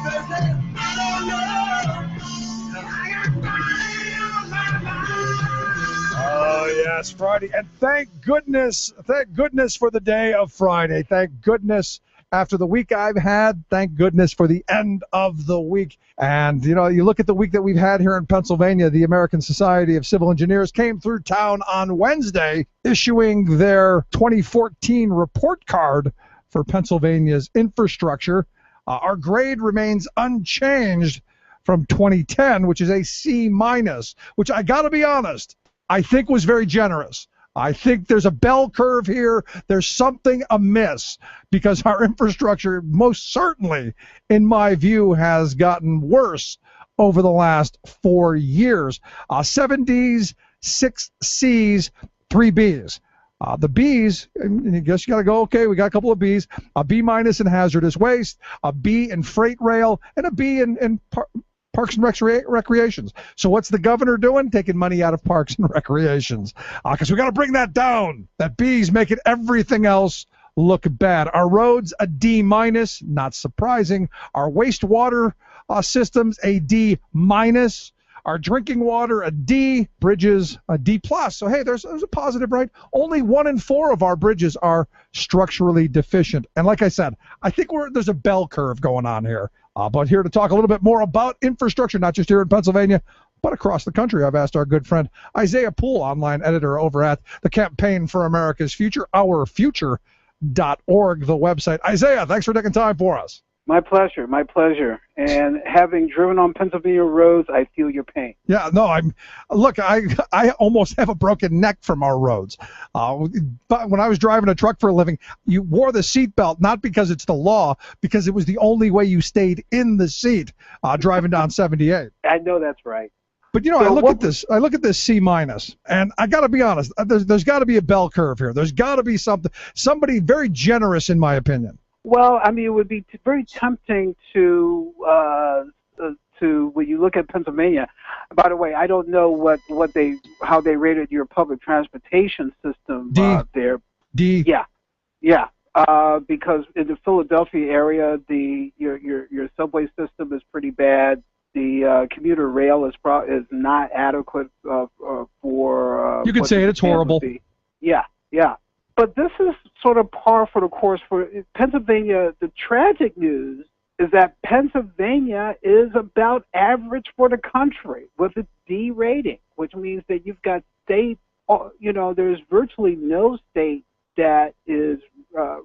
Thursday, I don't know. I got Friday on my mind. Oh, yes, Friday. And thank goodness for the day of Friday. Thank goodness after the week I've had. Thank goodness for the end of the week. And, you know, you look at the week that we've had here in Pennsylvania, the American Society of Civil Engineers came through town on Wednesday issuing their 2014 report card for Pennsylvania's infrastructure. Our grade remains unchanged from 2010, which is a C-, which I got to be honest, I think was very generous. I think there's a bell curve here. There's something amiss because our infrastructure most certainly, in my view, has gotten worse over the last 4 years. 7 Ds, 6 Cs, 3 Bs. The Bs, and I guess you got to go, okay, we got a couple of Bs, a B- in hazardous waste, a B in freight rail, and a B in Parks and recreations. So what's the governor doing? Taking money out of parks and recreations. Because we got to bring that down. That B's making everything else look bad. Our roads, a D-, not surprising. Our wastewater systems, a D-. Our drinking water, a D. Bridges, a D+. So, hey, there's a positive, right? Only 1 in 4 of our bridges are structurally deficient. And like I said, I think there's a bell curve going on here. But here to talk a little bit more about infrastructure, not just here in Pennsylvania, but across the country, I've asked our good friend Isaiah Poole, online editor over at the Campaign for America's Future, ourfuture.org, the website. Isaiah, thanks for taking time for us. My pleasure, my pleasure. And having driven on Pennsylvania roads, I feel your pain. Yeah, no, I almost have a broken neck from our roads. But when I was driving a truck for a living, you wore the seatbelt not because it's the law, because it was the only way you stayed in the seat driving down 78. I know that's right. But So I look at this C-, and I got to be honest. There's got to be a bell curve here. There's got to be somebody very generous, in my opinion. Well, I mean, it would be very tempting to when you look at Pennsylvania. By the way, I don't know how they rated your public transportation system there. D. Yeah. Because in the Philadelphia area, your subway system is pretty bad. The commuter rail is not adequate for. You could say it's horrible. Yeah. But this is sort of par for the course for Pennsylvania. The tragic news is that Pennsylvania is about average for the country with a D rating, which means that you've got states, there's virtually no state that is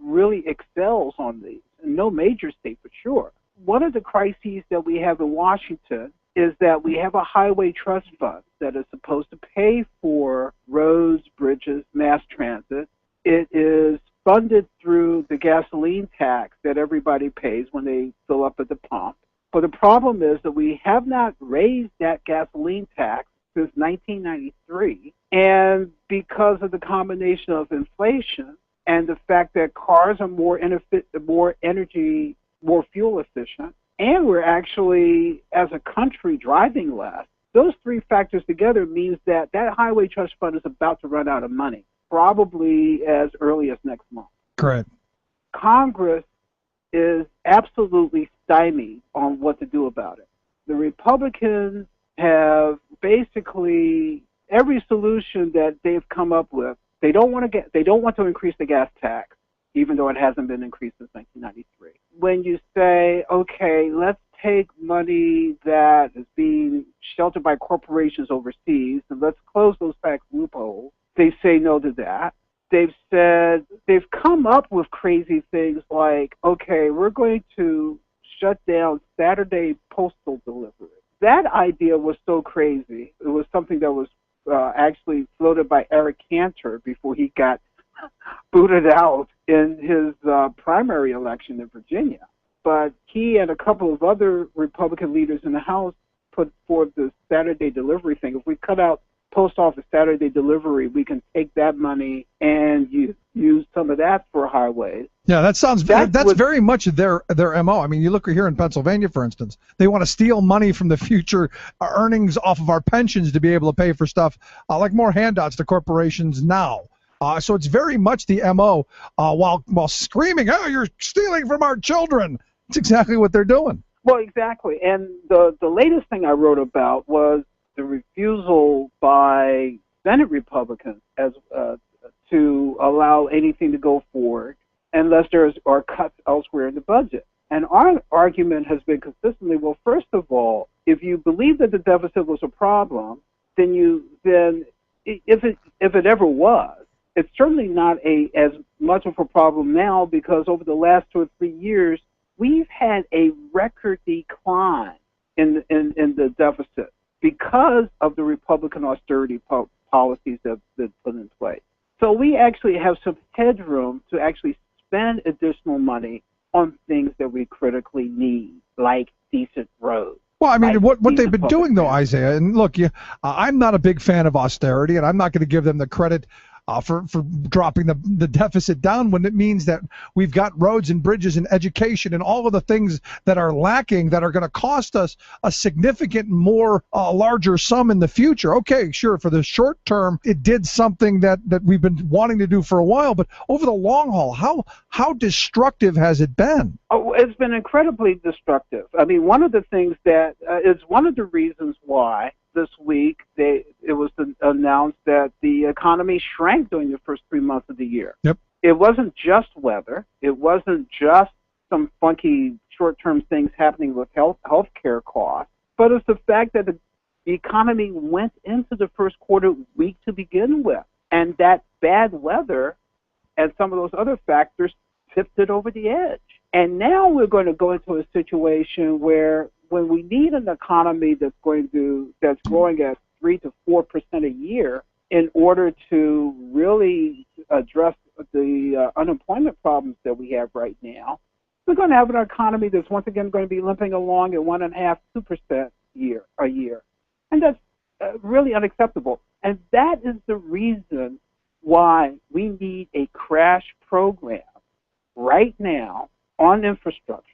really excels on these, and no major state for sure. One of the crises that we have in Washington is that we have a highway trust fund that is supposed to pay for roads, bridges, mass transit. It is funded through the gasoline tax that everybody pays when they fill up at the pump. But the problem is that we have not raised that gasoline tax since 1993. And because of the combination of inflation and the fact that cars are more fuel efficient, and we're actually, as a country, driving less, those three factors together means that highway trust fund is about to run out of money, probably as early as next month. Correct. Congress is absolutely stymied on what to do about it. The Republicans have basically every solution that they've come up with. They don't want to increase the gas tax, even though it hasn't been increased since 1993. When you say, okay, let's take money that is being sheltered by corporations overseas and let's close those tax loopholes, they say no to that. They've come up with crazy things like, okay, we're going to shut down Saturday postal delivery. That idea was so crazy. It was something that was actually floated by Eric Cantor before he got booted out in his primary election in Virginia. But he and a couple of other Republican leaders in the House put forth the Saturday delivery thing. If we cut out post office Saturday delivery, we can take that money and use some of that for highways. Yeah, that's very much their MO. I mean, you look here in Pennsylvania, for instance, they want to steal money from the future earnings off of our pensions to be able to pay for stuff like more handouts to corporations now. So it's very much the MO while screaming, oh, you're stealing from our children. It's exactly what they're doing. Well, exactly. And the latest thing I wrote about was the refusal by Senate Republicans to allow anything to go forward unless there are cuts elsewhere in the budget. And our argument has been consistently, well, first of all, if you believe that the deficit was a problem, then if it ever was, it's certainly not as much of a problem now, because over the last 2 or 3 years, we've had a record decline in the deficit because of the Republican austerity policies that have put in place. So we actually have some headroom to actually spend additional money on things that we critically need, like decent roads. Well, I mean, what they've been doing, though, Isaiah, and look, I'm not a big fan of austerity, and I'm not going to give them the credit for dropping the deficit down when it means that we've got roads and bridges and education and all of the things that are lacking that are going to cost us a significant more larger sum in the future. Okay, sure, for the short term, it did something that we've been wanting to do for a while, but over the long haul, how destructive has it been? Oh, it's been incredibly destructive. I mean, one of the things that is one of the reasons why this week it was announced that the economy shrank during the first 3 months of the year. Yep. It wasn't just weather. It wasn't just some funky short-term things happening with healthcare costs, but it's the fact that the economy went into the first quarter weak to begin with, and that bad weather and some of those other factors tipped it over the edge. And now we're going to go into a situation where when we need an economy that's growing at 3 to 4% a year in order to really address the unemployment problems that we have right now, we're going to have an economy that's once again going to be limping along at 1.5%, 2% a year. And that's really unacceptable. And that is the reason why we need a crash program right now on infrastructure.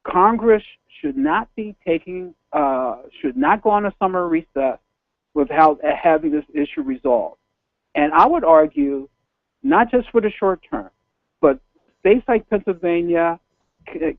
Congress should not be should not go on a summer recess without having this issue resolved. And I would argue, not just for the short term, but states like Pennsylvania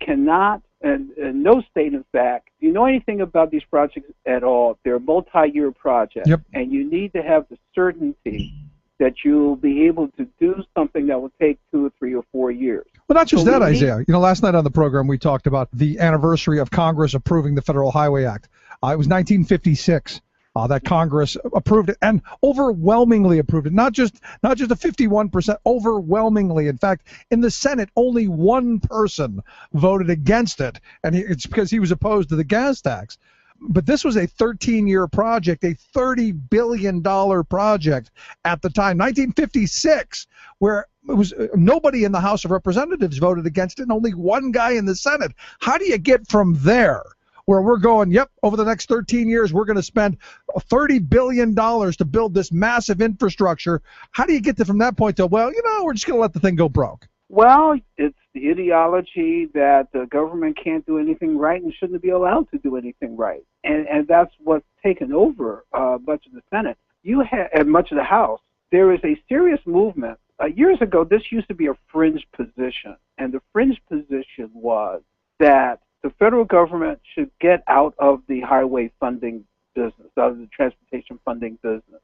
cannot, and no state, in fact, if you know anything about these projects at all, they're multi-year projects. Yep. And you need to have the certainty that you'll be able to do something that will take 2 or 3 or 4 years. Well, not just that, Isaiah. Last night on the program we talked about the anniversary of Congress approving the Federal Highway Act. It was 1956 that Congress approved it, and overwhelmingly approved it. Not just a 51%, overwhelmingly. In fact, in the Senate, only one person voted against it, and it's because he was opposed to the gas tax. But this was a 13-year project, a $30 billion project at the time, 1956, where it was nobody in the House of Representatives voted against it, and only one guy in the Senate. How do you get from there, where we're going, yep, over the next 13 years, we're going to spend $30 billion to build this massive infrastructure? How do you get from that point to, well, we're just going to let the thing go broke? Well, it's the ideology that the government can't do anything right and shouldn't be allowed to do anything right. And that's what's taken over much of the Senate. And much of the House. There is a serious movement. Years ago, this used to be a fringe position. And the fringe position was that the federal government should get out of the highway funding business, out of the transportation funding business.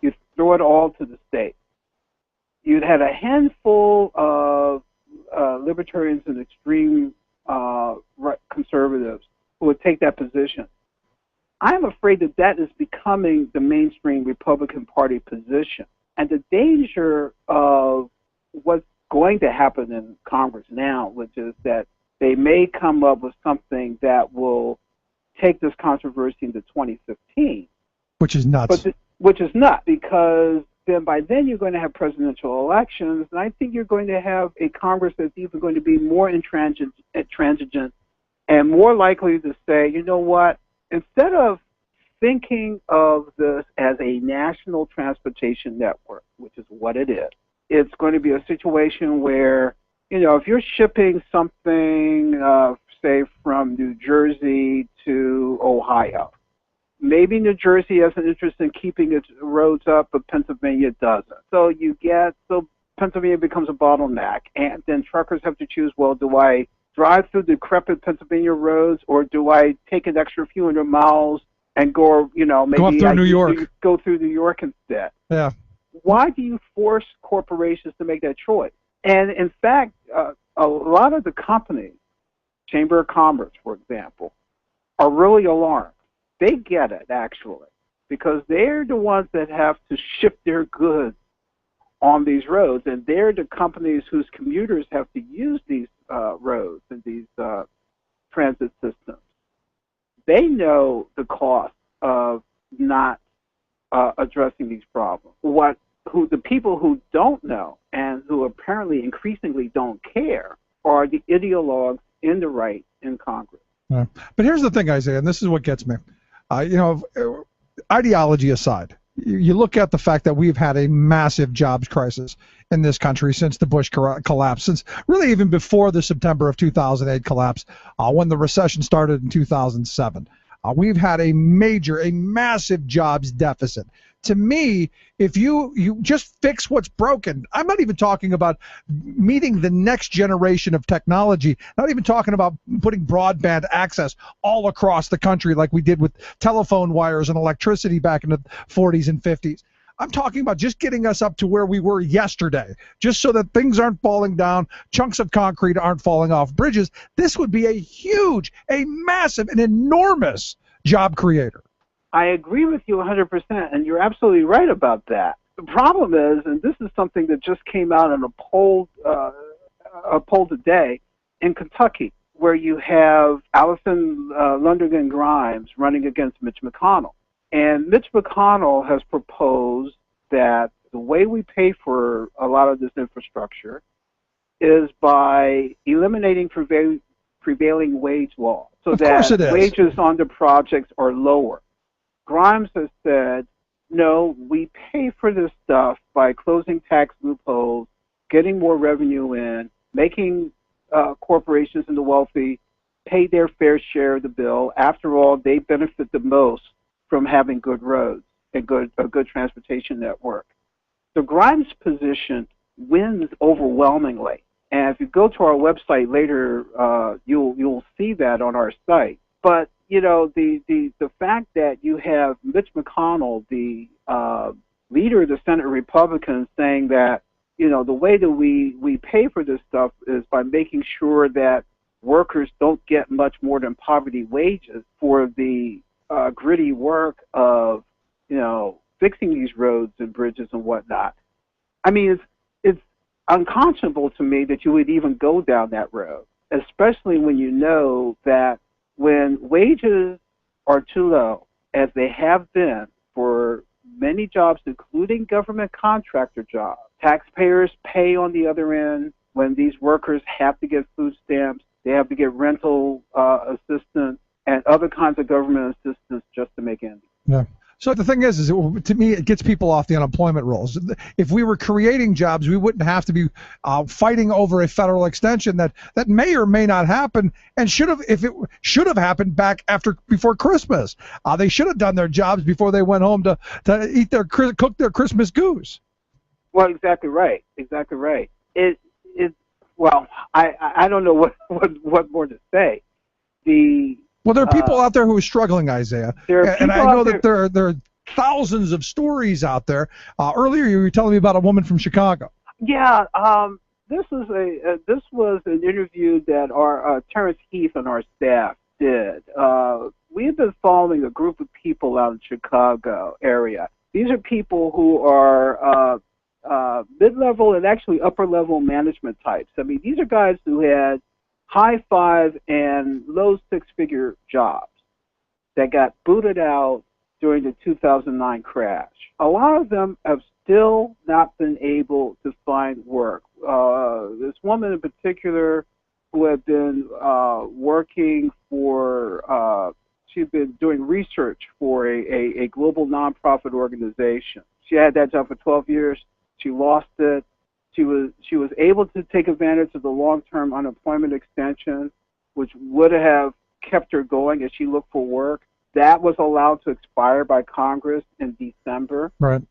You throw it all to the state. You'd had a handful of libertarians and extreme conservatives who would take that position. I'm afraid that is becoming the mainstream Republican Party position. And the danger of what's going to happen in Congress now, which is that they may come up with something that will take this controversy into 2015. Which is nuts. Which is nuts, because by then you're going to have presidential elections, and I think you're going to have a Congress that's even going to be more intransigent and more likely to say, you know what, instead of thinking of this as a national transportation network, which is what it is, it's going to be a situation where, if you're shipping something, say, from New Jersey to Ohio, maybe New Jersey has an interest in keeping its roads up, but Pennsylvania doesn't. So Pennsylvania becomes a bottleneck, and then truckers have to choose, well, do I drive through decrepit Pennsylvania roads, or do I take an extra few hundred miles and go, maybe go through New York. Go through New York instead? Yeah. Why do you force corporations to make that choice? And in fact, a lot of the companies, Chamber of Commerce, for example, are really alarmed. They get it, actually, because they're the ones that have to ship their goods on these roads, and they're the companies whose commuters have to use these roads and these transit systems. They know the cost of not addressing these problems. The people who don't know and who apparently increasingly don't care are the ideologues in the right in Congress. But here's the thing, Isaiah, and this is what gets me. Ideology aside, you look at the fact that we've had a massive jobs crisis in this country since the Bush collapse, since really even before the September of 2008 collapse, when the recession started in 2007. We've had a massive jobs deficit. To me, if you just fix what's broken, I'm not even talking about meeting the next generation of technology, not even talking about putting broadband access all across the country like we did with telephone wires and electricity back in the 40s and 50s. I'm talking about just getting us up to where we were yesterday, just so that things aren't falling down, chunks of concrete aren't falling off bridges. This would be a huge, a massive, an enormous job creator. I agree with you 100%, and you're absolutely right about that. The problem is, and this is something that just came out in a poll today in Kentucky, where you have Allison Lundergan Grimes running against Mitch McConnell. And Mitch McConnell has proposed that the way we pay for a lot of this infrastructure is by eliminating prevailing wage law, so that wages on the projects are lower. Grimes has said, no, we pay for this stuff by closing tax loopholes, getting more revenue in, making corporations and the wealthy pay their fair share of the bill. After all, they benefit the most from having good roads and a good transportation network. So Grimes' position wins overwhelmingly. And if you go to our website later, you'll see that on our site. But you know, the fact that you have Mitch McConnell, the leader of the Senate Republicans, saying that, you know, the way that we pay for this stuff is by making sure that workers don't get much more than poverty wages for the gritty work of, you know, fixing these roads and bridges and whatnot. I mean, it's unconscionable to me that you would even go down that road, especially when you know that when wages are too low, as they have been for many jobs, including government contractor jobs, taxpayers pay on the other end. When these workers have to get food stamps, they have to get rental assistance and other kinds of government assistance just to make ends meet. Yeah. So the thing is to me, it gets people off the unemployment rolls. If we were creating jobs, we wouldn't have to be fighting over a federal extension that may or may not happen, and should have happened back before Christmas. They should have done their jobs before they went home to cook their Christmas goose. Well, exactly right. Exactly right. Well, I don't know what more to say. Well, there are people out there who are struggling, Isaiah, and I know that there are thousands of stories out there. Earlier, you were telling me about a woman from Chicago. Yeah, this was an interview that our Terrence Heath and our staff did. We've been following a group of people out in Chicago area. These are people who are mid-level and actually upper-level management types. I mean, these are guys who had high five and low six-figure jobs that got booted out during the 2009 crash. A lot of them have still not been able to find work. This woman in particular who had been working for, she'd been doing research for a global nonprofit organization. She had that job for 12 years. She lost it. She was able to take advantage of the long-term unemployment extension, which would have kept her going as she looked for work. That was allowed to expire by Congress in December. Right.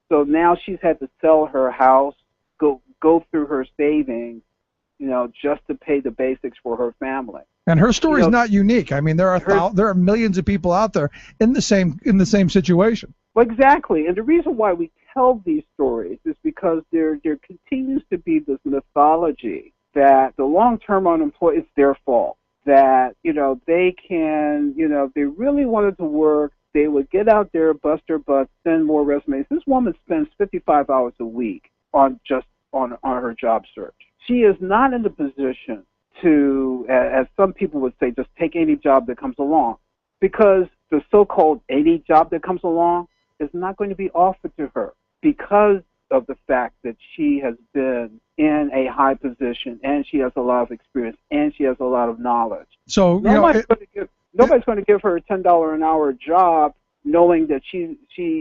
So now she's had to sell her house, go through her savings, you know, just to pay the basics for her family. And her story is not unique. I mean, there are millions of people out there in the same situation. Well, exactly. And the reason why we tell these stories is because there continues to be this mythology that the long-term unemployed, it's their fault. That, you know, they can, you know, if they really wanted to work, they would get out there, bust their butts, send more resumes. This woman spends 55 hours a week on her job search. She is not in the position to, as some people would say, just take any job that comes along, because the so-called any job that comes along is not going to be offered to her because of the fact that she has been in a high position and she has a lot of experience and she has a lot of knowledge. So nobody's going to give her a $10 an hour job knowing that she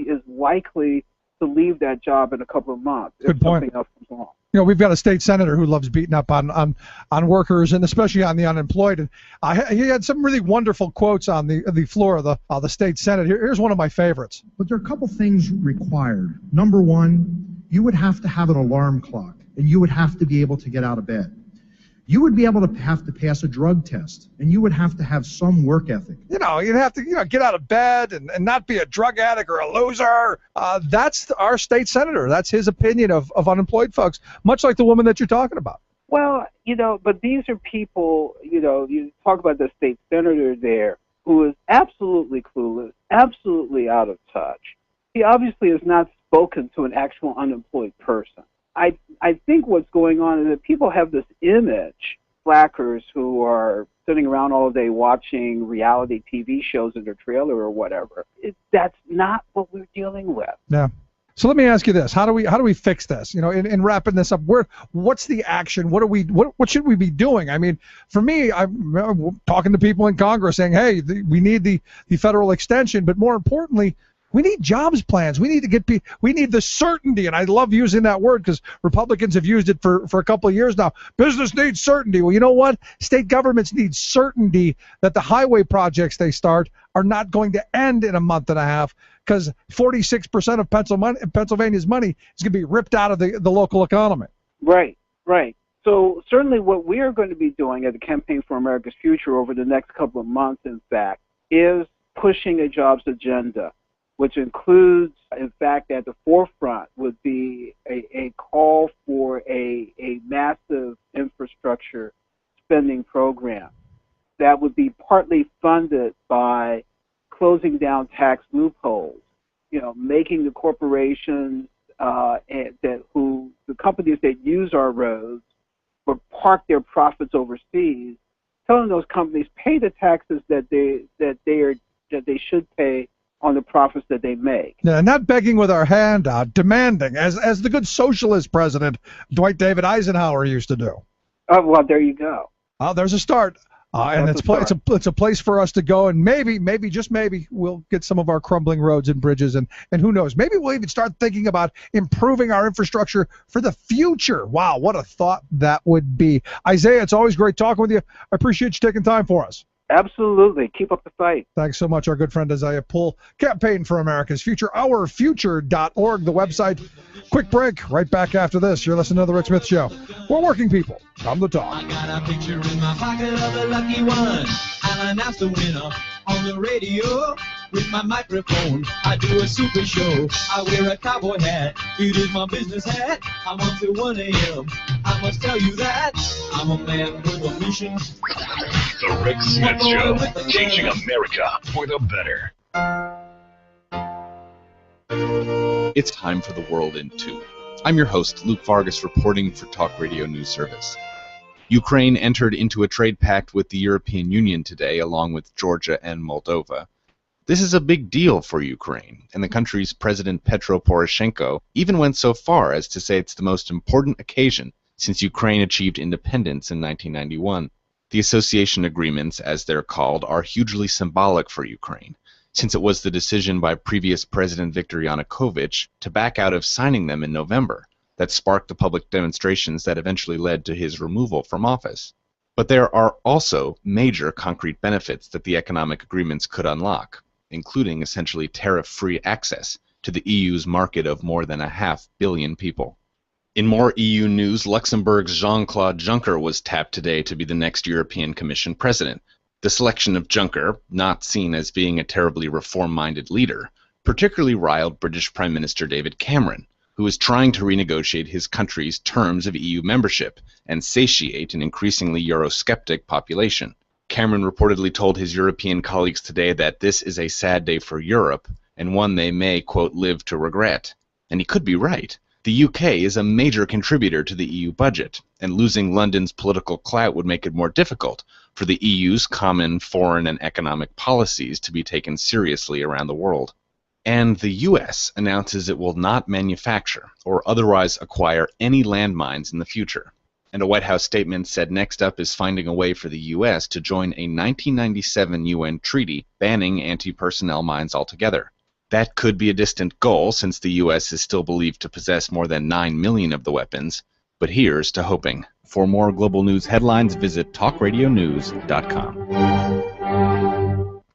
is likely to leave that job in a couple of months if Good point. something else comes along. You know, we've got a state senator who loves beating up on workers and especially on the unemployed. And he had some really wonderful quotes on the floor of the state senate. Here's one of my favorites. But there are a couple things required. Number one, you would have to have an alarm clock, and you would have to be able to get out of bed. You would be able to have to pass a drug test, and you would have to have some work ethic. You know, you'd have to get out of bed and not be a drug addict or a loser. That's our state senator. That's his opinion of unemployed folks, much like the woman that you're talking about. Well, but these are people, you talk about the state senator there who is absolutely clueless, absolutely out of touch. He obviously has not spoken to an actual unemployed person. I think what's going on is that people have this image, slackers who are sitting around all day watching reality TV shows in their trailer or whatever. That's not what we're dealing with. Yeah. So let me ask you this: How do we fix this? In wrapping this up, what's the action? What should we be doing? I mean, for me, I'm talking to people in Congress saying, hey, we need the federal extension, but more importantly, we need jobs plans. We need to get we need the certainty, and I love using that word because Republicans have used it for a couple of years now. Business needs certainty. Well, you know what? State governments need certainty that the highway projects they start are not going to end in a month and a half because 46% of Pennsylvania's money is going to be ripped out of the local economy. Right. So certainly what we are going to be doing at the Campaign for America's Future over the next couple of months, in fact, is pushing a jobs agenda, which includes, in fact, at the forefront would be a call for a massive infrastructure spending program that would be partly funded by closing down tax loopholes, making the corporations the companies that use our roads but park their profits overseas, telling those companies pay the taxes that they should pay on the profits that they make. Yeah, not begging with our hand out, demanding, as the good socialist president Dwight David Eisenhower used to do. Oh, well, there you go. There's a start. And it's a place for us to go, and maybe just maybe we'll get some of our crumbling roads and bridges, and who knows, maybe we'll even start thinking about improving our infrastructure for the future. Wow, what a thought that would be. Isaiah, it's always great talking with you. I appreciate you taking time for us. Absolutely. Keep up the fight. Thanks so much, our good friend Isaiah Poole. Campaign for America's Future, ourfuture.org, the website. Quick break, right back after this. You're listening to The Rick Smith Show. We're working people. Come to talk. I got a picture in my pocket of the lucky one. I'll announce the winner on the radio with my microphone. I do a super show. I wear a cowboy hat. It is my business hat. I'm on till 1 a.m. I must tell you that I'm a man with a mission. The Rick Smith Show, changing America for the better. It's time for The World in 2. I'm your host, Luke Vargas, reporting for Talk Radio News Service. Ukraine entered into a trade pact with the European Union today, along with Georgia and Moldova. This is a big deal for Ukraine, and the country's President Petro Poroshenko even went so far as to say it's the most important occasion since Ukraine achieved independence in 1991. The association agreements, as they're called, are hugely symbolic for Ukraine, since it was the decision by previous President Viktor Yanukovych to back out of signing them in November that sparked the public demonstrations that eventually led to his removal from office. But there are also major concrete benefits that the economic agreements could unlock, including essentially tariff-free access to the EU's market of more than 500 million people. In more EU news, Luxembourg's Jean-Claude Juncker was tapped today to be the next European Commission president. The selection of Juncker, not seen as being a terribly reform-minded leader, particularly riled British Prime Minister David Cameron, who is trying to renegotiate his country's terms of EU membership and satiate an increasingly Eurosceptic population. Cameron reportedly told his European colleagues today that this is a sad day for Europe and one they may, quote, live to regret. And he could be right. The UK is a major contributor to the EU budget, and losing London's political clout would make it more difficult for the EU's common foreign and economic policies to be taken seriously around the world. And the US announces it will not manufacture or otherwise acquire any landmines in the future. And a White House statement said next up is finding a way for the US to join a 1997 UN treaty banning anti-personnel mines altogether. That could be a distant goal since the U.S. is still believed to possess more than 9 million of the weapons, but here's to hoping. For more global news headlines, visit talkradionews.com.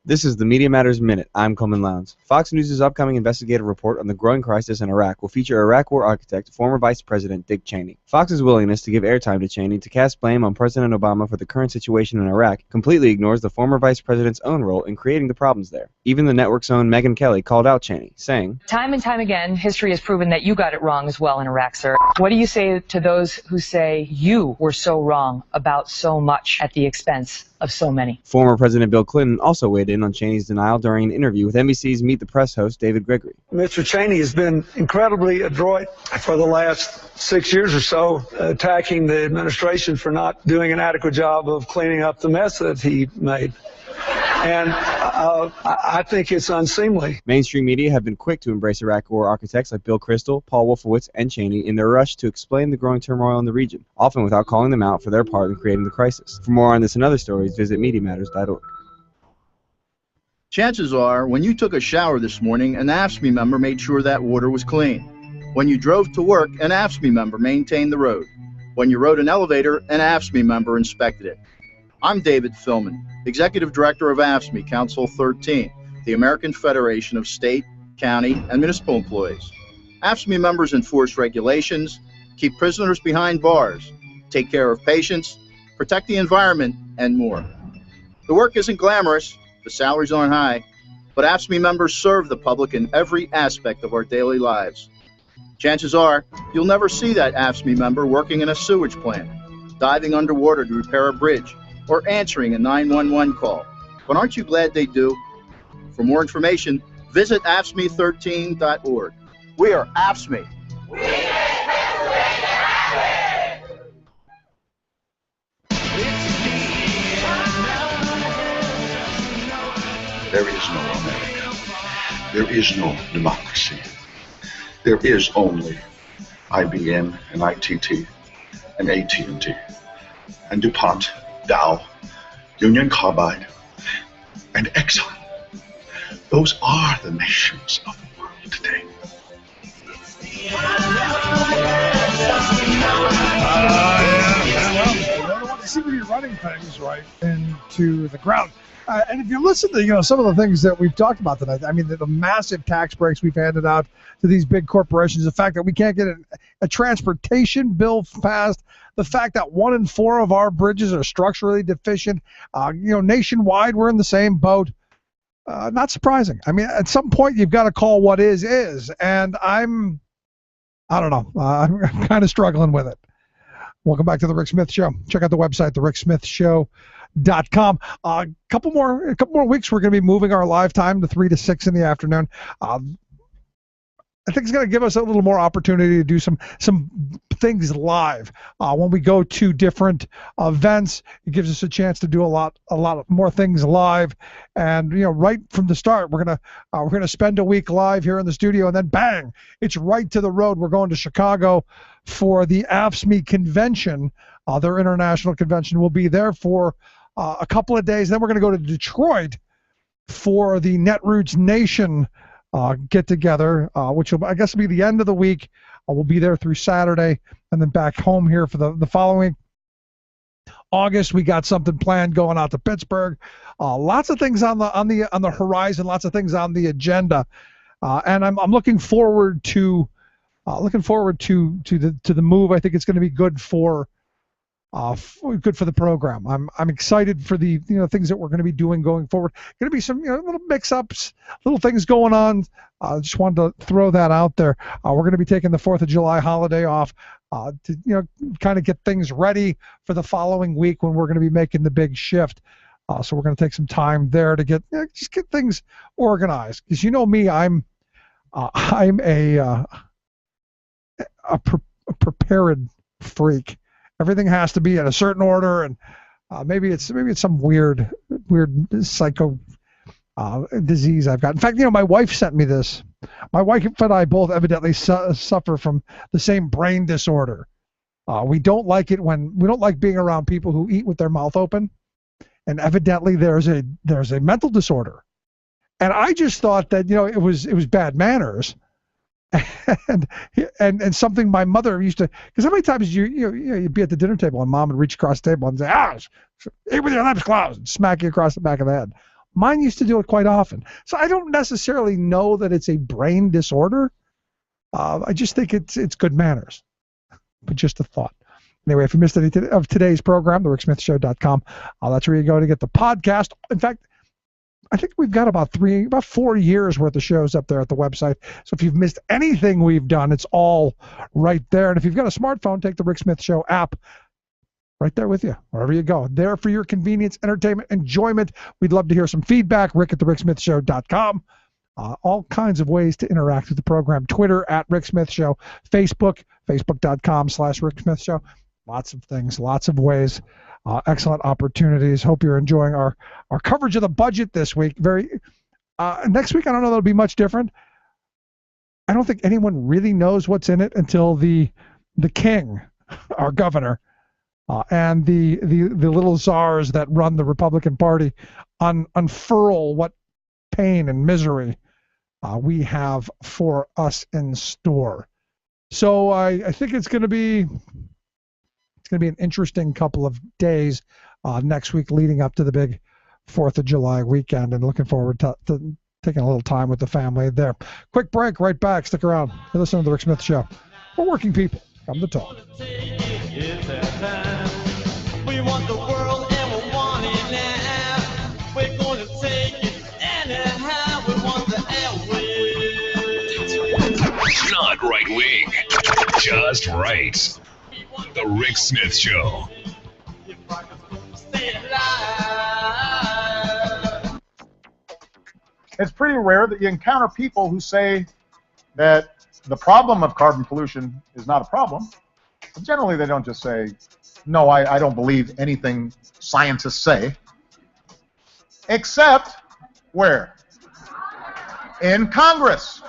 This is the Media Matters Minute. I'm Coleman Lowndes. Fox News' upcoming investigative report on the growing crisis in Iraq will feature Iraq War architect, former Vice President Dick Cheney. Fox's willingness to give airtime to Cheney to cast blame on President Obama for the current situation in Iraq completely ignores the former Vice President's own role in creating the problems there. Even the network's own Megyn Kelly called out Cheney, saying, "Time and time again, history has proven that you got it wrong as well in Iraq, sir. What do you say to those who say you were so wrong about so much at the expense of so many?" Former President Bill Clinton also weighed in on Cheney's denial during an interview with NBC's Meet the Press host David Gregory. Mr. Cheney has been incredibly adroit for the last 6 years or so, attacking the administration for not doing an adequate job of cleaning up the mess that he made. And I think it's unseemly. Mainstream media have been quick to embrace Iraq War architects like Bill Kristol, Paul Wolfowitz, and Cheney in their rush to explain the growing turmoil in the region, often without calling them out for their part in creating the crisis. For more on this and other stories, visit MediaMatters.org. Chances are, when you took a shower this morning, an AFSCME member made sure that water was clean. When you drove to work, an AFSCME member maintained the road. When you rode an elevator, an AFSCME member inspected it. I'm David Philman, Executive Director of AFSCME Council 13, the American Federation of State, County, and Municipal Employees. AFSCME members enforce regulations, keep prisoners behind bars, take care of patients, protect the environment, and more. The work isn't glamorous, the salaries aren't high, but AFSCME members serve the public in every aspect of our daily lives. Chances are, you'll never see that AFSCME member working in a sewage plant, diving underwater to repair a bridge, or answering a 911 call. But aren't you glad they do? For more information, visit AFSCME13.org. We are AFSCME. There is no America. There is no democracy. There is only IBM and ITT and AT&T and DuPont, Dow, Union Carbide, and Exxon. Those are the nations of the world today. They're the ones that seem to be running things right into the ground. And if you listen to some of the things that we've talked about tonight, I mean the massive tax breaks we've handed out to these big corporations, the fact that we can't get a transportation bill passed, the fact that 1 in 4 of our bridges are structurally deficient, nationwide we're in the same boat. Not surprising. I mean, at some point you've got to call what is, and I don't know. I'm kind of struggling with it. Welcome back to the Rick Smith Show. Check out the website, thericksmithshow.com. A couple more weeks, we're going to be moving our live time to 3 to 6 in the afternoon. I think it's going to give us a little more opportunity to do some things live. When we go to different events, it gives us a chance to do a lot more things live. And right from the start, we're gonna spend a week live here in the studio, and then bang, it's right to the road. We're going to Chicago for the AFSCME convention, their international convention. We'll be there for a couple of days. Then we're going to go to Detroit for the Netroots Nation get together, which will, I guess, will be the end of the week. We'll be there through Saturday, and then back home here for the following August. We got something planned going out to Pittsburgh. Lots of things on the horizon. Lots of things on the agenda, and I'm looking forward to the move. I think it's going to be good for the program. I'm excited for the things that we're going to be doing going forward. Going to be some little mix-ups, little things going on. Just wanted to throw that out there. We're going to be taking the 4th of July holiday off to kind of get things ready for the following week when we're going to be making the big shift. So we're going to take some time there to get things organized. Because me, I'm a prepared freak. Everything has to be in a certain order, and maybe it's some weird psycho disease I've got. In fact, my wife sent me this. My wife and I both evidently suffer from the same brain disorder. We don't like being around people who eat with their mouth open, and evidently there's a mental disorder. And I just thought that, it was bad manners. and something my mother used to, because how many times you'd be at the dinner table and mom would reach across the table and say, eat with your lips closed, and smack you across the back of the head. Mine used to do it quite often. So I don't necessarily know that it's a brain disorder. I just think it's good manners. But just a thought. Anyway, if you missed any of today's program, thericksmithshow.com, that's where you go to get the podcast. In fact, I think we've got about 4 years worth of shows up there at the website. So if you've missed anything we've done, it's all right there. And if you've got a smartphone, take the Rick Smith Show app. Right there with you, wherever you go. There for your convenience, entertainment, enjoyment. We'd love to hear some feedback. Rick at thericksmithshow.com. All kinds of ways to interact with the program. Twitter at Rick Smith Show. Facebook, facebook.com/Rick Smith Show. Lots of things, lots of ways. Excellent opportunities. Hope you're enjoying our coverage of the budget this week. Next week, I don't know that'll be much different. I don't think anyone really knows what's in it until the king, our governor, and the little czars that run the Republican Party unfurl what pain and misery we have for us in store. So I think it's going to be an interesting couple of days next week leading up to the big 4th of July weekend, and looking forward to taking a little time with the family there. Quick break, right back. Stick around. You're listening to The Rick Smith Show. For working people, come to talk. We want the world and we want it now. We're going to take it anyhow. We want the airwaves. Not right wing, just right. The Rick Smith Show. It's pretty rare that you encounter people who say that the problem of carbon pollution is not a problem. But generally, they don't just say, no, I don't believe anything scientists say. Except where? In Congress.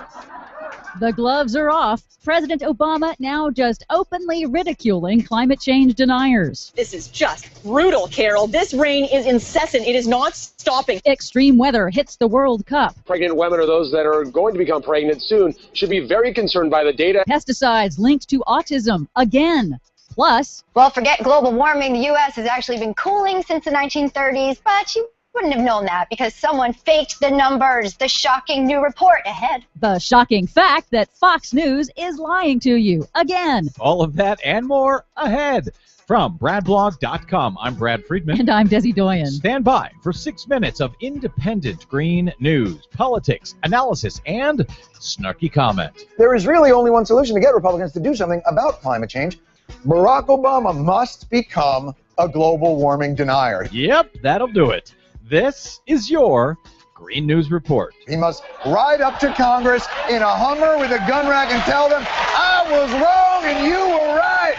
The gloves are off. President Obama now just openly ridiculing climate change deniers. This is just brutal, Carol. This rain is incessant. It is not stopping. Extreme weather hits the World Cup. Pregnant women or those that are going to become pregnant soon should be very concerned by the data. Pesticides linked to autism again. Plus, well, forget global warming. The U.S. has actually been cooling since the 1930s, but you wouldn't have known that because someone faked the numbers. The shocking new report ahead. The shocking fact that Fox News is lying to you again. All of that and more ahead. From BradBlog.com, I'm Brad Friedman. And I'm Desi Doyen. Stand by for 6 minutes of independent green news, politics, analysis, and snarky comment. There is really only one solution to get Republicans to do something about climate change. Barack Obama must become a global warming denier. Yep, that'll do it. This is your Green News Report. He must ride up to Congress in a Hummer with a gun rack and tell them, I was wrong and you were right.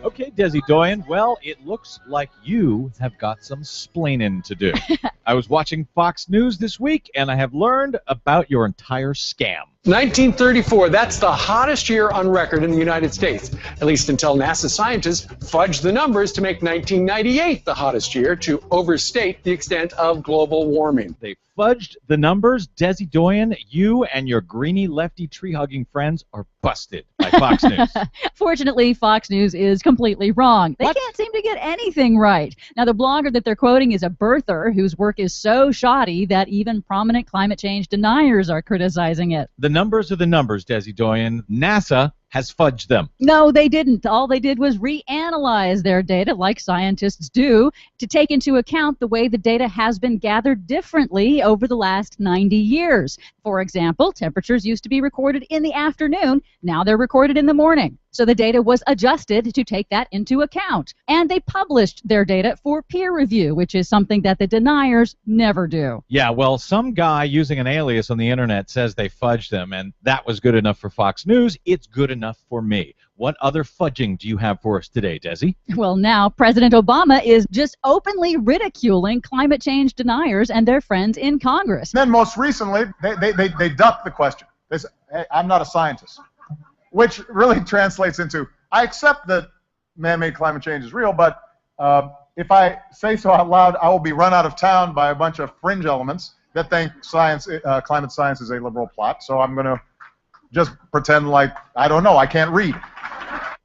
Okay, Desi Doyen, well, it looks like you have got some splaining to do. I was watching Fox News this week, and I have learned about your entire scam. 1934, that's the hottest year on record in the United States, at least until NASA scientists fudged the numbers to make 1998 the hottest year to overstate the extent of global warming. They fudged the numbers. Desi Doyen, you and your greeny lefty tree-hugging friends are busted by Fox News. Fortunately, Fox News is completely wrong. They can't seem to get anything right. Now, the blogger that they're quoting is a birther whose work is so shoddy that even prominent climate change deniers are criticizing it. The numbers are the numbers, Desi Doyen. NASA has fudged them. No, they didn't. All they did was reanalyze their data, like scientists do, to take into account the way the data has been gathered differently over the last 90 years. For example, temperatures used to be recorded in the afternoon. Now they're recorded in the morning. So the data was adjusted to take that into account. And they published their data for peer review, which is something that the deniers never do. Yeah, well, some guy using an alias on the internet says they fudged them, and that was good enough for Fox News. It's good enough for me. What other fudging do you have for us today, Desi? Well, now President Obama is just openly ridiculing climate change deniers and their friends in Congress. Then most recently, they ducked the question. They said, hey, I'm not a scientist, which really translates into, I accept that man-made climate change is real, but If I say so out loud, I will be run out of town by a bunch of fringe elements that think climate science is a liberal plot. So I'm going to just pretend like, I don't know, I can't read.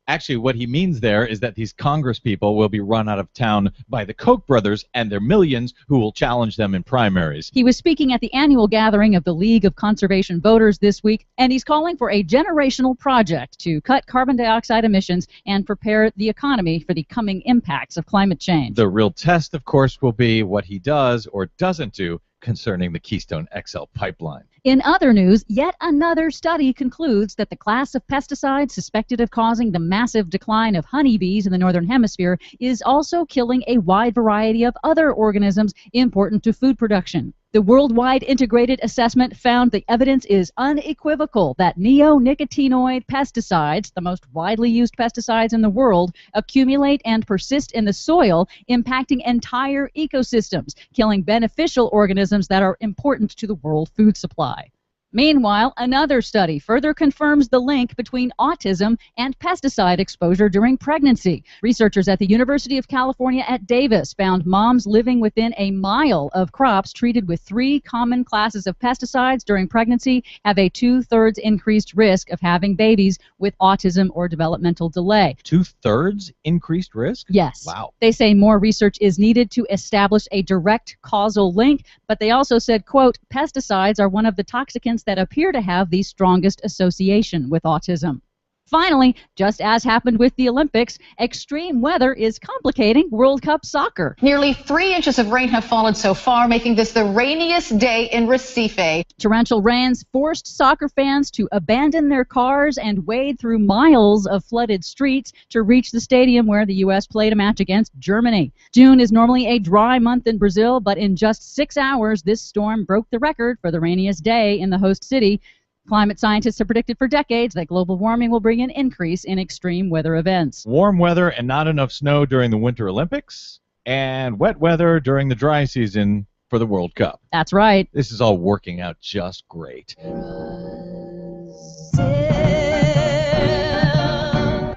Actually, what he means there is that these Congress people will be run out of town by the Koch brothers and their millions who will challenge them in primaries. He was speaking at the annual gathering of the League of Conservation Voters this week, and he's calling for a generational project to cut carbon dioxide emissions and prepare the economy for the coming impacts of climate change. The real test, of course, will be what he does or doesn't do concerning the Keystone XL pipeline. In other news, yet another study concludes that the class of pesticides suspected of causing the massive decline of honeybees in the Northern Hemisphere is also killing a wide variety of other organisms important to food production. The worldwide integrated assessment found the evidence is unequivocal that neonicotinoid pesticides, the most widely used pesticides in the world, accumulate and persist in the soil, impacting entire ecosystems, killing beneficial organisms that are important to the world food supply. Meanwhile, another study further confirms the link between autism and pesticide exposure during pregnancy. Researchers at the University of California at Davis found moms living within a mile of crops treated with 3 common classes of pesticides during pregnancy have a 2/3 increased risk of having babies with autism or developmental delay. 2/3 increased risk? Yes. Wow. They say more research is needed to establish a direct causal link, but they also said, quote, pesticides are one of the toxicants that appear to have the strongest association with autism. Finally, just as happened with the Olympics, extreme weather is complicating World Cup soccer. Nearly 3 inches of rain have fallen so far, making this the rainiest day in Recife. Torrential rains forced soccer fans to abandon their cars and wade through miles of flooded streets to reach the stadium where the U.S. played a match against Germany. June is normally a dry month in Brazil, but in just 6 hours, this storm broke the record for the rainiest day in the host city. Climate scientists have predicted for decades that global warming will bring an increase in extreme weather events. Warm weather and not enough snow during the Winter Olympics, and wet weather during the dry season for the World Cup. That's right. This is all working out just great.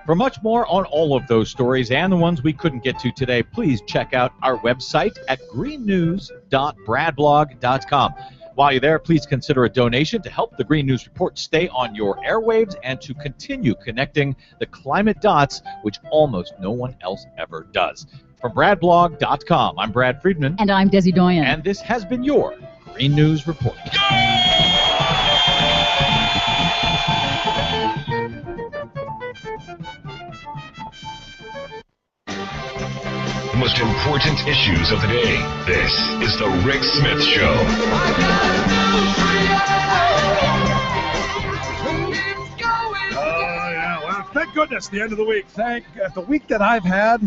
For much more on all of those stories and the ones we couldn't get to today, please check out our website at greennews.bradblog.com. While you're there, please consider a donation to help the Green News Report stay on your airwaves and to continue connecting the climate dots, which almost no one else ever does. From bradblog.com, I'm Brad Friedman. And I'm Desi Doyen. And this has been your Green News Report. The most important issues of the day. This is The Rick Smith Show. Yeah, well, thank goodness, the end of the week. The week that I've had,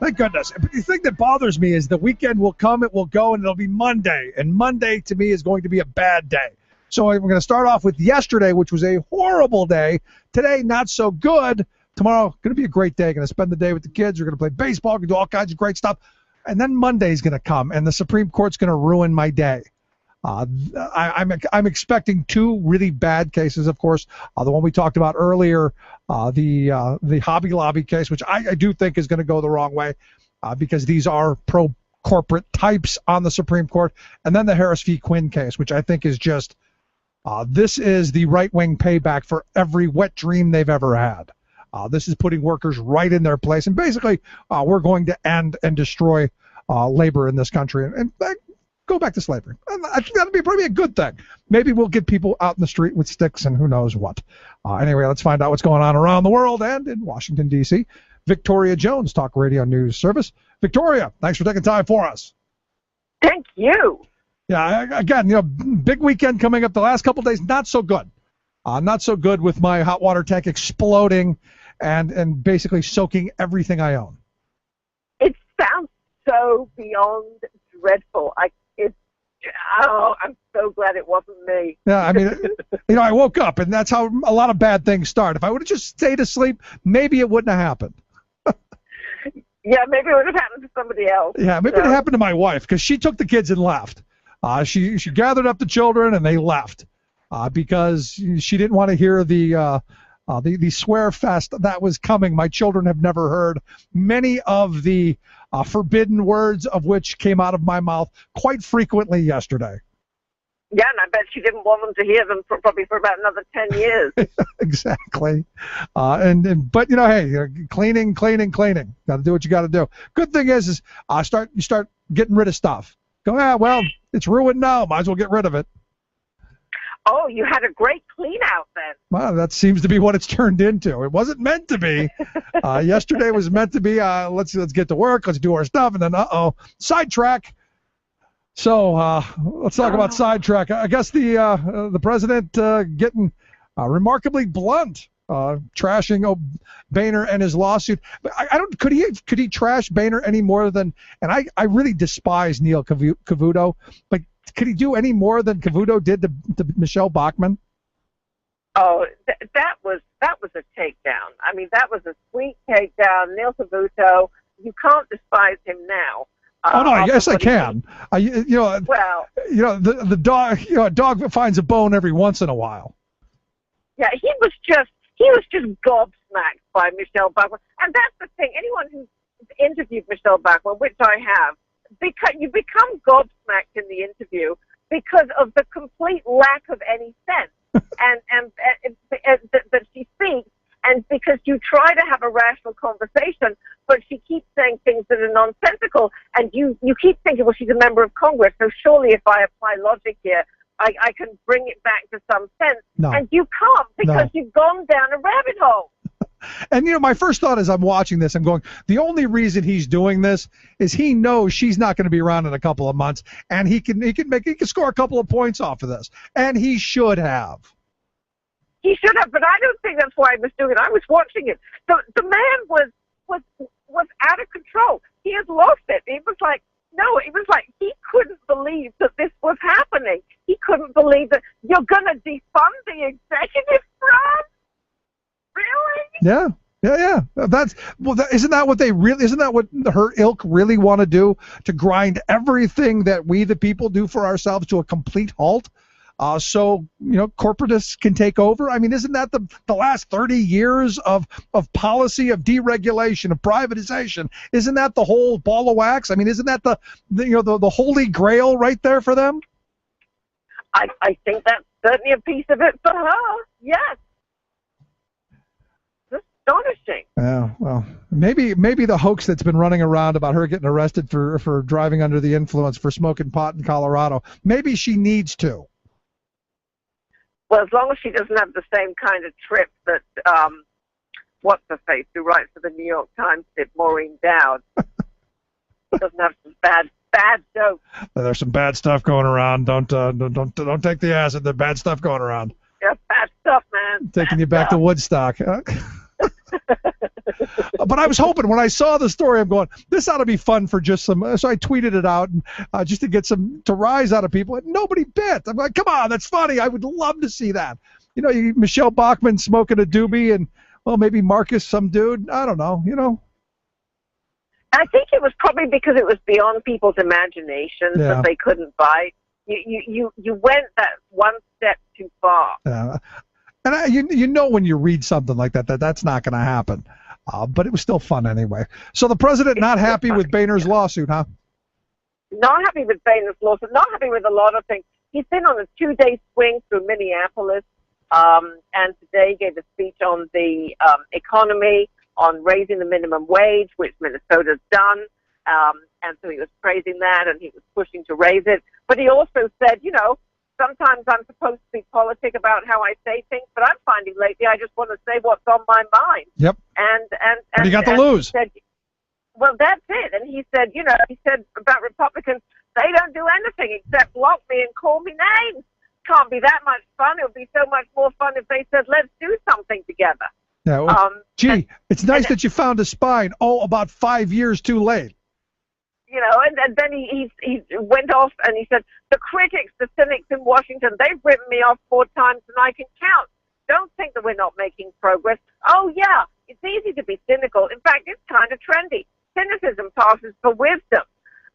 thank goodness. But the thing that bothers me is the weekend will come, it will go, and it'll be Monday. And Monday, to me, is going to be a bad day. So we're going to start off with yesterday, which was a horrible day. Today, not so good. Tomorrow, going to be a great day. Going to spend the day with the kids. We're going to play baseball. Going to do all kinds of great stuff. And then Monday's going to come, and the Supreme Court's going to ruin my day. I'm expecting 2 really bad cases, of course. The one we talked about earlier, the Hobby Lobby case, which I do think is going to go the wrong way because these are pro-corporate types on the Supreme Court. And then the Harris v. Quinn case, which I think is just this is the right-wing payback for every wet dream they've ever had. This is putting workers right in their place, and basically we're going to end and destroy labor in this country and go back to slavery. And I think that'll be probably a good thing. Maybe we'll get people out in the street with sticks and who knows what. Anyway, let's find out what's going on around the world and in Washington, D.C. Victoria Jones, Talk Radio News Service. Victoria, thanks for taking time for us. Thank you. Yeah, again, big weekend coming up. The last couple of days, not so good. Not so good with my hot water tank exploding and basically soaking everything I own. It sounds so beyond dreadful. I'm so glad it wasn't me. Yeah, I mean, I woke up, and that's how a lot of bad things start. If I would have just stayed asleep, maybe it wouldn't have happened. Yeah, maybe it would have happened to somebody else. Yeah, maybe it happened to my wife, because she took the kids and left. She gathered up the children, and they left because she didn't want to hear the the swear fest that was coming. My children have never heard many of the forbidden words of which came out of my mouth quite frequently yesterday. Yeah, and I bet she didn't want them to hear them probably for about another 10 years. Exactly. But, hey, cleaning. Got to do what you got to do. Good thing is you start getting rid of stuff. Go, well, it's ruined now. Might as well get rid of it. Oh, you had a great clean out then. Well, that seems to be what it's turned into. It wasn't meant to be. Yesterday was meant to be, let's get to work, let's do our stuff, and then, sidetrack. So let's talk about sidetrack. I guess the president getting remarkably blunt, trashing Boehner and his lawsuit. But could he trash Boehner any more than? And I really despise Neil Cavuto, but could he do any more than Cavuto did to Michelle Bachmann? Oh, that was a takedown. I mean, that was a sweet takedown. Neil Cavuto, you can't despise him now. Oh no! Yes, I can. The dog. A dog finds a bone every once in a while. Yeah, he was just gobsmacked by Michelle Bachmann, and that's the thing. Anyone who's interviewed Michelle Bachmann, which I have, because you become gobsmacked in the interview because of the complete lack of any sense, and that she speaks. And because you try to have a rational conversation, but she keeps saying things that are nonsensical, and you keep thinking, well, she's a member of Congress, so surely if I apply logic here, I can bring it back to some sense. No. And you can't because you've gone down a rabbit hole. And my first thought as I'm watching this, I'm going, the only reason he's doing this is he knows she's not going to be around in a couple of months, and he can score a couple of points off of this, and he should have. He should have, but I don't think that's why he was doing it. I was watching it. The man was out of control. He had lost it. It was like he couldn't believe that this was happening. He couldn't believe that you're going to defund the executive branch. Really? Yeah. Isn't that what her ilk really want to do? To grind everything that we the people do for ourselves to a complete halt? So corporatists can take over. I mean, isn't that the last 30 years of policy of deregulation, of privatization? Isn't that the whole ball of wax? I mean, isn't that the holy grail right there for them? I think that's certainly a piece of it for her. Yes. It's astonishing. Yeah. Well, maybe the hoax that's been running around about her getting arrested for driving under the influence for smoking pot in Colorado. Maybe she needs to. Well, as long as she doesn't have the same kind of trip that, what's-her-face, who writes for the New York Times, did, Maureen Dowd. Doesn't have some bad jokes. There's some bad stuff going around. Don't take the acid. There's bad stuff going around. Yeah, bad stuff, man. Taking you back to Woodstock. But I was hoping when I saw the story, I'm going, this ought to be fun for just some. So I tweeted it out and just to get to rise out of people. And nobody bit. I'm like, come on, that's funny. I would love to see that. Michelle Bachmann smoking a doobie and maybe Marcus, some dude. I don't know. I think it was probably because it was beyond people's imaginations that they couldn't bite. You went that one step too far. And when you read something like that's not going to happen. But it was still fun anyway. So the president not happy with Boehner's lawsuit, huh? Not happy with Boehner's lawsuit. Not happy with a lot of things. He's been on a 2-day swing through Minneapolis, and today gave a speech on the economy, on raising the minimum wage, which Minnesota's done. And so he was praising that, and he was pushing to raise it. But he also said, sometimes I'm supposed to be politic about how I say things, but I'm finding lately I just want to say what's on my mind. Yep. And you got to lose. He said, well, that's it. And he said, he said about Republicans, they don't do anything except block me and call me names. Can't be that much fun. It would be so much more fun if they said, let's do something together. Yeah. Well, it's nice that you found a spine. Oh, about 5 years too late. And then he went off and he said, the critics, the cynics in Washington, they've written me off 4 times than I can count. Don't think that we're not making progress. Oh, yeah, it's easy to be cynical. In fact, it's kind of trendy. Cynicism passes for wisdom.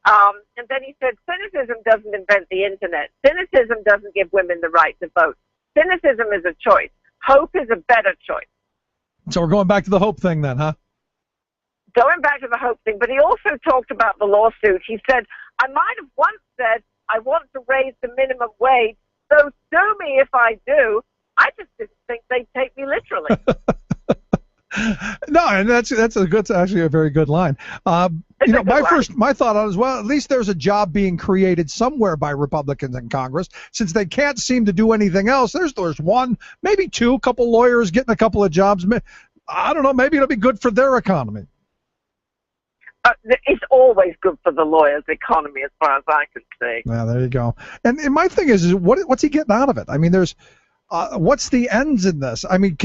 And then he said, cynicism doesn't invent the internet. Cynicism doesn't give women the right to vote. Cynicism is a choice. Hope is a better choice. So we're going back to the Hope thing then, huh? Going back to the Hope thing, but he also talked about the lawsuit. He said, I might have once said, I want to raise the minimum wage, so sue me if I do. I just didn't think they'd take me literally. No, and that's actually a very good line. My thought on it is, well, at least there's a job being created somewhere by Republicans in Congress, since they can't seem to do anything else. There's one, maybe two, couple lawyers getting a couple of jobs. I don't know, maybe it'll be good for their economy. It's always good for the lawyers' economy, as far as I can see. Yeah, there you go. And my thing is what's he getting out of it? I mean, there's what's the ends in this? I mean,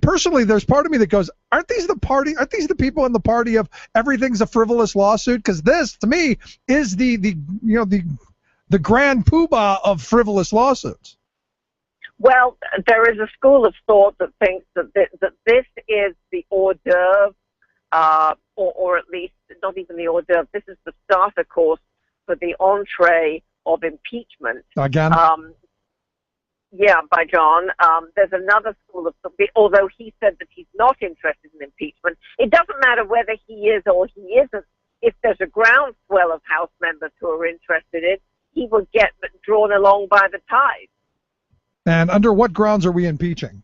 personally, there's part of me that goes, aren't these the people in the party of everything's a frivolous lawsuit? Because this, to me, is the grand poobah of frivolous lawsuits. Well, there is a school of thought that thinks that this is the hors d'oeuvre, or at least not even the hors d'oeuvre. This is the starter course for the entree of impeachment. Again? Yeah, by John. There's another school of thought, although he said that he's not interested in impeachment. It doesn't matter whether he is or he isn't. If there's a groundswell of House members who are interested in, he will get drawn along by the tide. And under what grounds are we impeaching?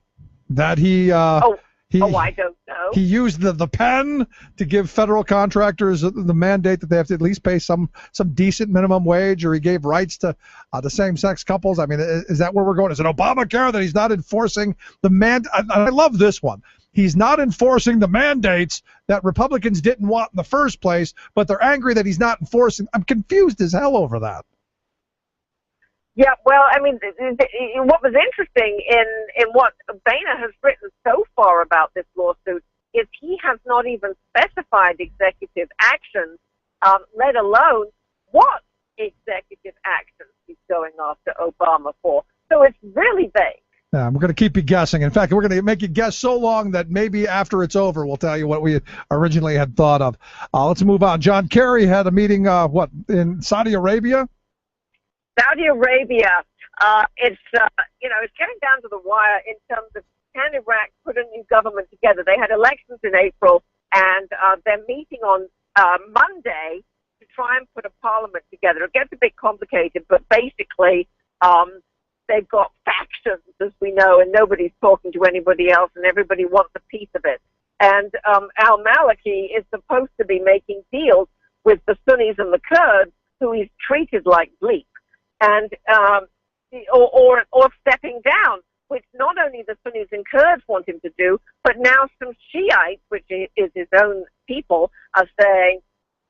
That he I don't know. He used the pen to give federal contractors the mandate that they have to at least pay some decent minimum wage, or he gave rights to same-sex couples. I mean, is that where we're going? Is it Obamacare that he's not enforcing the I love this one. He's not enforcing the mandates that Republicans didn't want in the first place, but they're angry that he's not enforcing. I'm confused as hell over that. Yeah, well, I mean, what was interesting in what Boehner has written so far about this lawsuit is he has not even specified executive actions, let alone what executive actions he's going after Obama for. So it's really vague. Yeah, we're going to keep you guessing. In fact, we're going to make you guess so long that maybe after it's over, we'll tell you what we originally had thought of. Let's move on. John Kerry had a meeting, in Saudi Arabia? Saudi Arabia, it's getting down to the wire in terms of can Iraq put a new government together. They had elections in April, and they're meeting on Monday to try and put a parliament together. It gets a bit complicated, but basically they've got factions, as we know, and nobody's talking to anybody else, and everybody wants a piece of it. And al-Maliki is supposed to be making deals with the Sunnis and the Kurds, who he's treated like bleep. And or stepping down, which not only the Sunnis and Kurds want him to do, but now some Shiites, which is his own people, are saying,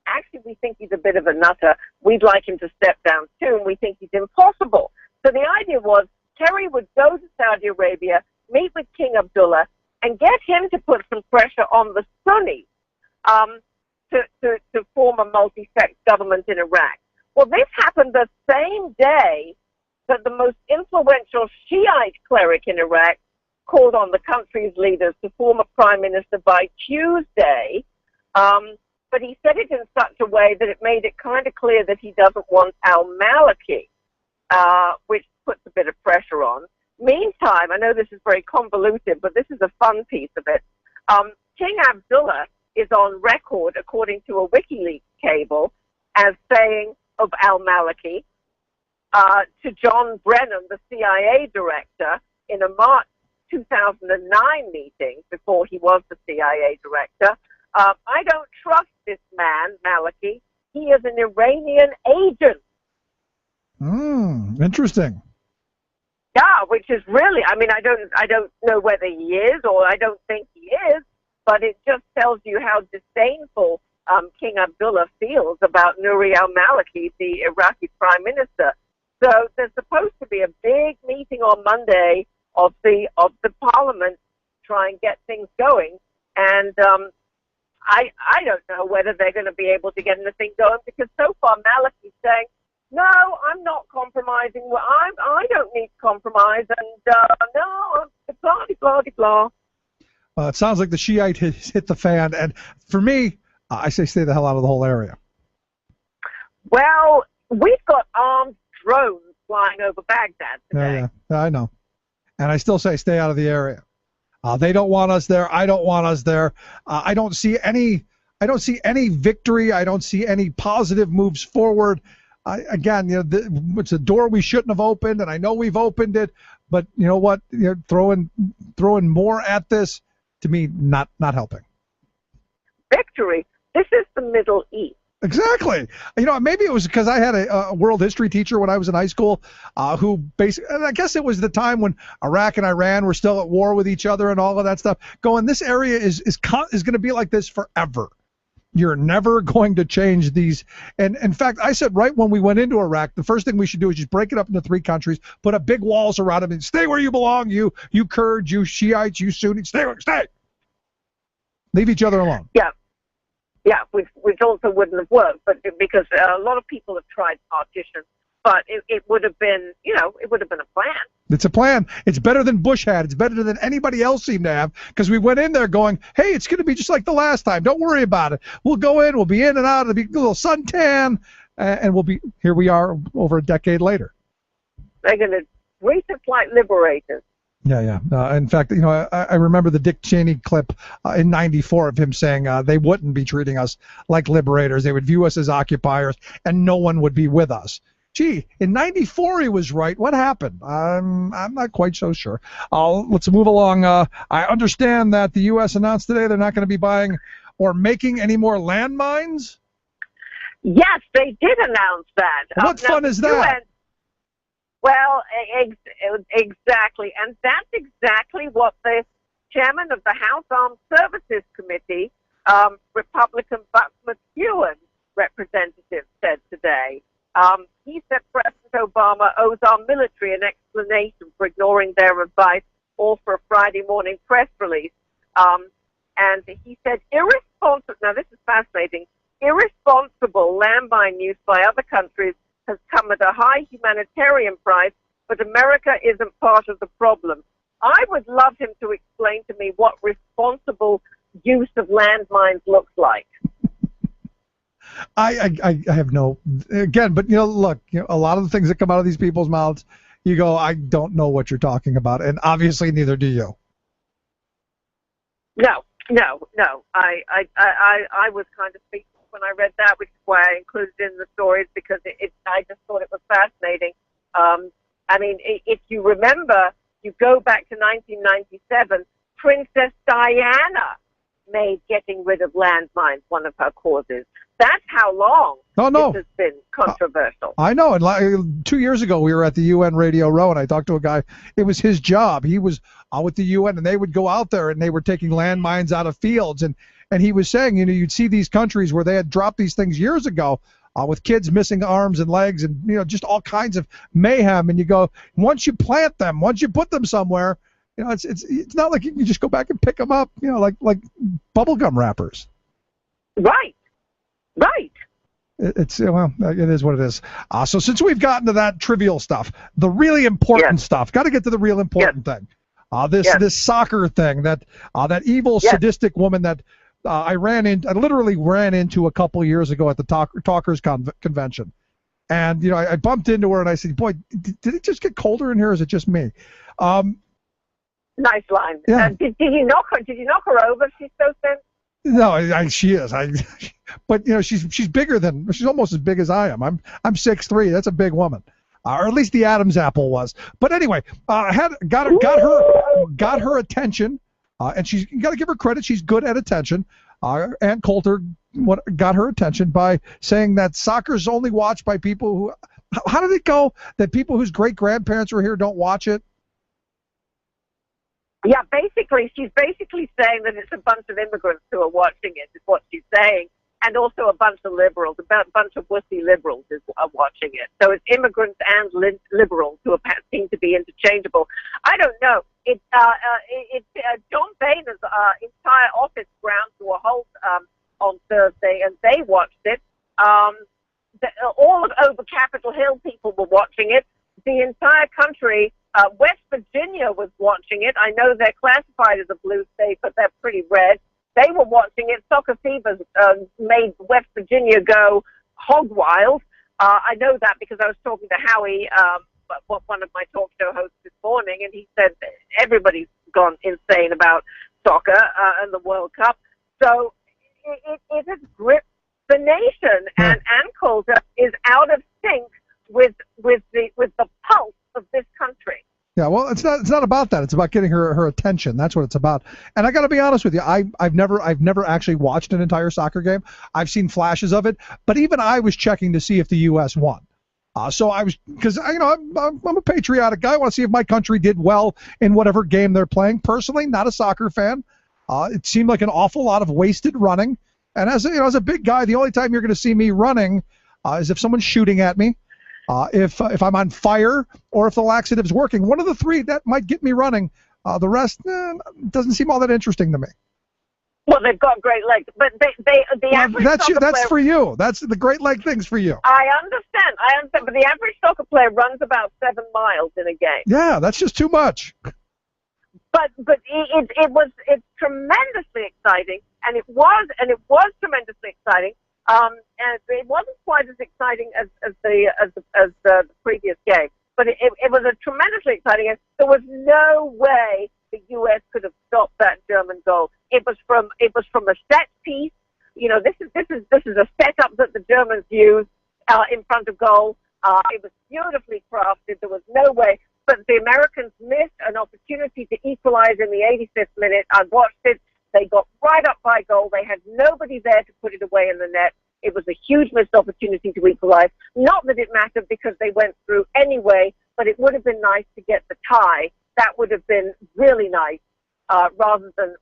actually, we think he's a bit of a nutter. We'd like him to step down too, and we think he's impossible. So the idea was Kerry would go to Saudi Arabia, meet with King Abdullah, and get him to put some pressure on the Sunnis to form a multi-sect government in Iraq. Well, this happened the same day that the most influential Shiite cleric in Iraq called on the country's leaders to form a prime minister by Tuesday. But he said it in such a way that it made it kind of clear that he doesn't want al-Maliki, which puts a bit of pressure on. Meantime, I know this is very convoluted, but this is a fun piece of it. King Abdullah is on record, according to a WikiLeaks cable, as saying of al-Maliki to John Brennan, the CIA director, in a March 2009 meeting before he was the CIA director, I don't trust this man, Maliki. He is an Iranian agent. Interesting. Yeah, which is really, I mean, I don't know whether he is or I don't think he is, but it just tells you how disdainful King Abdullah feels about Nouri al-Maliki, the Iraqi prime minister. So there's supposed to be a big meeting on Monday of the parliament to try and get things going. And I don't know whether they're going to be able to get anything going, because so far Maliki's saying, no, I'm not compromising. Well, I don't need to compromise. And no, blah, blah, blah, blah. It sounds like the Shiite has hit the fan. And for me, I say stay the hell out of the whole area. Well, we've got armed drones flying over Baghdad today. Yeah, I know. And I still say stay out of the area. They don't want us there. I don't want us there. I don't see any victory. I don't see any positive moves forward. Again, it's a door we shouldn't have opened, and I know we've opened it. But you know what? Throwing more at this, to me, not helping. Victory. This is the Middle East. Exactly. Maybe it was because I had a world history teacher when I was in high school who basically, and I guess it was the time when Iraq and Iran were still at war with each other and all of that stuff, going, this area is going to be like this forever. You're never going to change these. And in fact, I said right when we went into Iraq, the first thing we should do is just break it up into 3 countries, put up big walls around them, and stay where you belong, you Kurds, you Shiites, you Sunnis, stay. Leave each other alone. Yeah, which also wouldn't have worked, but because a lot of people have tried partition, but it would have been, it would have been a plan. It's a plan. It's better than Bush had. It's better than anybody else seemed to have, because we went in there going, hey, it's going to be just like the last time. Don't worry about it. We'll go in. We'll be in and out. It'll be a little suntan, and we'll be here. We are over a decade later. They're going to treat us like liberators. Yeah. In fact, I remember the Dick Cheney clip in '94 of him saying they wouldn't be treating us like liberators. They would view us as occupiers, and no one would be with us. Gee, in '94 he was right. What happened? I'm not quite so sure. Let's move along. I understand that the U.S. announced today they're not going to be buying or making any more landmines. Yes, they did announce that. What fun is that? Well, exactly. And that's exactly what the chairman of the House Armed Services Committee, Republican Buck McEwen, representative, said today. He said President Obama owes our military an explanation for ignoring their advice, all for a Friday morning press release. And he said, now this is fascinating, irresponsible landmine use by other countries has come at a high humanitarian price, but America isn't part of the problem. I would love him to explain to me what responsible use of landmines looks like. I have no, again, but look, a lot of the things that come out of these people's mouths, you go, I don't know what you're talking about, and obviously neither do you. No. I was kind of speechless when I read that, which is why I included it in the stories, because I just thought it was fascinating. I mean, if you remember, you go back to 1997, Princess Diana made getting rid of landmines one of her causes. That's how long this has been controversial. I know. And 2 years ago, we were at the UN Radio Row, and I talked to a guy. It was his job. He was with the UN, and they would go out there, and they were taking landmines out of fields. And he was saying, you'd see these countries where they had dropped these things years ago with kids missing arms and legs and, just all kinds of mayhem. And you go, once you plant them, once you put them somewhere, it's not like you can just go back and pick them up, like bubblegum wrappers. Right. It is what it is. So since we've gotten to that trivial stuff, the really important stuff, got to get to the real important thing. This soccer thing, that evil, sadistic woman that I literally ran into a couple years ago at the Talkers Convention. And, I bumped into her and I said, boy, did it just get colder in here, or is it just me? Nice line. Yeah. Did you knock her over? She's so thin. No, she is. But she's bigger than. She's almost as big as I am. I'm 6'3". That's a big woman, or at least the Adam's apple was. But anyway, got her attention, and she's got to give her credit. She's good at attention. Ann Coulter got her attention by saying that soccer's only watched by people who. How did it go? That people whose great grandparents were here don't watch it. Yeah, she's basically saying that it's a bunch of immigrants who are watching it, is what she's saying, and also a bunch of liberals, a bunch of wussy liberals are watching it. So it's immigrants and liberals who seem to be interchangeable. I don't know. John Boehner's entire office ground to a halt on Thursday, and they watched it. All over Capitol Hill, people were watching it. The entire country. West Virginia was watching it. I know they're classified as a blue state, but they're pretty red. They were watching it. Soccer Fever made West Virginia go hog wild. I know that because I was talking to Howie, one of my talk show hosts this morning, and he said everybody's gone insane about soccer and the World Cup. So it has gripped the nation, and Ann Coulter is out of sync with the pulse of this country. Yeah, well, it's not about that. It's about getting her attention. That's what it's about. And I got to be honest with you, I've never actually watched an entire soccer game. I've seen flashes of it, but even I was checking to see if the U.S. won. So I was, because I'm a patriotic guy. I want to see if my country did well in whatever game they're playing. Personally, not a soccer fan. It seemed like an awful lot of wasted running. And as a big guy, the only time you're going to see me running is if someone's shooting at me. If I'm on fire, or if the laxative's working. One of the three that might get me running. The rest doesn't seem all that interesting to me. Well, they've got great legs, but the average soccer that's player, for you. That's the great leg things for you. I understand, but the average soccer player runs about 7 miles in a game. Yeah, that's just too much. But it's tremendously exciting, and it was tremendously exciting. And it wasn't quite as exciting as the previous game, but it was a tremendously exciting game. There was no way the U.S. could have stopped that German goal. It was from a set piece. This is a setup that the Germans used in front of goal. It was beautifully crafted. There was no way. But the Americans missed an opportunity to equalize in the 85th minute. I watched it. They got right up by goal. They had nobody there to put it away in the net. It was a huge missed opportunity to equalize. Not that it mattered because they went through anyway, but it would have been nice to get the tie. That would have been really nice rather than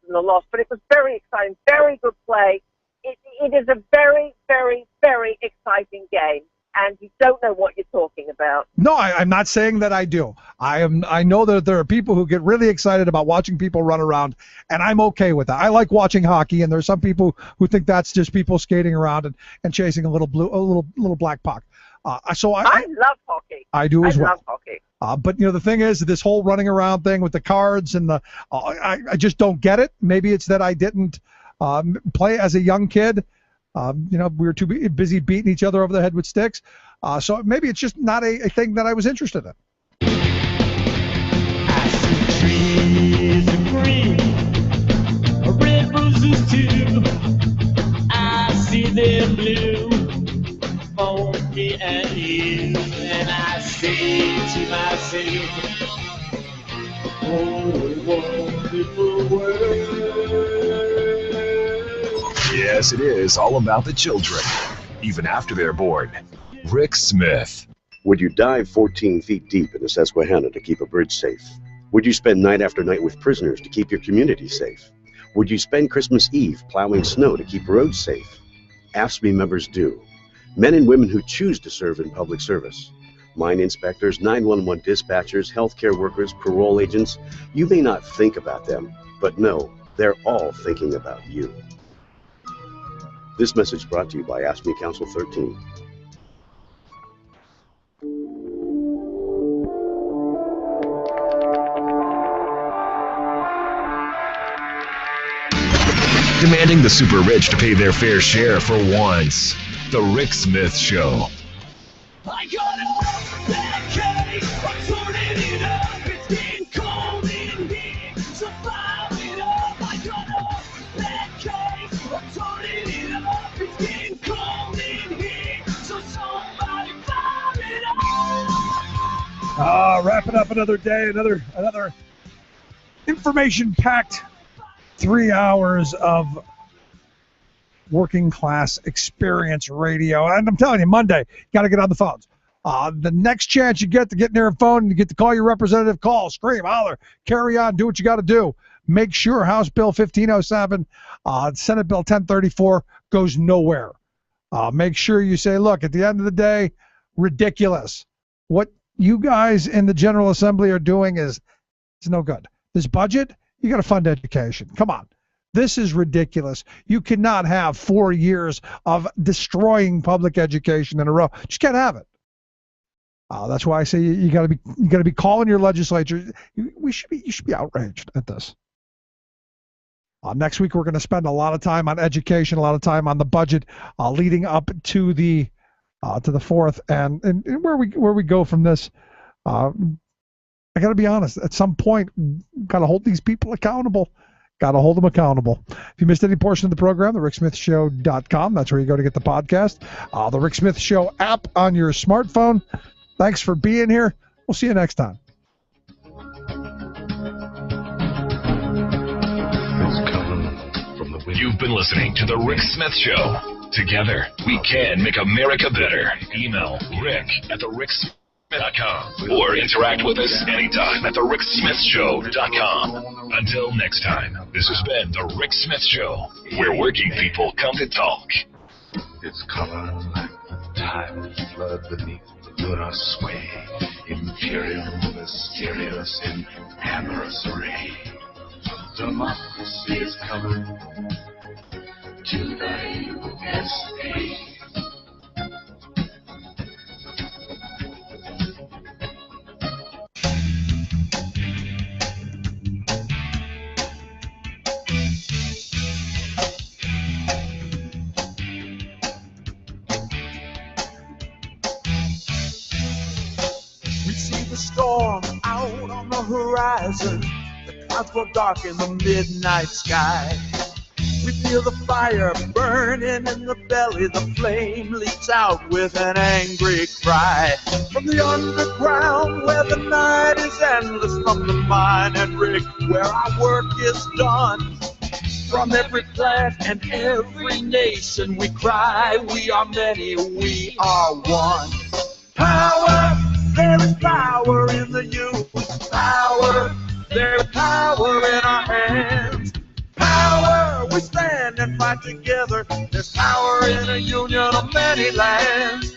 the loss. But it was very exciting, very good play. It is a very, very, very exciting game. And you don't know what you're talking about. No, I'm not saying that I do. I know that there are people who get really excited about watching people run around, and I'm okay with that. I like watching hockey, and there's some people who think that's just people skating around and chasing a little black puck. So I love hockey. I do as well. I love hockey. But the thing is, this whole running around thing with the cards and I just don't get it. Maybe it's that I didn't play as a young kid. We were too busy beating each other over the head with sticks. So maybe it's just not a thing that I was interested in. I see trees of green, red roses too. I see them blue for me and you. And I say to myself, oh, wonderful world. Yes, it is all about the children, even after they're born. Rick Smith. Would you dive 14 feet deep in the Susquehanna to keep a bridge safe? Would you spend night after night with prisoners to keep your community safe? Would you spend Christmas Eve plowing snow to keep roads safe? AFSCME members do. Men and women who choose to serve in public service. Mine inspectors, 911 dispatchers, healthcare workers, parole agents. You may not think about them, but no, they're all thinking about you. This message brought to you by AFSCME Council 13. Demanding the super rich to pay their fair share for once. The Rick Smith Show. I got a bad case, I'm turning it up, it's getting cold in here, so fire it up. I got a bad case, I'm turning it up, it's getting cold in here, so somebody fire it up. Wrapping up another day, another information-packed 3 hours of working class experience radio. And I'm telling you, Monday, you got to get on the phones. The next chance you get to get near a phone and you get to call your representative, call, scream, holler, carry on, do what you got to do. Make sure House Bill 1507, Senate Bill 1034 goes nowhere. Make sure you say, look, at the end of the day, ridiculous. What you guys in the General Assembly are doing it's no good. This budget, you got to fund education. Come on. This is ridiculous. You cannot have 4 years of destroying public education in a row. Just can't have it. That's why I say you got to be calling your legislature. You should be outraged at this. Next week we're going to spend a lot of time on education, a lot of time on the budget, leading up to the 4th, and where we go from this. I got to be honest. At some point, got to hold these people accountable. Got to hold them accountable. If you missed any portion of the program, thericksmithshow.com. That's where you go to get the podcast. The Rick Smith Show app on your smartphone. Thanks for being here. We'll see you next time. You've been listening to The Rick Smith Show. Together, we can make America better. Email rick@thericksmith.com or interact with us anytime at thericksmithshow.com. Until next time, this has been The Rick Smith Show, where working people come to talk. Its color like the tide flood beneath the lunar sway. Imperial, mysterious, in amorous array. Democracy is coming to the USA. We see the storm out on the horizon. Clouds grow dark in the midnight sky. We feel the fire burning in the belly. The flame leaps out with an angry cry. From the underground where the night is endless. From the mine and rig where our work is done. From every plant and every nation we cry. We are many, we are one. Power, there is power in the youth. Power, there's power in our hands. Power, we stand and fight together. There's power in a union of many lands.